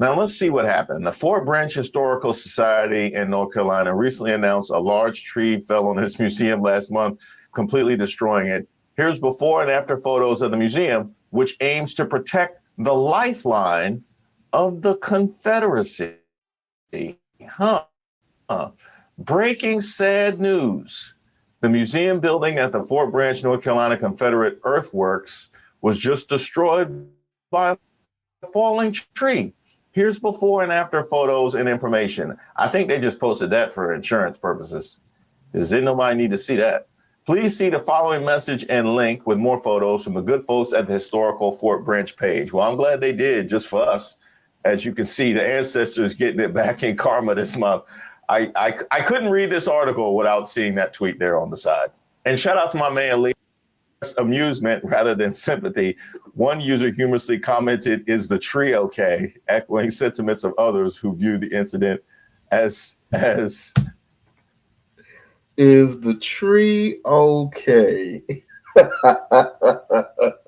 Now, let's see what happened. The Fort Branch Historical Society in North Carolina recently announced a large tree fell on its museum last month, completely destroying it. Here's before and after photos of the museum, which aims to protect the lifeline of the Confederacy. Breaking sad news. The museum building at the Fort Branch, North Carolina Confederate Earthworks was just destroyed by a falling tree. Here's before and after photos and information. I think they just posted that for insurance purposes. Does nobody need to see that? Please see the following message and link with more photos from the good folks at the historical Fort Branch page. Well, I'm glad they did just for us. As you can see, the ancestors getting it back in karma this month. I couldn't read this article without seeing that tweet there on the side. And shout out to my man Lee. Amusement rather than sympathy. One user humorously commented, "Is the tree okay?" echoing sentiments of others who viewed the incident as Is the tree okay?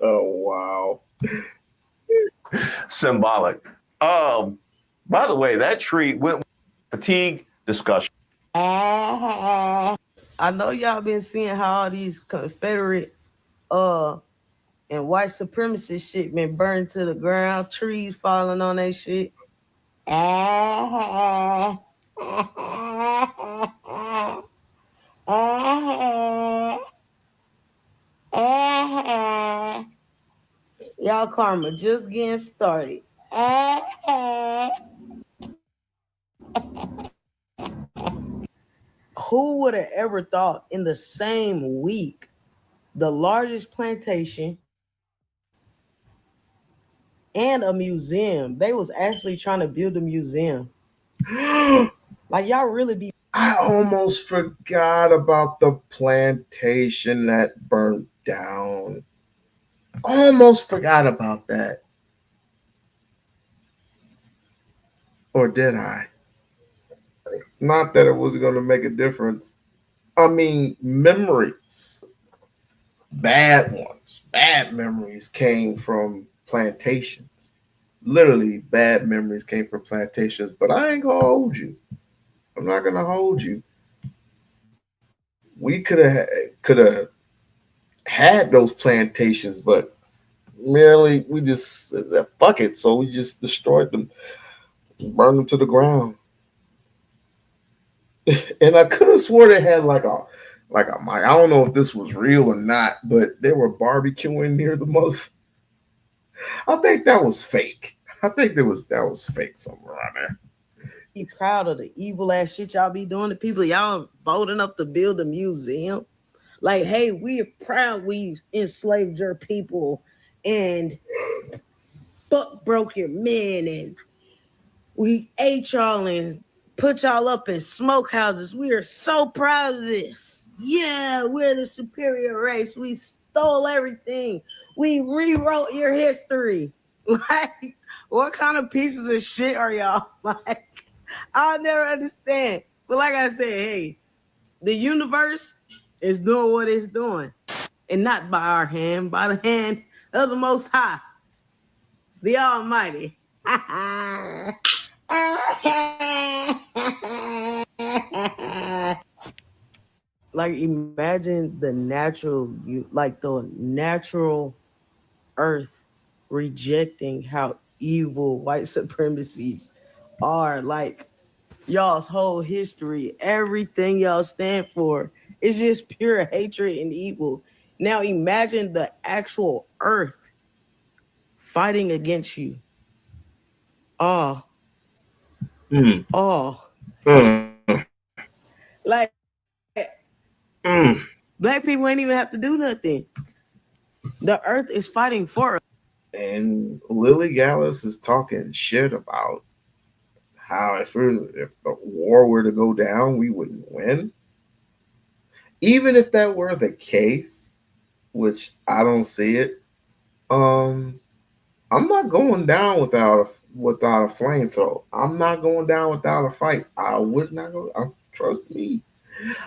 Oh wow. Symbolic. By the way, that tree went fatigue discussion. I know y'all been seeing how all these Confederate and white supremacist shit been burned to the ground, trees falling on that shit. Y'all karma just getting started. who would have ever thought in the same week, the largest plantation and a museum, they was actually trying to build a museum. Like, y'all really be. I almost forgot about the plantation that burnt down. Almost forgot about that. Or did I? Not that it was going to make a difference. I mean, memories, bad ones, bad memories came from plantations. Literally, bad memories came from plantations, but I ain't going to hold you. I'm not going to hold you. We could have had those plantations, but merely we just fuck it. So we just destroyed them, burned them to the ground. And I could have swore they had like a mic. I don't know if this was real or not, but they were barbecuing near the mother. I think that was fake. I think that was fake somewhere around there. Be proud of the evil ass shit y'all be doing to people. Y'all bold enough to build a museum. Like, hey, we are proud we enslaved your people and broke your men, and we ate y'all and put y'all up in smokehouses. We are so proud of this. Yeah, we're the superior race. We stole everything. We rewrote your history. Like, what kind of pieces of shit are y'all? Like, I'll never understand. But like I said, hey, the universe is doing what it's doing. And not by our hand, by the hand of the Most High, the Almighty. Like, imagine the natural earth rejecting how evil white supremacies are. Like, y'all's whole history, everything y'all stand for is just pure hatred and evil. Now imagine the actual earth fighting against you. Oh. Like, black people ain't even have to do nothing. The earth is fighting for us. And Lily Gaddis is talking shit about how if the war were to go down, we wouldn't win. Even if that were the case, which I don't see it, I'm not going down without a flamethrower. I'm not going down without a fight. I would not go. Trust me,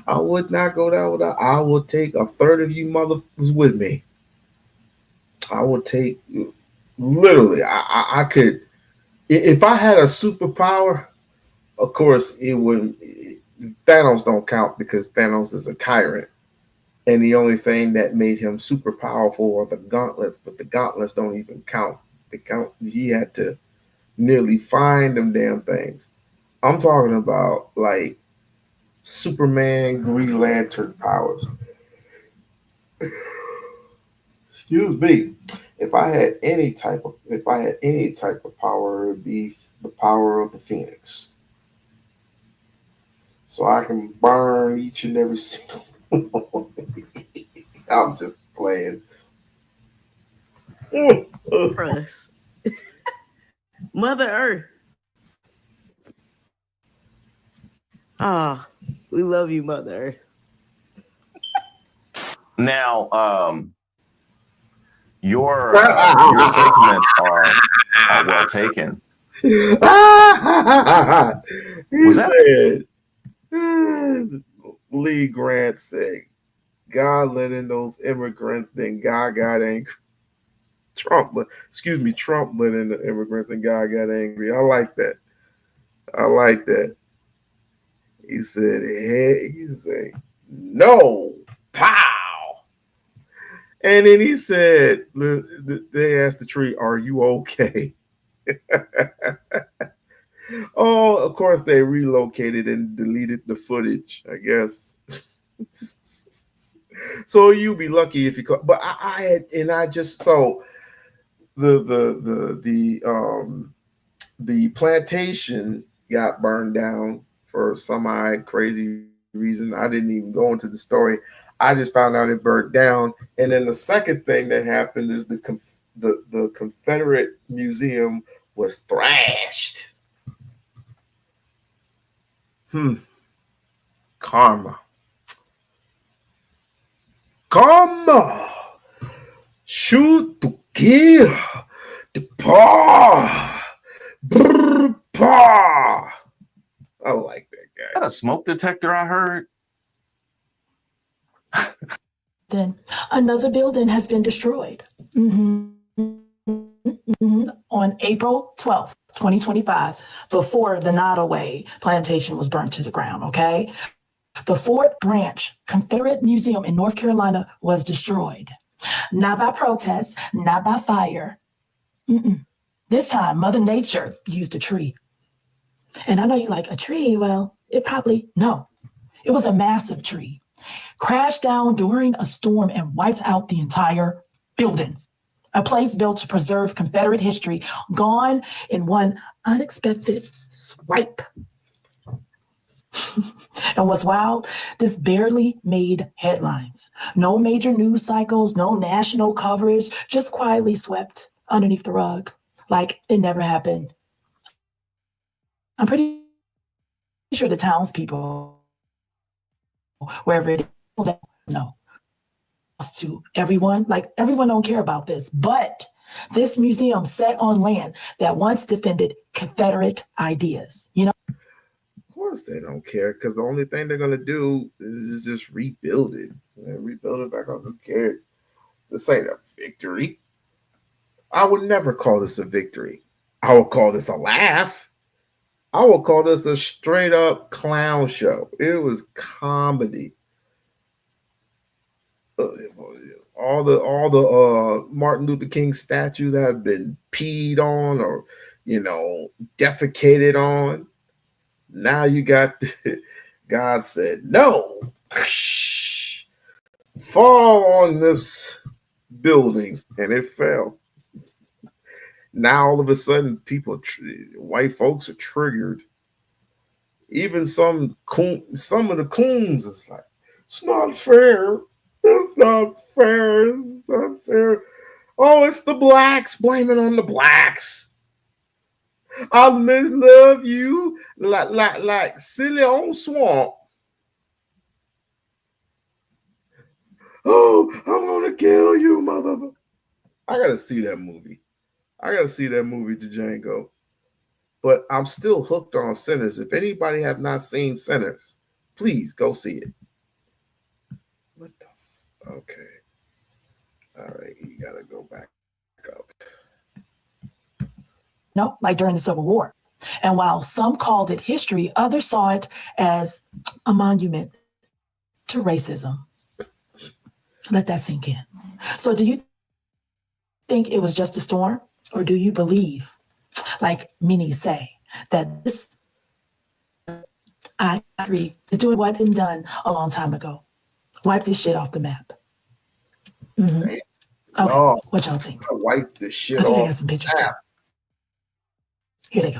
I would not go down without. I will take a third of you motherfuckers with me. I would take literally. I could if I had a superpower. Of course, it wouldn't. Thanos don't count because Thanos is a tyrant, and the only thing that made him super powerful are the gauntlets. But the gauntlets don't even count. He had to nearly find them damn things. I'm talking about like Superman, Green Lantern powers. Excuse me. If I had any type of power, it would be the power of the Phoenix. So I can burn each and every single one. I'm just playing. Us. Mother Earth. Ah, we love you, Mother Earth. Now, your sentiments are well taken. Lee Grant said, God let in those immigrants, then God got angry. Trump let in the immigrants and God got angry. I like that. He said, no, pow. And then he said, they asked the tree, are you okay? Oh, of course they relocated and deleted the footage, I guess. So you'd be lucky if you caught. But the plantation got burned down for some crazy reason. I didn't even go into the story. I just found out it burnt down. And then the second thing that happened is the Confederate Museum was thrashed. Karma. Shoot to kill. The paw. Brr, paw. I like that guy. Got a smoke detector, I heard. Then another building has been destroyed. On April 12th, 2025, before the Nottoway plantation was burnt to the ground, okay? The Fort Branch Confederate Museum in North Carolina was destroyed. Not by protest, not by fire. This time, Mother Nature used a tree. And I know you're like, a tree? Well, no. It was a massive tree. Crashed down during a storm and wiped out the entire building. A place built to preserve Confederate history, gone in one unexpected swipe. And what's wild, this barely made headlines. No major news cycles, no national coverage, just quietly swept underneath the rug, like it never happened. I'm pretty sure the townspeople, wherever it is, no. To everyone, like everyone don't care about this, but this museum set on land that once defended Confederate ideas, you know? Of course they don't care, because the only thing they're going to do is just rebuild it. Rebuild it back up. Who cares? This ain't a victory. I would never call this a victory. I would call this a laugh. I would call this a straight up clown show. It was comedy. All the Martin Luther King statues have been peed on or, defecated on. Now you got God said, no, fall on this building, and it fell. Now all of a sudden, white folks are triggered. Even some of the coons is like, it's not fair. It's not fair. It's not fair. Oh, it's the blacks. Blame it on the blacks. I love you like silly on swamp. Oh, I'm gonna kill you, motherfucker. I gotta see that movie. Django. But I'm still hooked on Sinners. If anybody have not seen Sinners, please go see it. Okay. All right, you gotta go back up. No, like during the Civil War. And while some called it history, others saw it as a monument to racism. Let that sink in. So do you think it was just a storm? Or do you believe, like many say, that this I agree is doing what had been done a long time ago? Wipe this shit off the map. Okay, what y'all think? Wipe this shit I think off. I got some pictures too. Here they go.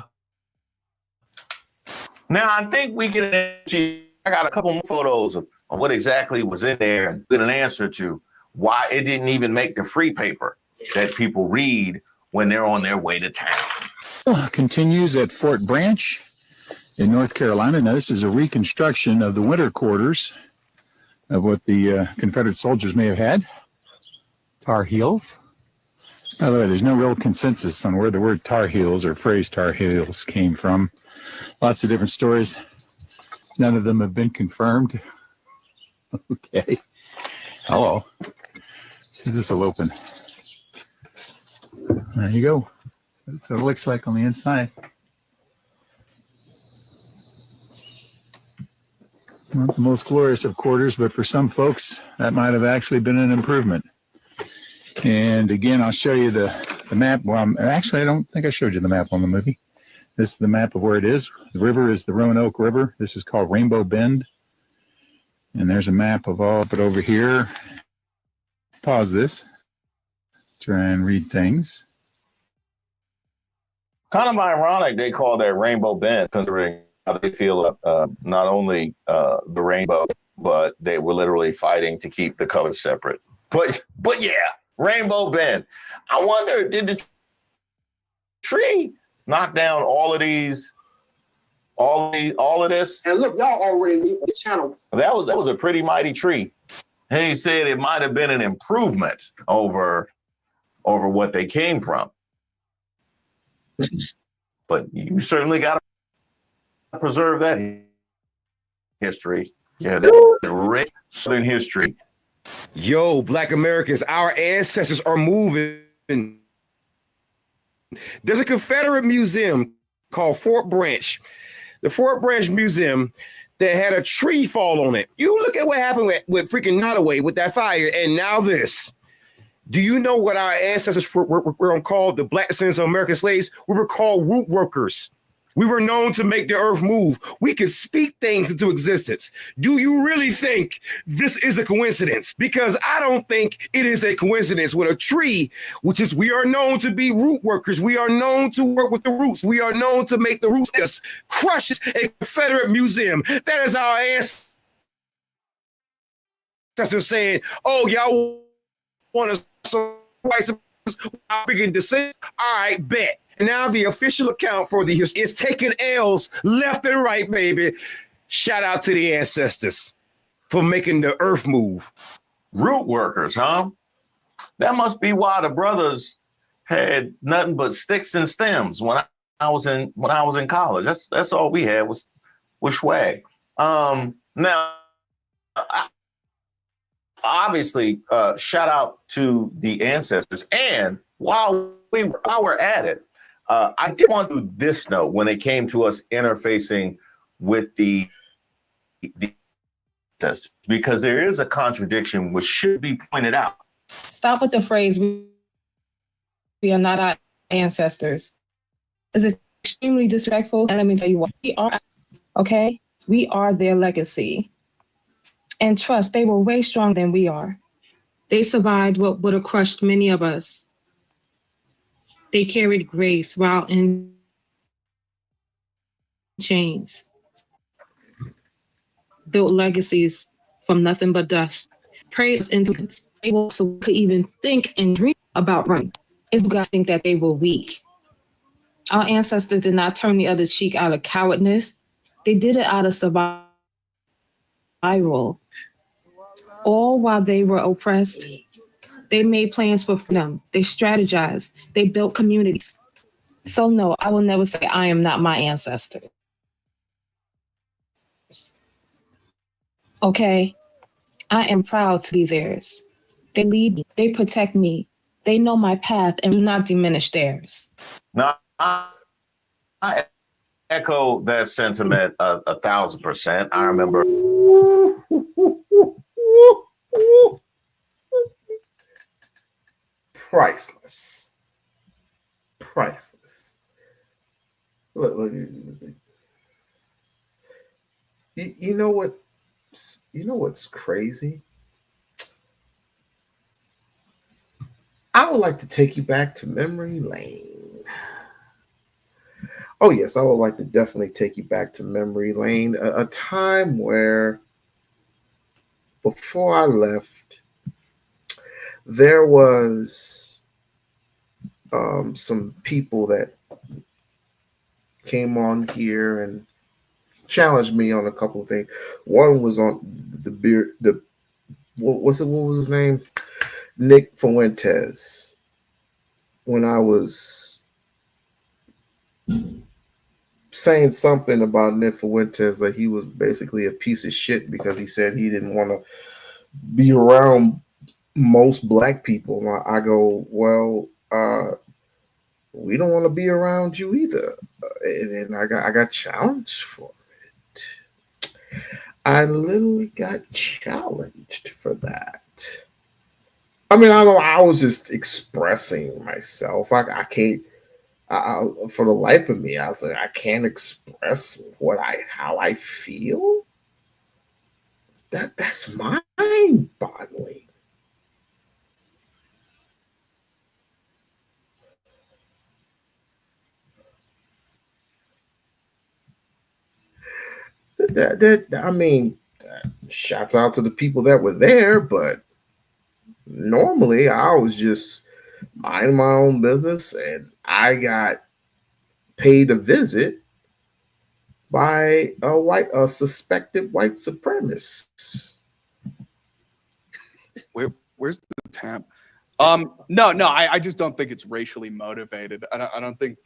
Now I think we can. I got a couple more photos of what exactly was in there and get an answer to why it didn't even make the free paper that people read when they're on their way to town. Continues at Fort Branch in North Carolina. Now this is a reconstruction of the winter quarters of what the Confederate soldiers may have had. Tar Heels. By the way, there's no real consensus on where the word Tar Heels or phrase Tar Heels came from. Lots of different stories. None of them have been confirmed. Okay. Hello. See, this will open. There you go. That's what it looks like on the inside. Not the most glorious of quarters, but for some folks, that might have actually been an improvement. And again, I'll show you the map. Well, actually, I don't think I showed you the map on the movie. This is the map of where it is. The river is the Roanoke River. This is called Rainbow Bend. And there's a map of all of it over here. Pause this. Try and read things. Kind of ironic they call that Rainbow Bend, considering they feel not only the rainbow, but they were literally fighting to keep the colors separate. But yeah, Rainbow Bend. I wonder, did the tree knock down all of these, all of this? And look, y'all already knew the channel. That was a pretty mighty tree. He said it might have been an improvement over what they came from. But you certainly got to preserve that history. Yeah, that's rich Southern history. Yo, Black Americans, our ancestors are moving. There's a Confederate museum called Fort Branch. The Fort Branch Museum that had a tree fall on it. You look at what happened with freaking Nottoway with that fire, and now this. Do you know what our ancestors were called? The Black descendants of American slaves? We were called root workers. We were known to make the earth move. We could speak things into existence. Do you really think this is a coincidence? Because I don't think it is a coincidence with a tree, which is, we are known to be root workers. We are known to work with the roots. We are known to make the roots just crush a Confederate museum. That is our ancestors saying, oh, y'all want to white freaking descent? All right, bet. Now the official account for the history is taking L's left and right, baby. Shout out to the ancestors for making the earth move. Root workers, huh? That must be why the brothers had nothing but sticks and stems when I was in college. That's all we had was swag. Now, obviously, shout out to the ancestors. And while we're at it, I did want to do this note when it came to us interfacing with the because there is a contradiction which should be pointed out. Stop with the phrase, we are not our ancestors. It's extremely disrespectful, and let me tell you what, we are, okay? We are their legacy. And trust, they were way stronger than we are. They survived what would have crushed many of us. They carried grace while in chains, built legacies from nothing but dust. Praise influence. They also could even think and dream about running. If you guys think that they were weak. Our ancestors did not turn the other cheek out of cowardness. They did it out of survival. All while they were oppressed, they made plans for freedom. They strategized. They built communities. So no, I will never say I am not my ancestors. Okay? I am proud to be theirs. They lead me. They protect me. They know my path and do not diminish theirs. Now, I echo that sentiment 1,000%. I remember. Priceless. Look. You know what? You know what's crazy? I would like to take you back to memory lane. Oh yes, I would like to definitely take you back to memory lane. A time where, before I left, there was some people that came on here and challenged me on a couple of things. One was on what was his name? Nick Fuentes. When I was saying something about Nick Fuentes, that he was basically a piece of shit because he said he didn't want to be around most black people. I go, well, we don't want to be around you either. And I got challenged for it. I literally got challenged for that. I mean, I was just expressing myself. I can't, for the life of me, I was like, I can't express how I feel. That's mind-boggling. I mean, shouts out to the people that were there, but normally I was just mind my own business, and I got paid a visit by a suspected white supremacist. Where's the tab? No, I just don't think it's racially motivated. I don't think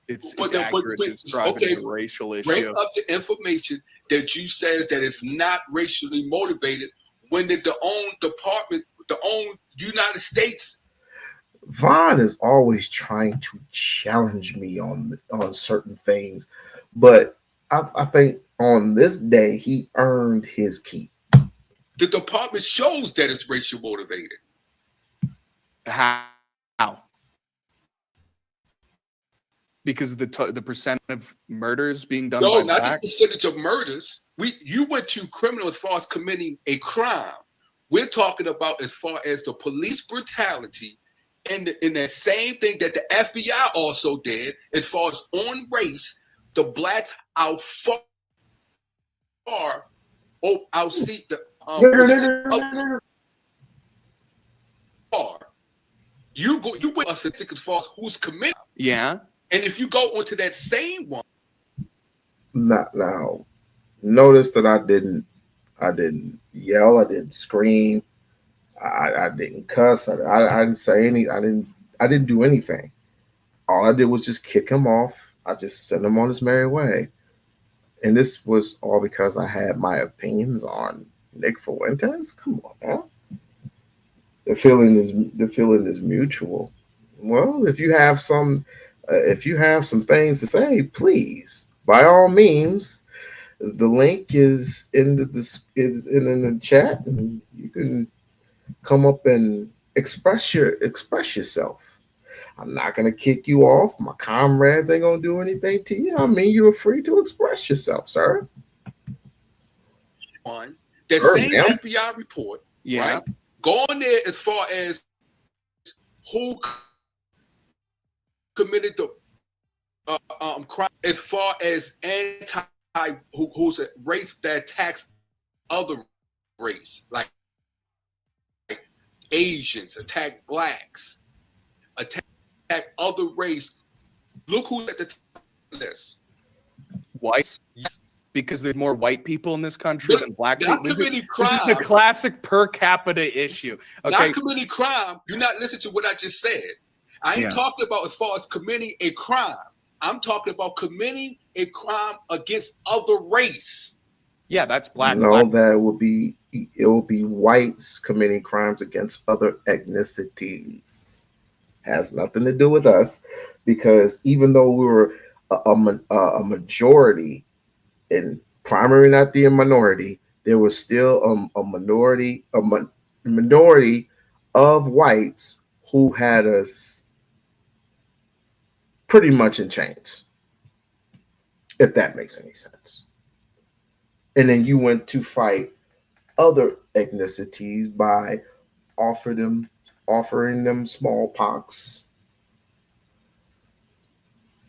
it's accurate to describe it as a racial issue. Bring up the information that you says that it's not racially motivated when the own United States. Vaughn is always trying to challenge me on certain things, but I think on this day he earned his keep. The department shows that it's racial motivated. How? Because of the percent of murders being done by not blacks? the percentage of murders. You went to criminal as far as committing a crime. We're talking about as far as the police brutality and in that same thing that the FBI also did as far as on race, the blacks outseat the you went us as far as who's committed. Yeah. And if you go onto that same one. Now, notice that I didn't yell, I didn't scream, I didn't cuss, I didn't say I didn't do anything. All I did was just kick him off. I just sent him on his merry way. And this was all because I had my opinions on Nick Fuentes. Come on, man. The feeling is mutual. Well, if you have some things to say, please, by all means, the link is in the chat, and you can come up and express yourself. I'm not gonna kick you off. My comrades ain't gonna do anything to you. I mean, you're free to express yourself, sir. On that same FBI report, yeah. Right? Go on there as far as who committed the crime, as far as who's a race that attacks other race, like Asians, attack blacks, attack other race. Look who's at the top of this. Whites. Yes. Because there's more white people in this country than black people. Not committing crime. This is the classic per capita issue. Okay. Not committing crime. You're not listening to what I just said. I ain't talking about as far as committing a crime. I'm talking about committing a crime against other race. Yeah, that's black. No, that will be whites committing crimes against other ethnicities. Has nothing to do with us, because even though we were a majority in primary, not the minority, there was still a minority of whites who had us pretty much in chains, if that makes any sense. And then you went to fight other ethnicities by offering them smallpox.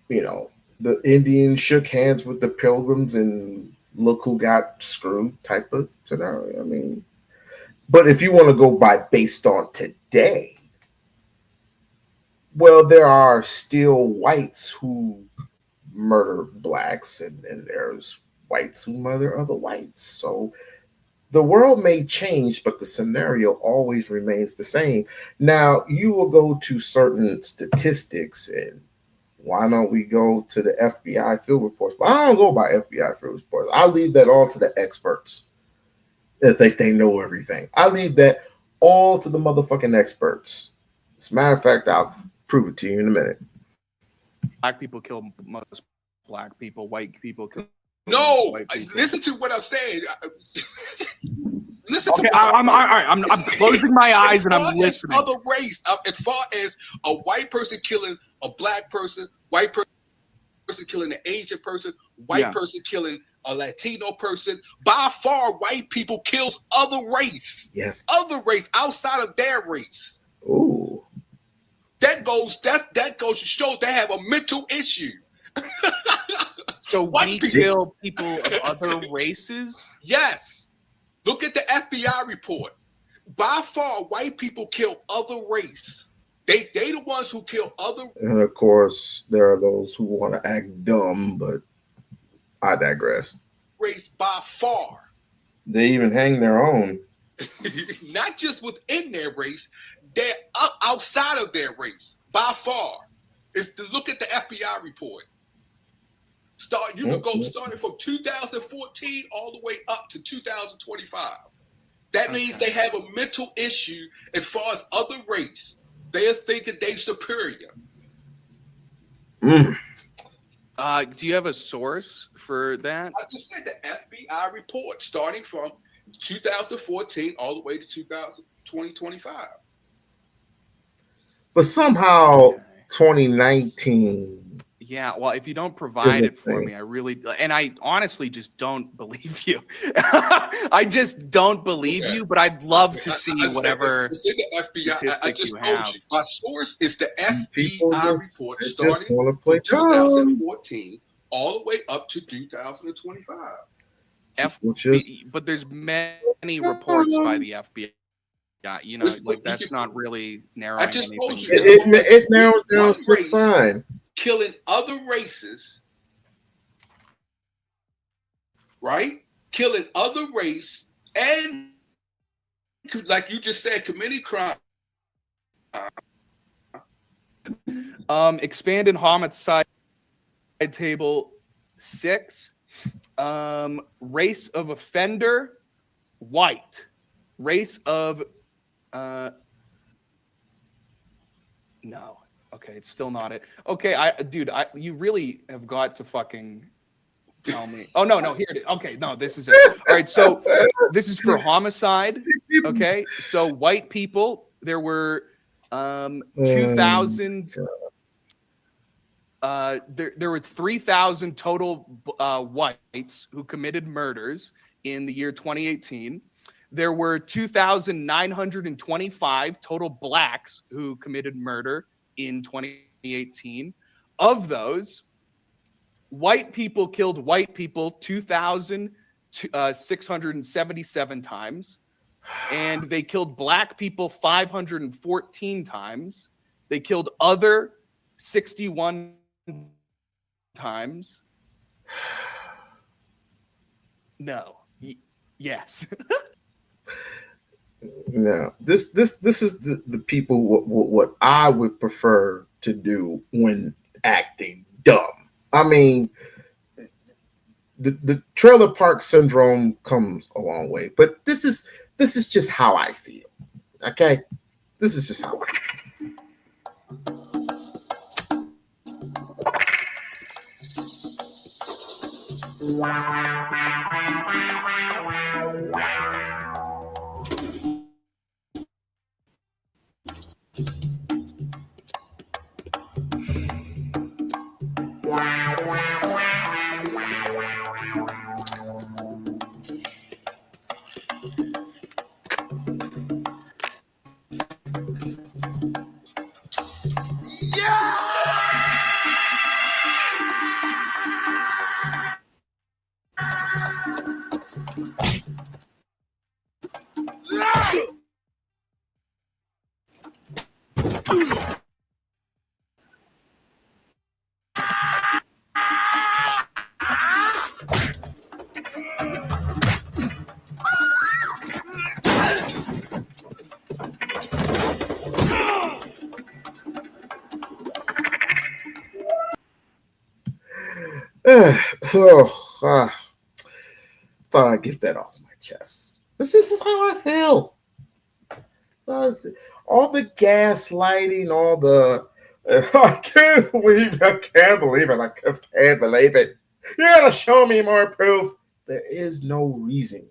You know, the Indians shook hands with the Pilgrims and look who got screwed type of scenario. I mean, but if you want to go based on today, well, there are still whites who murder blacks, and there's whites who murder other whites. So the world may change, but the scenario always remains the same. Now, you will go to certain statistics, and why don't we go to the FBI field reports? But I don't go by FBI field reports. I leave that all to the experts that think they know everything. I leave that all to the motherfucking experts. As a matter of fact, I'll prove it to you in a minute. Black people kill most black people. White people kill. No, listen to what I'm saying. Listen to what I'm all right. I'm closing my eyes and I'm listening. Other race, as far as a white person killing a black person, white person killing an Asian person, white person killing a Latino person, by far white people kills other race. Yes. Other race outside of their race. Ooh. That goes to show they have a mental issue. So we kill people of other races? Yes. Look at the FBI report. By far, white people kill other race. They the ones who kill other. And of course, there are those who want to act dumb, but I digress. Race by far. They even hang their own. Not just within their race, they're outside of their race by far. It's to look at the FBI report. You can go starting from 2014 all the way up to 2025. That means they have a mental issue as far as other race. They're thinking they're superior. Do you have a source for that? I just said the FBI report starting from 2014 all the way to 2025. But somehow 2019. Yeah, well, if you don't provide it for me, I honestly just don't believe you. I just don't believe you, but I'd love to see whatever it's in the FBI. I just told have. you. My source is the FBI report starting from from 2014 all the way up to 2025. But there's many reports by the FBI. Yeah, you know, like that's not really narrowing. I just told you it narrows down to fine. Killing other races, right? Killing other race and, like you just said, committing crime. Expanded homicide table 6. Race of offender, white. Race of no. Okay, it's still not it. Okay, you really have got to fucking tell me. Oh no, here it is. Okay, no, this is it. All right, so this is for homicide. Okay, so white people, there were 2,000. There were 3,000 total whites who committed murders in the year 2018. There were 2,925 total blacks who committed murder in 2018. Of those, white people killed white people 2,677 times, and they killed black people 514 times. They killed other 61 times. No. Yes. No, this is the people what I would prefer to do when acting dumb. I mean, the trailer park syndrome comes a long way, but this is just how I feel. Okay, this is just how I feel. Thought I'd get that off my chest. This is how I feel. All the gaslighting, all the I can't believe it. I just can't believe it. You gotta show me more proof. There is no reason.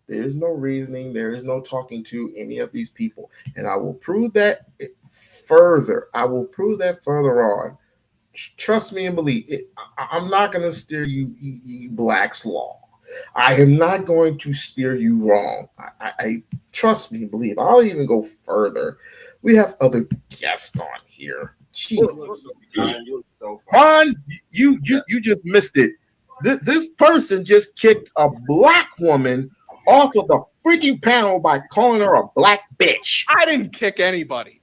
There is no reasoning. There is no talking to any of these people. And I will prove that further. I will prove that further on. Trust me and believe it. I'm not going to steer you blacks law. I am not going to steer you wrong. I trust me and believe. I'll even go further. We have other guests on here. Jeez. You just missed it. This person just kicked a black woman off of the freaking panel by calling her a black bitch. I didn't kick anybody.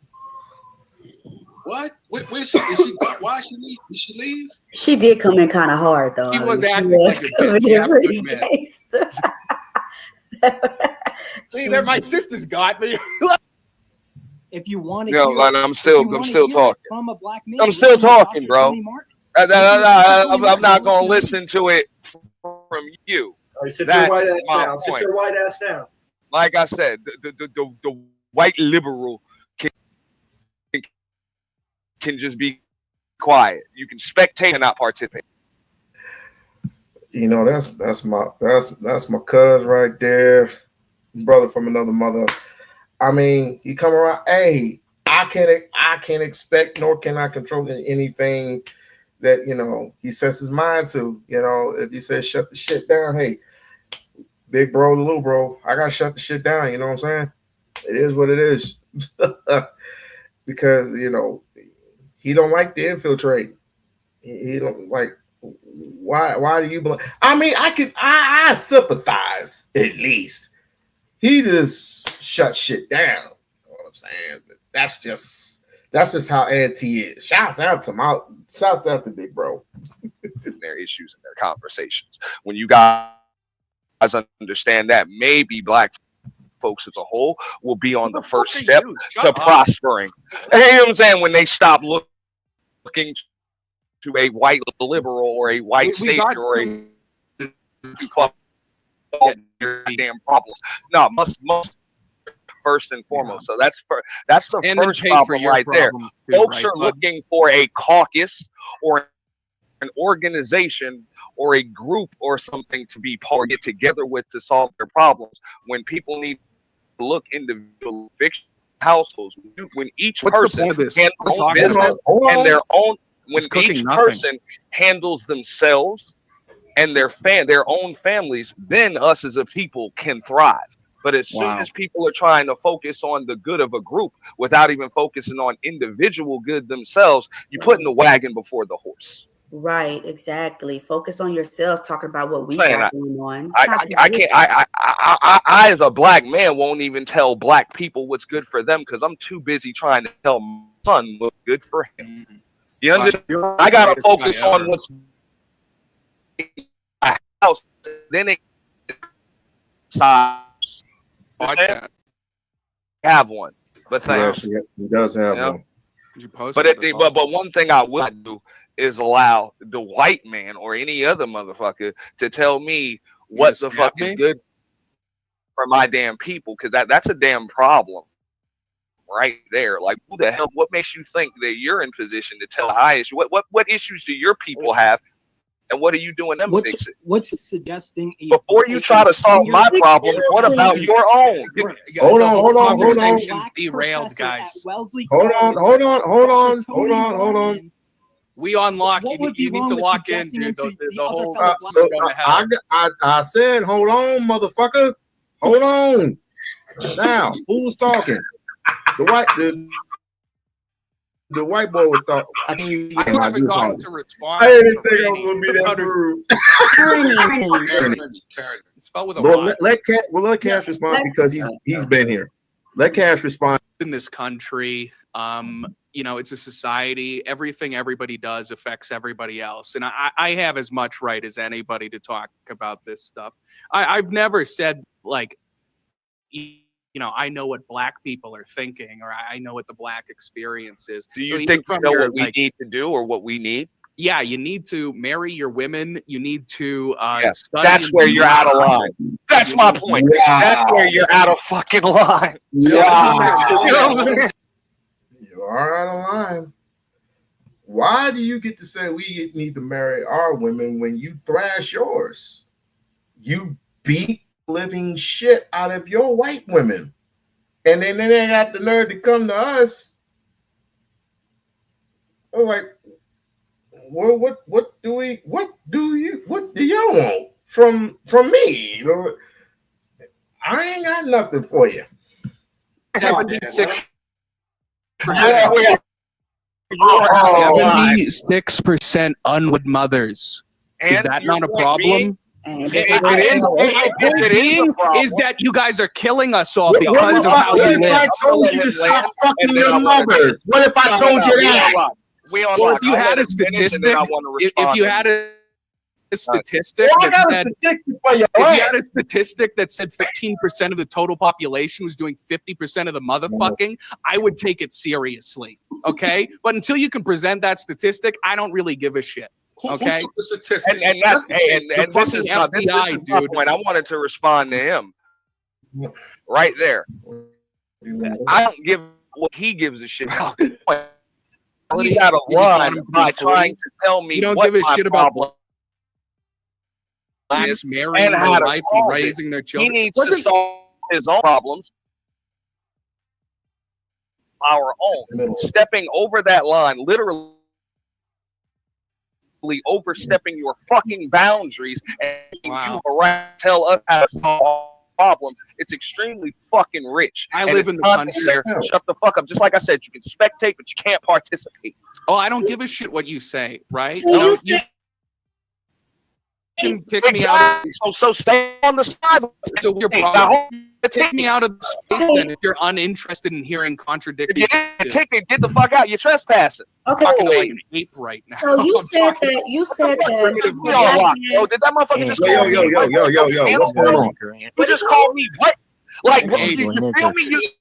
What? Is she? Why she leave? Did she leave? She did come in kind of hard, though. She was acting like a bitch. You have to admit. See, there, my sisters got me. If you want to, I'm still talking. From a black man, I'm still talking, bro. I'm not gonna listen to it from you. Right, sit your white ass down. Sit your white ass down. Like I said, the white liberal can just be quiet. You can spectate and not participate. You know, that's my cuz right there, brother from another mother. I mean, he come around. Hey, I can't expect nor can I control anything that he sets his mind to. If he says shut the shit down, hey, big bro, little bro, I gotta shut the shit down. You know what I'm saying? It is what it is, because he don't like to infiltrate. He don't like. Why do you believe? I mean, I sympathize at least. He just shut shit down. You know what I'm saying? But that's just how anti is. Shouts out to big bro. Their issues and their conversations. When you guys understand that, maybe black folks as a whole will be on the first step to prospering. You know what I'm saying? When they stop looking to a white liberal or a white savior or a damn problems. No, must first and foremost. So that's the first problem right there. Folks are looking for a caucus or an organization or a group or something to be part or get together with to solve their problems. When people need to look individual households, when each person handles their own business and their own, when each person handles themselves and their own families, then us as a people can thrive. But as soon as people are trying to focus on the good of a group without even focusing on individual good themselves, you're putting the wagon before the horse. Right, exactly. Focus on yourselves. Talking about what we got going on. I can't. I as a black man won't even tell black people what's good for them because I'm too busy trying to tell my son what's good for him. You understand? I gotta focus on what's my house. Then it have one, but thanks. Yes, he does have one. But one thing I would do is allow the white man or any other motherfucker to tell me what the fuck is good for my damn people, because that's a damn problem right there. Like, who the hell? What makes you think that you're in position to tell the highest? What issues do your people have, and what are you doing them to fix it? What's suggesting? Before you try to solve my problems, what about your own? Hold on. Derailed, guys. Hold on. We-On-Loc. You need to lock in, dude. The whole. I said, hold on, motherfucker. Hold on. Now, who's talking? The white boy was talking. I haven't gotten to respond. I didn't think I was going to be that rude. Spelled with a Y. Let Cash respond because he's been here. Let Cash respond. In this country, it's a society. Everything everybody does affects everybody else, and I have as much right as anybody to talk about this stuff. I've never said like, I know what black people are thinking, or I know what the black experience is. Do you think you know what we need to do or what we need? Yeah, you need to marry your women. You need to study. That's where you're out of line. That's my point. Wow. That's where you're out of fucking line. Wow. You are out of line. Why do you get to say we need to marry our women when you thrash yours? You beat living shit out of your white women, and then they got the nerve to come to us. I'm like, well, what do y'all want from me? I ain't got nothing for you. 76% unwed mothers. Is that not a problem? It is a problem. Is that you guys are killing us all What because of how if we live? I told you to stop fucking your mothers? What if I told you that? Well, if you had a statistic, if you had a statistic Well, I got a statistic for your if you ass. had a statistic that said 15% of the total population was doing 50% of the motherfucking, I would take it seriously. Okay, but until you can present that statistic, I don't really give a shit. Okay, Who took the statistic? And that's and this is not this FBI, is my dude. point. I wanted to respond to him right there. I don't give what he gives a shit about. He's out of line by trying to tell me you don't what give a my shit about problem blacks is marrying and their how to wife solve and it. raising their He children. needs to solve his own problems. Our own. Stepping over that line, literally overstepping your fucking boundaries and you around tell us how to solve problems. It's extremely fucking rich. I And live it's in the content country. there. Shut the fuck up. Just like I said, you can spectate, but you can't participate. Oh, I don't give a shit what you say, right? So You know, you you can kick me out of So stay on the side. so your problem. Take me out of the space then if you're uninterested in hearing contradicting. Take it, get the fuck out. You're trespassing. I'm talking to like an ape right now. So you I'm said talking that you said primitive that We-On-Loc. Yo, did that motherfucker just call me? What's going on? You just called me what? Like, Hey, you nigga. feel me?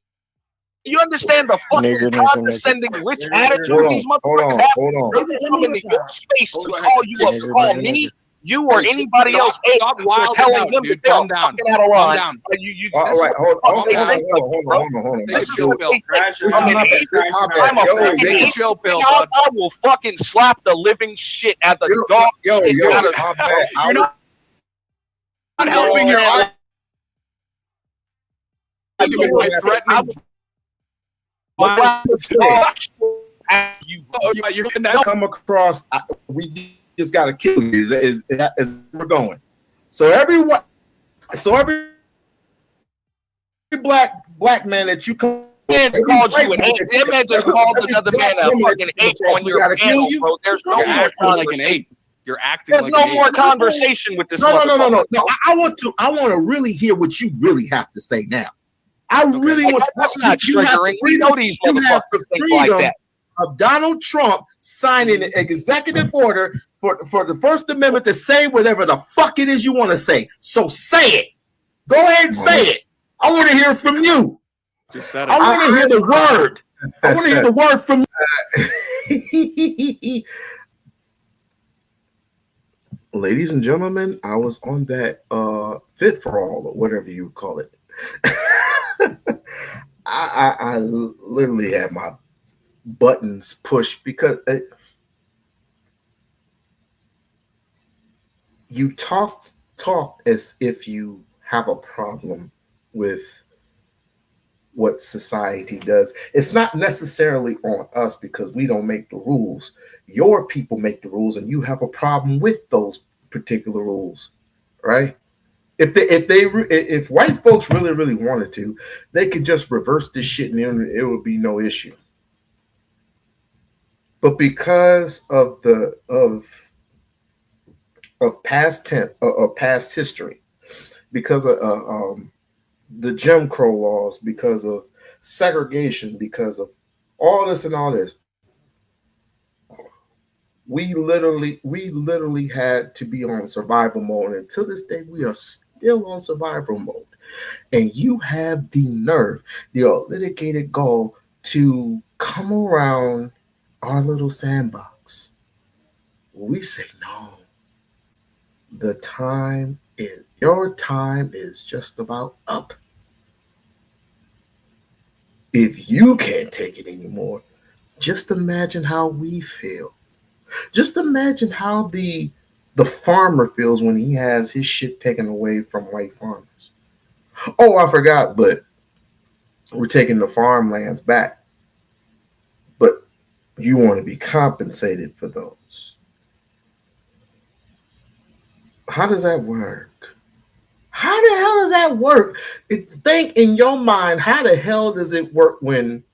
You understand the fucking Nigga. condescending rich attitude Hold on, these hold motherfuckers on, have? hold on. They come into your space to call you up, to call me, you or anybody else, stop for wilding telling out, them dude. that they're Calm down. fucking out of Calm line. down. All right, hold on. Take a chill pill. I'm a Take a chill pill, I bud. will fucking slap the living shit out of the dog shit out of You're not helping your argument by threatening. You're gonna come across. We just gotta kill you. Is we're going. So every black man that you come. Man called you an ape. That man just called another man a fucking ape on your panel, bro. There's no You're more acting like an conversation. ape. You're acting There's like no an ape. more conversation with this. No. motherfucker. I want to really hear what you really have to say now. I really want to. That's not you have triggering. the We know these you have the motherfuckers think like freedom that. of Donald Trump signing an executive order for the First Amendment to say whatever the fuck it is you want to say. So say it. Go ahead and say it. I want to hear from you. Just said it. I want to hear the word. I want to hear the word from you. Ladies and gentlemen, I was on that fit for all or whatever you call it. I literally had my buttons pushed because you talk as if you have a problem with what society does. It's not necessarily on us because we don't make the rules. Your people make the rules, and you have a problem with those particular rules, right? If white folks really wanted to, they could just reverse this shit and it would be no issue. But because of past history, because of the Jim Crow laws, because of segregation, because of all this and all this, we literally had to be on survival mode. And until this day, we are still on survival mode. And you have the nerve, the litigated gall to come around our little sandbox. We say no. Your time is just about up. If you can't take it anymore, just imagine how we feel. Just imagine how the farmer feels when he has his shit taken away from white farmers. Oh, I forgot, but we're taking the farmlands back. But you want to be compensated for those. How does that work? How the hell does that work? Think in your mind, how the hell does it work when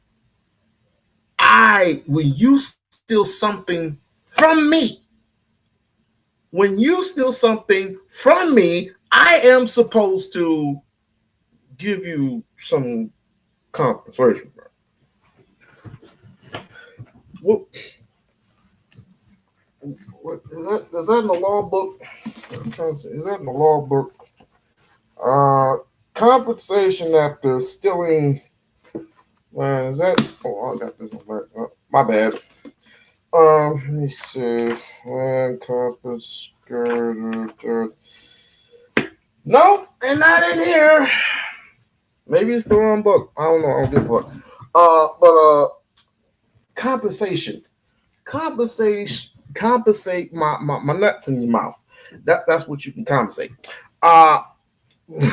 you steal something from me? when you steal something from me, I am supposed to give you some compensation. What is that in the law book? I'm trying to say, is that in the law book? Compensation after stealing. Is that? Oh, I got this one back. Oh, my bad. Let me see. Land compensation. No, they're not in here. Maybe it's the wrong book. I don't know. I don't give a fuck. But compensation. Compensate my nuts in your mouth. That's what you can compensate.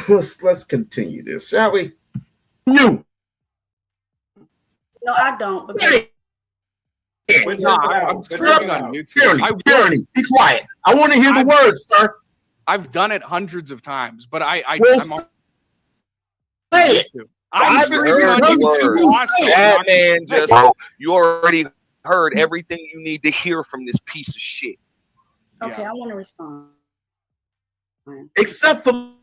Let's continue this, shall we? You. No, I don't. I'm screaming on YouTube. Tyranny, be quiet. I want to hear the words, sir. I've done it hundreds of times, but say it. I'm screaming on YouTube. That man just, you already heard everything you need to hear from this piece of shit. Okay, I want to respond. Except for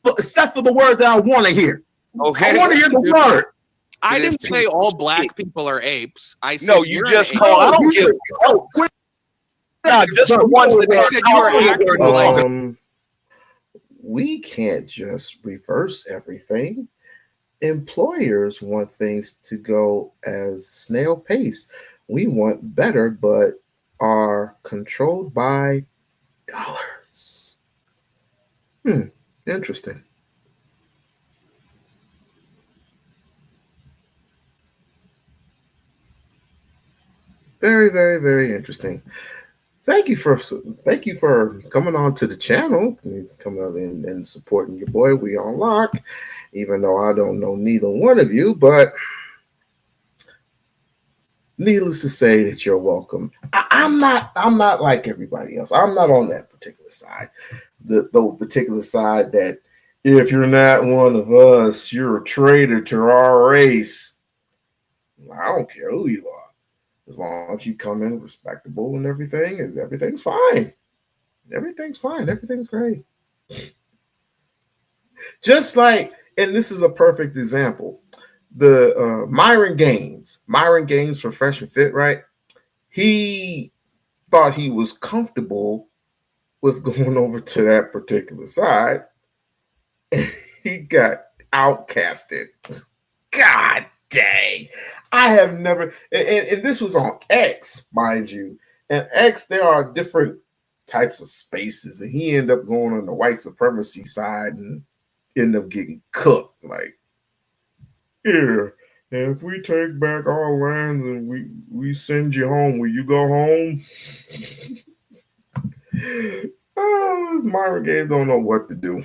the word that I want to hear. Okay. I want to hear the word. I didn't say all black people are apes. I said no, you just call. I don't give. Quit. Nah, just the ones that I said you were acting like. We can't just reverse everything. Employers want things to go as snail pace. We want better, but are controlled by dollars. Interesting. Very, very, very interesting. Thank you for coming on to the channel, coming on and supporting your boy We-On-Loc. Even though I don't know neither one of you, but needless to say that you're welcome. I'm not like everybody else. I'm not on that particular side. The particular side that if you're not one of us, you're a traitor to our race. I don't care who you are. As long as you come in respectable and everything, and everything's fine. Everything's fine. Everything's great. Just like, and this is a perfect example. The Myron Gaines for Fresh and Fit, right? He thought he was comfortable with going over to that particular side. And he got outcasted. God dang. I have never, and this was on X, mind you. And X, there are different types of spaces. And he ended up going on the white supremacy side and ended up getting cooked. Like, here, and if we take back our land and we send you home, will you go home? Myron Gaines don't know what to do.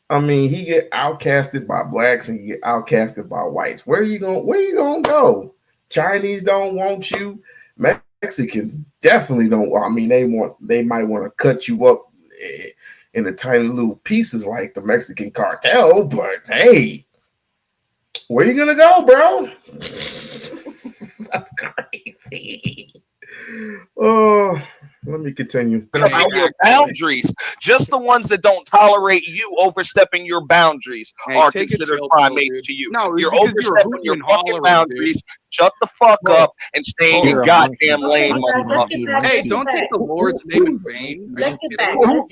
I mean, he get outcasted by blacks and he get outcasted by whites. Where you gonna go? Chinese don't want you. Mexicans definitely don't. I mean, they might want to cut you up in the tiny little pieces like the Mexican cartel, but hey, where you gonna go, bro? That's crazy. Oh, let me continue. About your boundaries. Just the ones that don't tolerate you overstepping your boundaries are considered primates to you. No, you're overstepping your fucking boundaries. Shut the fuck up and stay in your goddamn lane, motherfucker. Hey, don't take the Lord's name in vain. Let's get back. Wait.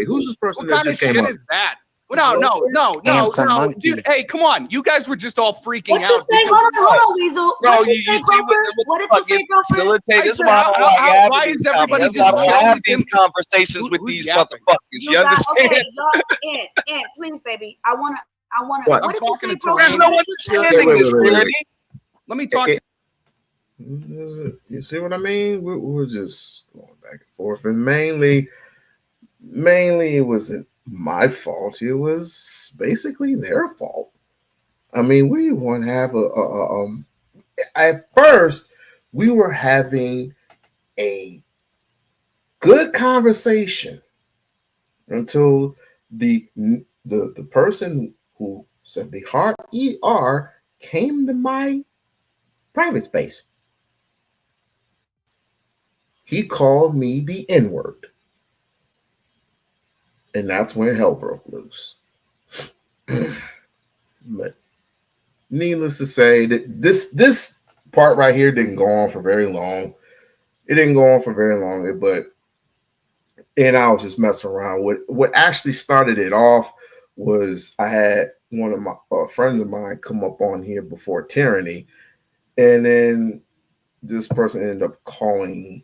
Who's this person that just came up? What kind of shit is that? No, dude. Hey, come on. You guys were just all freaking out. What you say? Hold on, Weasel. What did you say, Cropper? What did you say, Cropper? Facilitate this monologue. Why is everybody just have these conversations with these motherfuckers? You understand? Okay, y'all, Ant, please, baby. I wanna. What? What did you say, Cropper? There's no understanding this, Danny. Let me talk. You see what I mean? We're just going back and forth, and mainly it wasn't my fault. It was basically their fault. I mean, we want to have at first we were having a good conversation until the person who said the hard ER came to my private space. he called me the N-word. And that's when hell broke loose. But needless to say, that this part right here didn't go on for very long. It didn't go on for very long, but I was just messing around. What actually started it off was I had one of my friends of mine come up on here before Tyranny, and then this person ended up calling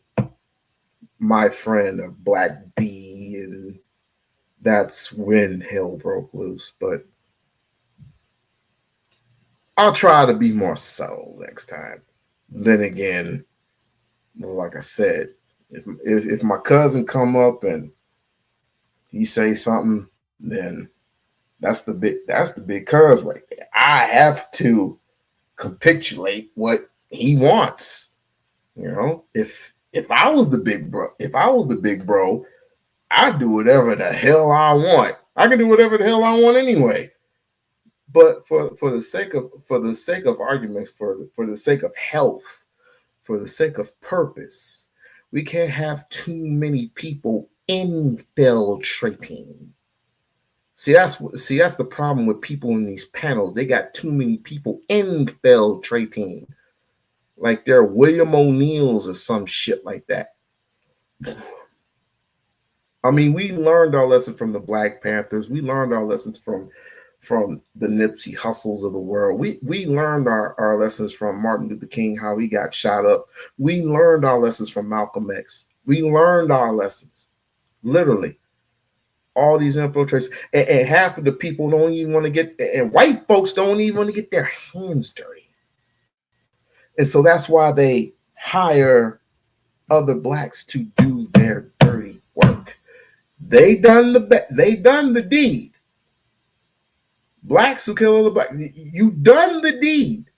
my friend a black bee, and that's when hell broke loose. But I'll try to be more subtle next time. Then again, well, like I said, if my cousin come up and he say something, then that's the big cuz right there. I have to capitulate what he wants. You know, if I was the big bro, I'd do whatever the hell I want. I can do whatever the hell I want anyway. But for the sake of arguments, for the sake of health, for the sake of purpose, we can't have too many people infiltrating. See, that's the problem with people in these panels. They got too many people infiltrating, like they're William O'Neills or some shit like that. I mean, we learned our lesson from the Black Panthers. We learned our lessons from the Nipsey Hussles of the world. We learned our lessons from Martin Luther King, how he got shot up. We learned our lessons from Malcolm X. We learned our lessons, literally. All these infiltrations, and half of the people don't even want to get, and white folks don't even want to get their hands dirty. And so that's why they hire other blacks to do their dirty work. They done the deed. Blacks who kill other blacks, you done the deed,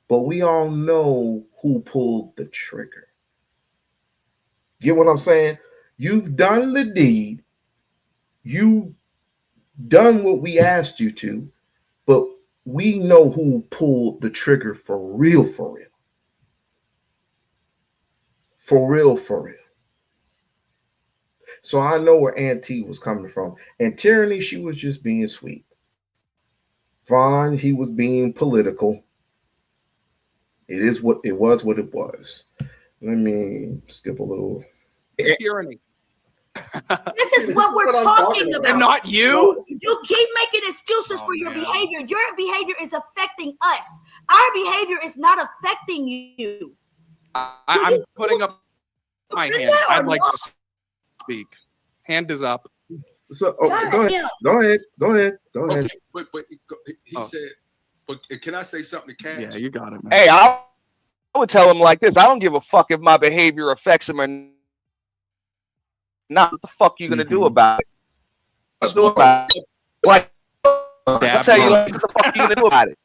but we all know who pulled the trigger. Get what I'm saying? You've done the deed. You done what we asked you to, but we know who pulled the trigger for real, for real. For real, for real. So I know where Auntie was coming from. And Tyranny, she was just being sweet. Vaughn, he was being political. It was what it was. Let me skip a little. Tyranny. This is what we're talking about. And not you? You keep making excuses for your behavior. Your behavior is affecting us. Our behavior is not affecting you. I'm putting up my hand. I'd like to speak. Hand is up. So go ahead. Okay, but he said, but can I say something to Cash? Yeah, you got it, man. Hey, I would tell him like this. I don't give a fuck if my behavior affects him or not. What the fuck you gonna do about it? Like, I'll tell you what the fuck you gonna do about it.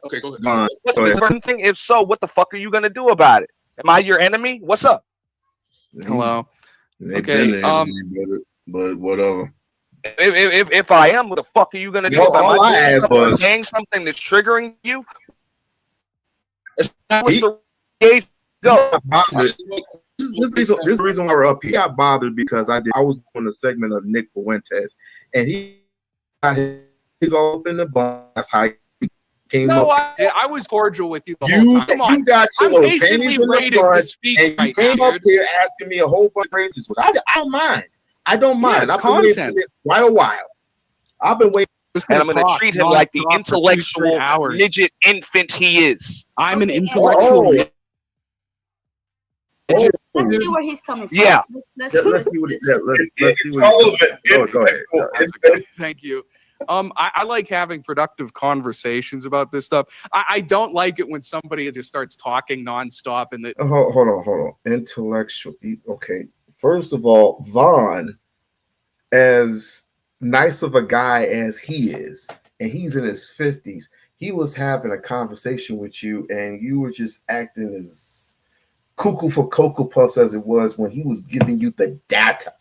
Okay, go ahead. What's the certain thing? If so, what the fuck are you gonna do about it? Am I your enemy? What's up? Hello. Okay. But whatever. If I am, what the fuck are you gonna do? All I asked was saying something that's triggering you. Establish the go. This is the reason why we're up here. He got bothered because I was doing a segment of Nick Fuentes, and he's all up in the bus. That's how he came up. I was cordial with you the whole time. Come on. You got your I'm patiently waiting to speak and right you came now, up here asking me a whole bunch of crazy. I don't mind. I don't mind. I've been waiting for this quite a while. I've been waiting. And I'm going to treat him like the intellectual midget infant he is. I'm an intellectual. Let's see where he's coming from. Yeah. Let's see what Go ahead. Thank you. I like having productive conversations about this stuff. I don't like it when somebody just starts talking nonstop and hold on. Intellectual. Okay. First of all, Vaughn, as nice of a guy as he is, and he's in his 50s, he was having a conversation with you, and you were just acting as cuckoo for Cocoa Puffs as it was when he was giving you the data.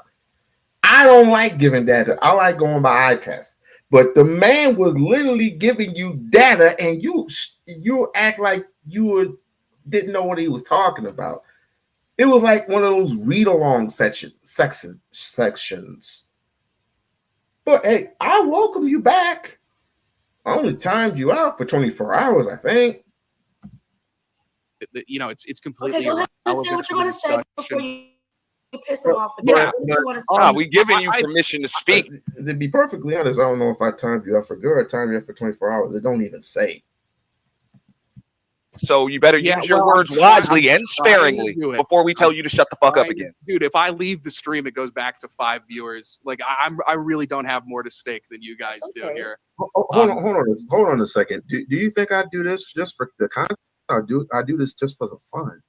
I don't like giving data. I like going by eye test. But the man was literally giving you data, and you act like you didn't know what he was talking about. It was like one of those read-along sections. But hey, I welcome you back. I only timed you out for 24 hours, I think. You know, it's completely Okay, go ahead and say what you're going to say before you piss them off again. What do you want to say? We giving you permission to speak. To be perfectly honest, I don't know if I timed you out for good or timed you out for 24 hours. It don't even say. So you better use your words wisely and sparingly before we tell you to shut the fuck up again. Dude, if I leave the stream, it goes back to 5 viewers. Like I really don't have more to stake than you guys do here. Hold on a second. Do you think I do this just for the content, or I do this just for the fun?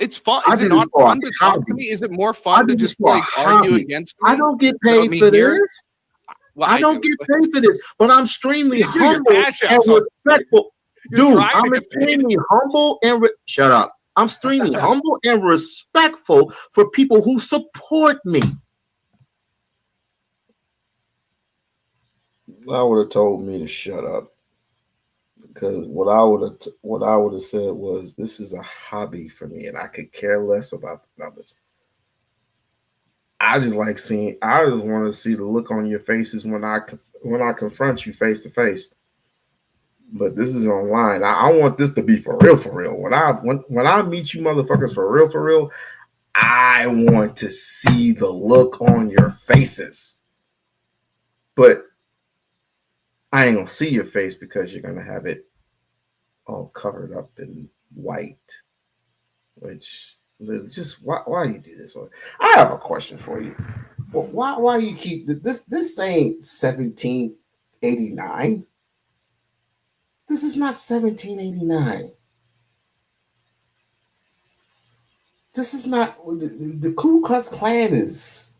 It's fun. Is it not fun to talk to me? Is it more fun to just like argue against me? I don't get paid for this. I don't get paid for this, but I'm extremely humble and respectful. Dude, I'm extremely humble and shut up. I'm extremely humble and respectful for people who support me. I would have told me to shut up, because what I would have said was, this is a hobby for me, and I could care less about the numbers. I just want to see the look on your faces when I confront you face to face. But this is online. I want this to be for real, for real. When I meet you motherfuckers for real, I want to see the look on your faces. But I ain't gonna see your face because you're gonna have it all covered up in white. Which just why you do this? I have a question for you. Well, why you keep this? This ain't 1789. This is not 1789. This is not the Ku Klux Klan is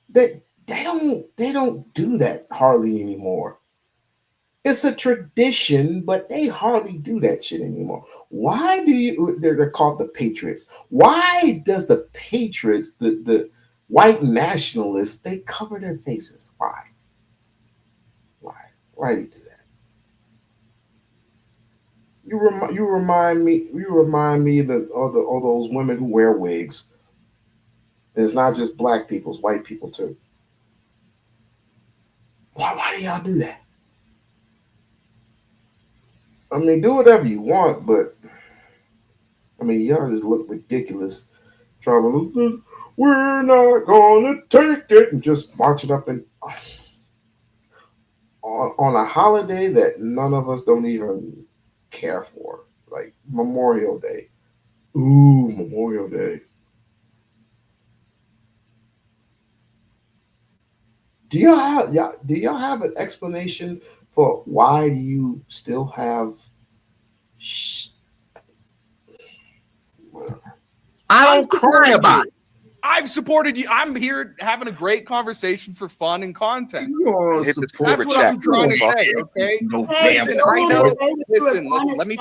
they don't do that hardly anymore. It's a tradition, but they hardly do that shit anymore. Why do you? They're called the Patriots. Why does the Patriots, the white nationalists, they cover their faces? Why? Why do you do that? You remind me that all those women who wear wigs. And it's not just black people, it's white people too. Why do y'all do that? I mean, do whatever you want, but I mean, y'all just look ridiculous. We're not gonna take it, and just march it up and on a holiday that none of us don't even care for, like Memorial Day. Ooh, Memorial Day. Do y'all have an explanation for why you still have? I don't cry about it. I've supported you. I'm here having a great conversation for fun and content. That's what I'm trying to say. Okay. Listen, let me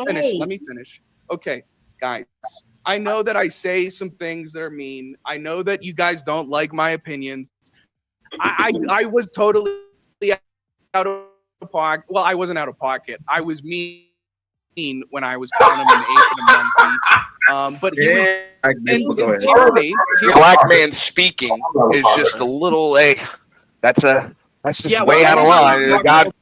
finish. Okay, guys. I know that I say some things that are mean. I know that you guys don't like my opinions. I was totally out of pocket. Well, I wasn't out of pocket. I was mean when I was calling him an ape and a monkey. But he was in tyranny. Black man speaking is just a little that's just way out of line. God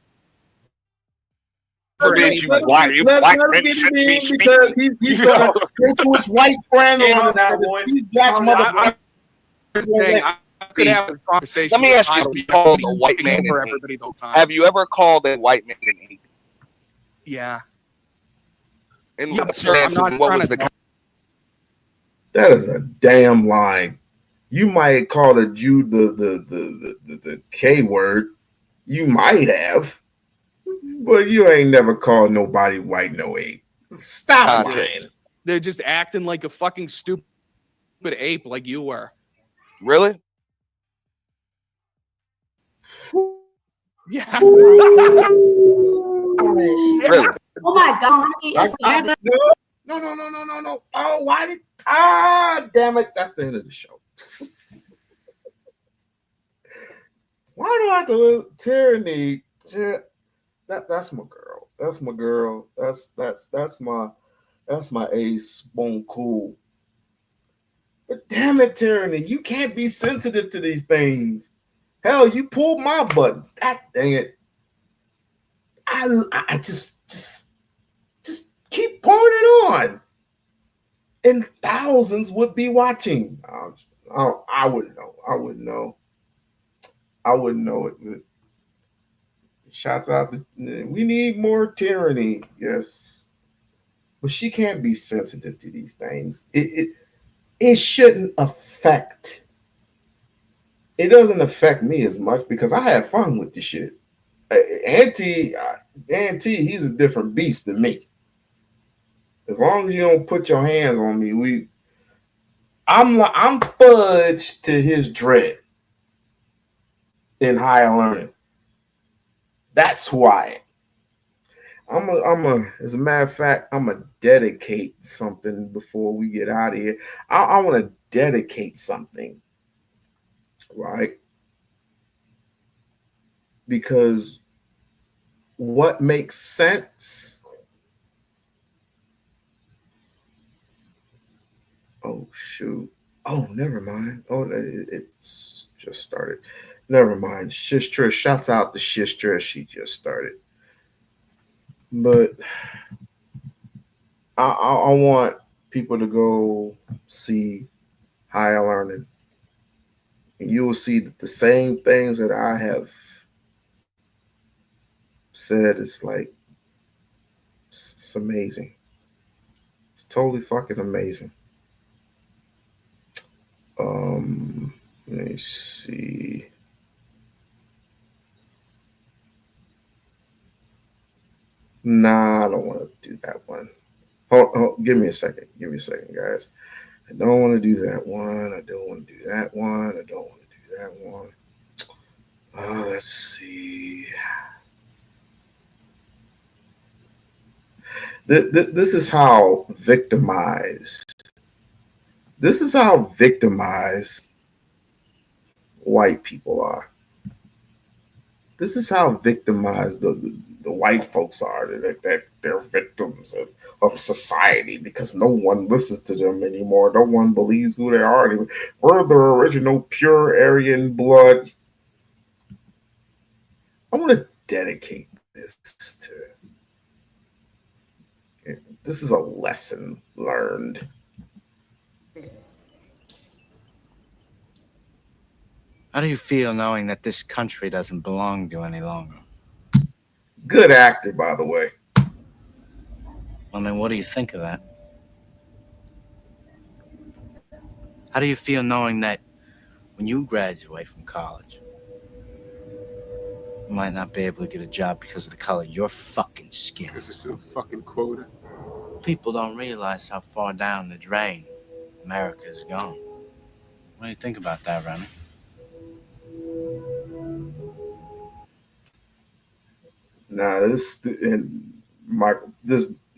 forbid you black men shouldn't be speaking. He's gonna go to his white friend on that. He's black motherfucker. Could have a conversation. Let me ask you: called a white man an ape? Have you ever called a white man an ape? Yeah. In what circumstances? What was the? That is a damn line. You might call a Jew the K word. You might have, but you ain't never called nobody white no ape. Stop lying. They're just acting like a fucking stupid ape, like you were. Really? Yeah. Really? Oh my God. No. Oh, why did damn it. That's the end of the show. Why do I have to tyranny? That's my girl. That's my girl. That's my ace bone cool. But damn it, Tyranny, you can't be sensitive to these things. Hell, you pulled my buttons. God dang it. I just keep pouring it on. And thousands would be watching. I wouldn't know. I wouldn't know it. Shouts out we need more tyranny. Yes. But she can't be sensitive to these things. It shouldn't affect. It doesn't affect me as much because I have fun with the shit. Auntie, he's a different beast than me. As long as you don't put your hands on me, I'm fudged to his dread in higher learning. That's who I am. As a matter of fact, I'm gonna dedicate something before we get out of here. I want to dedicate something, right? Because what makes sense? Oh shoot! Oh, never mind. Oh, it's just started. Never mind. Shish Trish. Shouts out to Shish Trish. She just started. But I want people to go see Higher Learning. And you will see that the same things that I have said is like, it's amazing. It's totally fucking amazing. Let me see. Nah, I don't want to do that one. Give me a second. Give me a second, guys. I don't want to do that one. I don't want to do that one. I don't want to do that one. Let's see. This is how victimized. This is how victimized white people are. This is how victimized the white folks are. That they're victims of society because no one listens to them anymore. No one believes who they are. We're the original pure Aryan blood. I want to dedicate this to. This is a lesson learned. How do you feel knowing that this country doesn't belong to you any longer? Good actor, by the way. I mean, what do you think of that? How do you feel knowing that when you graduate from college, you might not be able to get a job because of the color of your fucking skin? Because it's a fucking quota. People don't realize how far down the drain America's gone. What do you think about that, Remy? Nah, this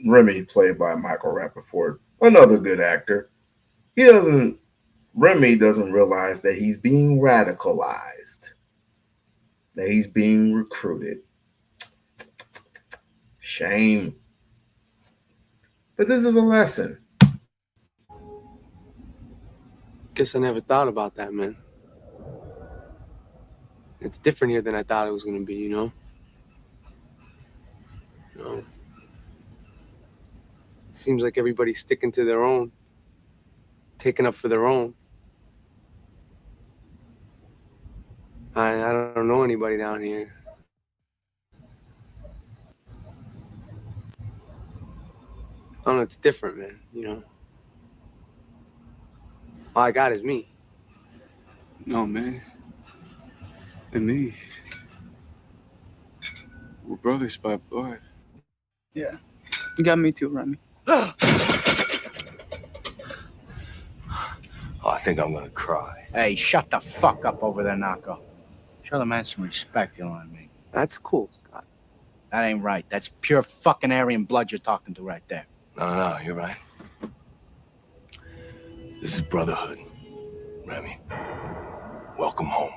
Remy played by Michael Rappaport, another good actor. Remy doesn't realize that he's being radicalized, that he's being recruited. Shame. But this is a lesson. Guess I never thought about that, man. It's different here than I thought it was going to be, you know? It seems like everybody's sticking to their own, taking up for their own. I don't know anybody down here. I don't know, it's different, man, you know? All I got is me. No, man. And me. We're brothers by blood. Yeah. You got me too, Remy. Oh, I think I'm gonna cry. Hey, shut the fuck up over there, Narco. Show the man some respect, you know what I mean? That's cool, Scott. That ain't right. That's pure fucking Aryan blood you're talking to right there. No, you're right. This is brotherhood, Remy. Welcome home.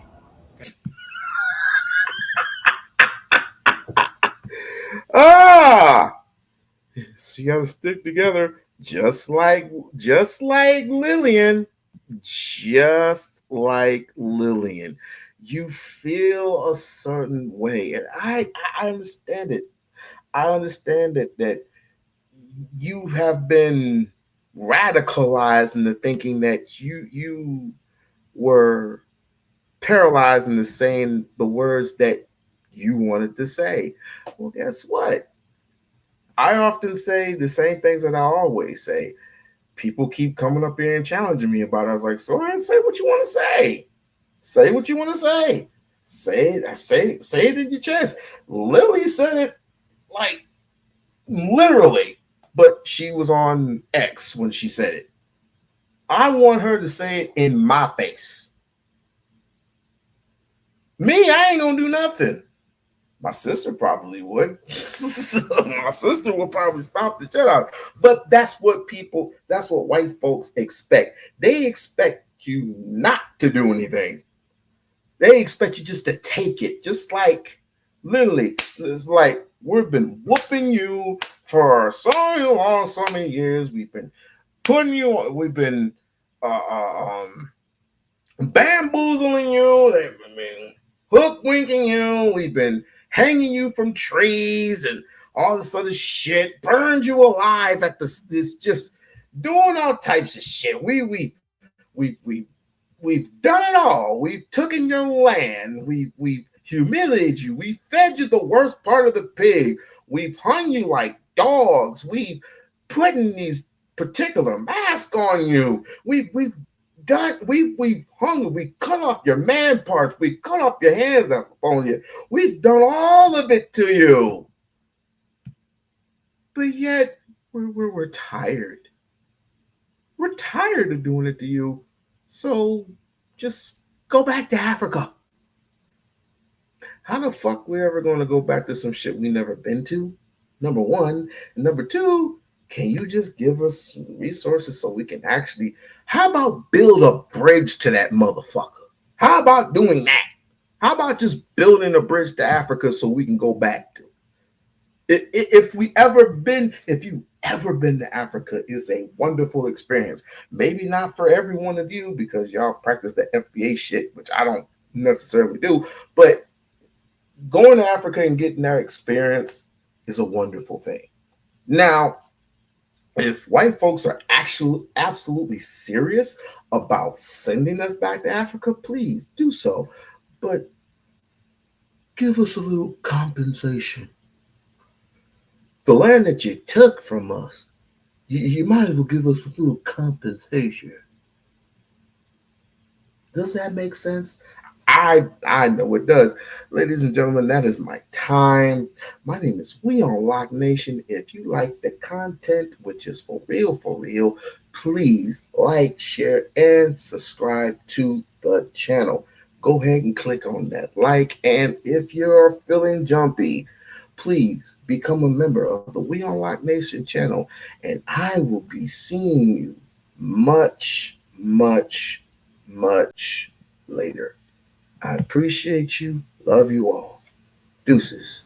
So you gotta stick together just like Lillian. just like Lillian. You feel a certain way, and I understand it. I understand that you have been radicalized into thinking that you were paralyzed into saying the words that you wanted to say. Well, guess what? I often say the same things that I always say. People keep coming up here and challenging me about it. I was like, so say what you want to say. Say what you want to say. Say it in your chest. Lily said it like literally, but she was on X when she said it. I want her to say it in my face. Me, I ain't gonna do nothing. My sister probably would. My sister would probably stomp the shit out. But that's what white folks expect. They expect you not to do anything. They expect you just to take it. Just like, literally, it's like we've been whooping you for so long, so many years. We've been putting you on, we've been bamboozling you. They've been hook winking you. We've been hanging you from trees and all this other shit. Burned you alive at this just doing all types of shit. We've done it all. We've taken your land. We've humiliated you. We fed you the worst part of the pig. We've hung you like dogs. We've put in these particular masks on you. We've hung you. We cut off your man parts. We cut off your hands on you. We've done all of it to you. But yet we're tired. We're tired of doing it to you. So just go back to Africa. How the fuck we ever going to go back to some shit we never been to? Number one. And number two, can you just give us some resources so we can actually, how about build a bridge to that motherfucker? How about doing that? How about just building a bridge to Africa so we can go back to? If you've ever been to Africa, it's a wonderful experience. Maybe not for every one of you because y'all practice the FBA shit, which I don't necessarily do. But going to Africa and getting that experience is a wonderful thing. Now, if white folks are actually absolutely serious about sending us back to Africa, please do so. But give us a little compensation. The land that you took from us, you might as well give us a little compensation. Does that make sense? I know it does. Ladies and gentlemen, that is my time. My name is We-On-Loc Nation. If you like the content, which is for real, please like, share, and subscribe to the channel. Go ahead and click on that like. And if you're feeling jumpy, please become a member of the We-On-Loc Nation channel. And I will be seeing you much later. I appreciate you. Love you all. Deuces.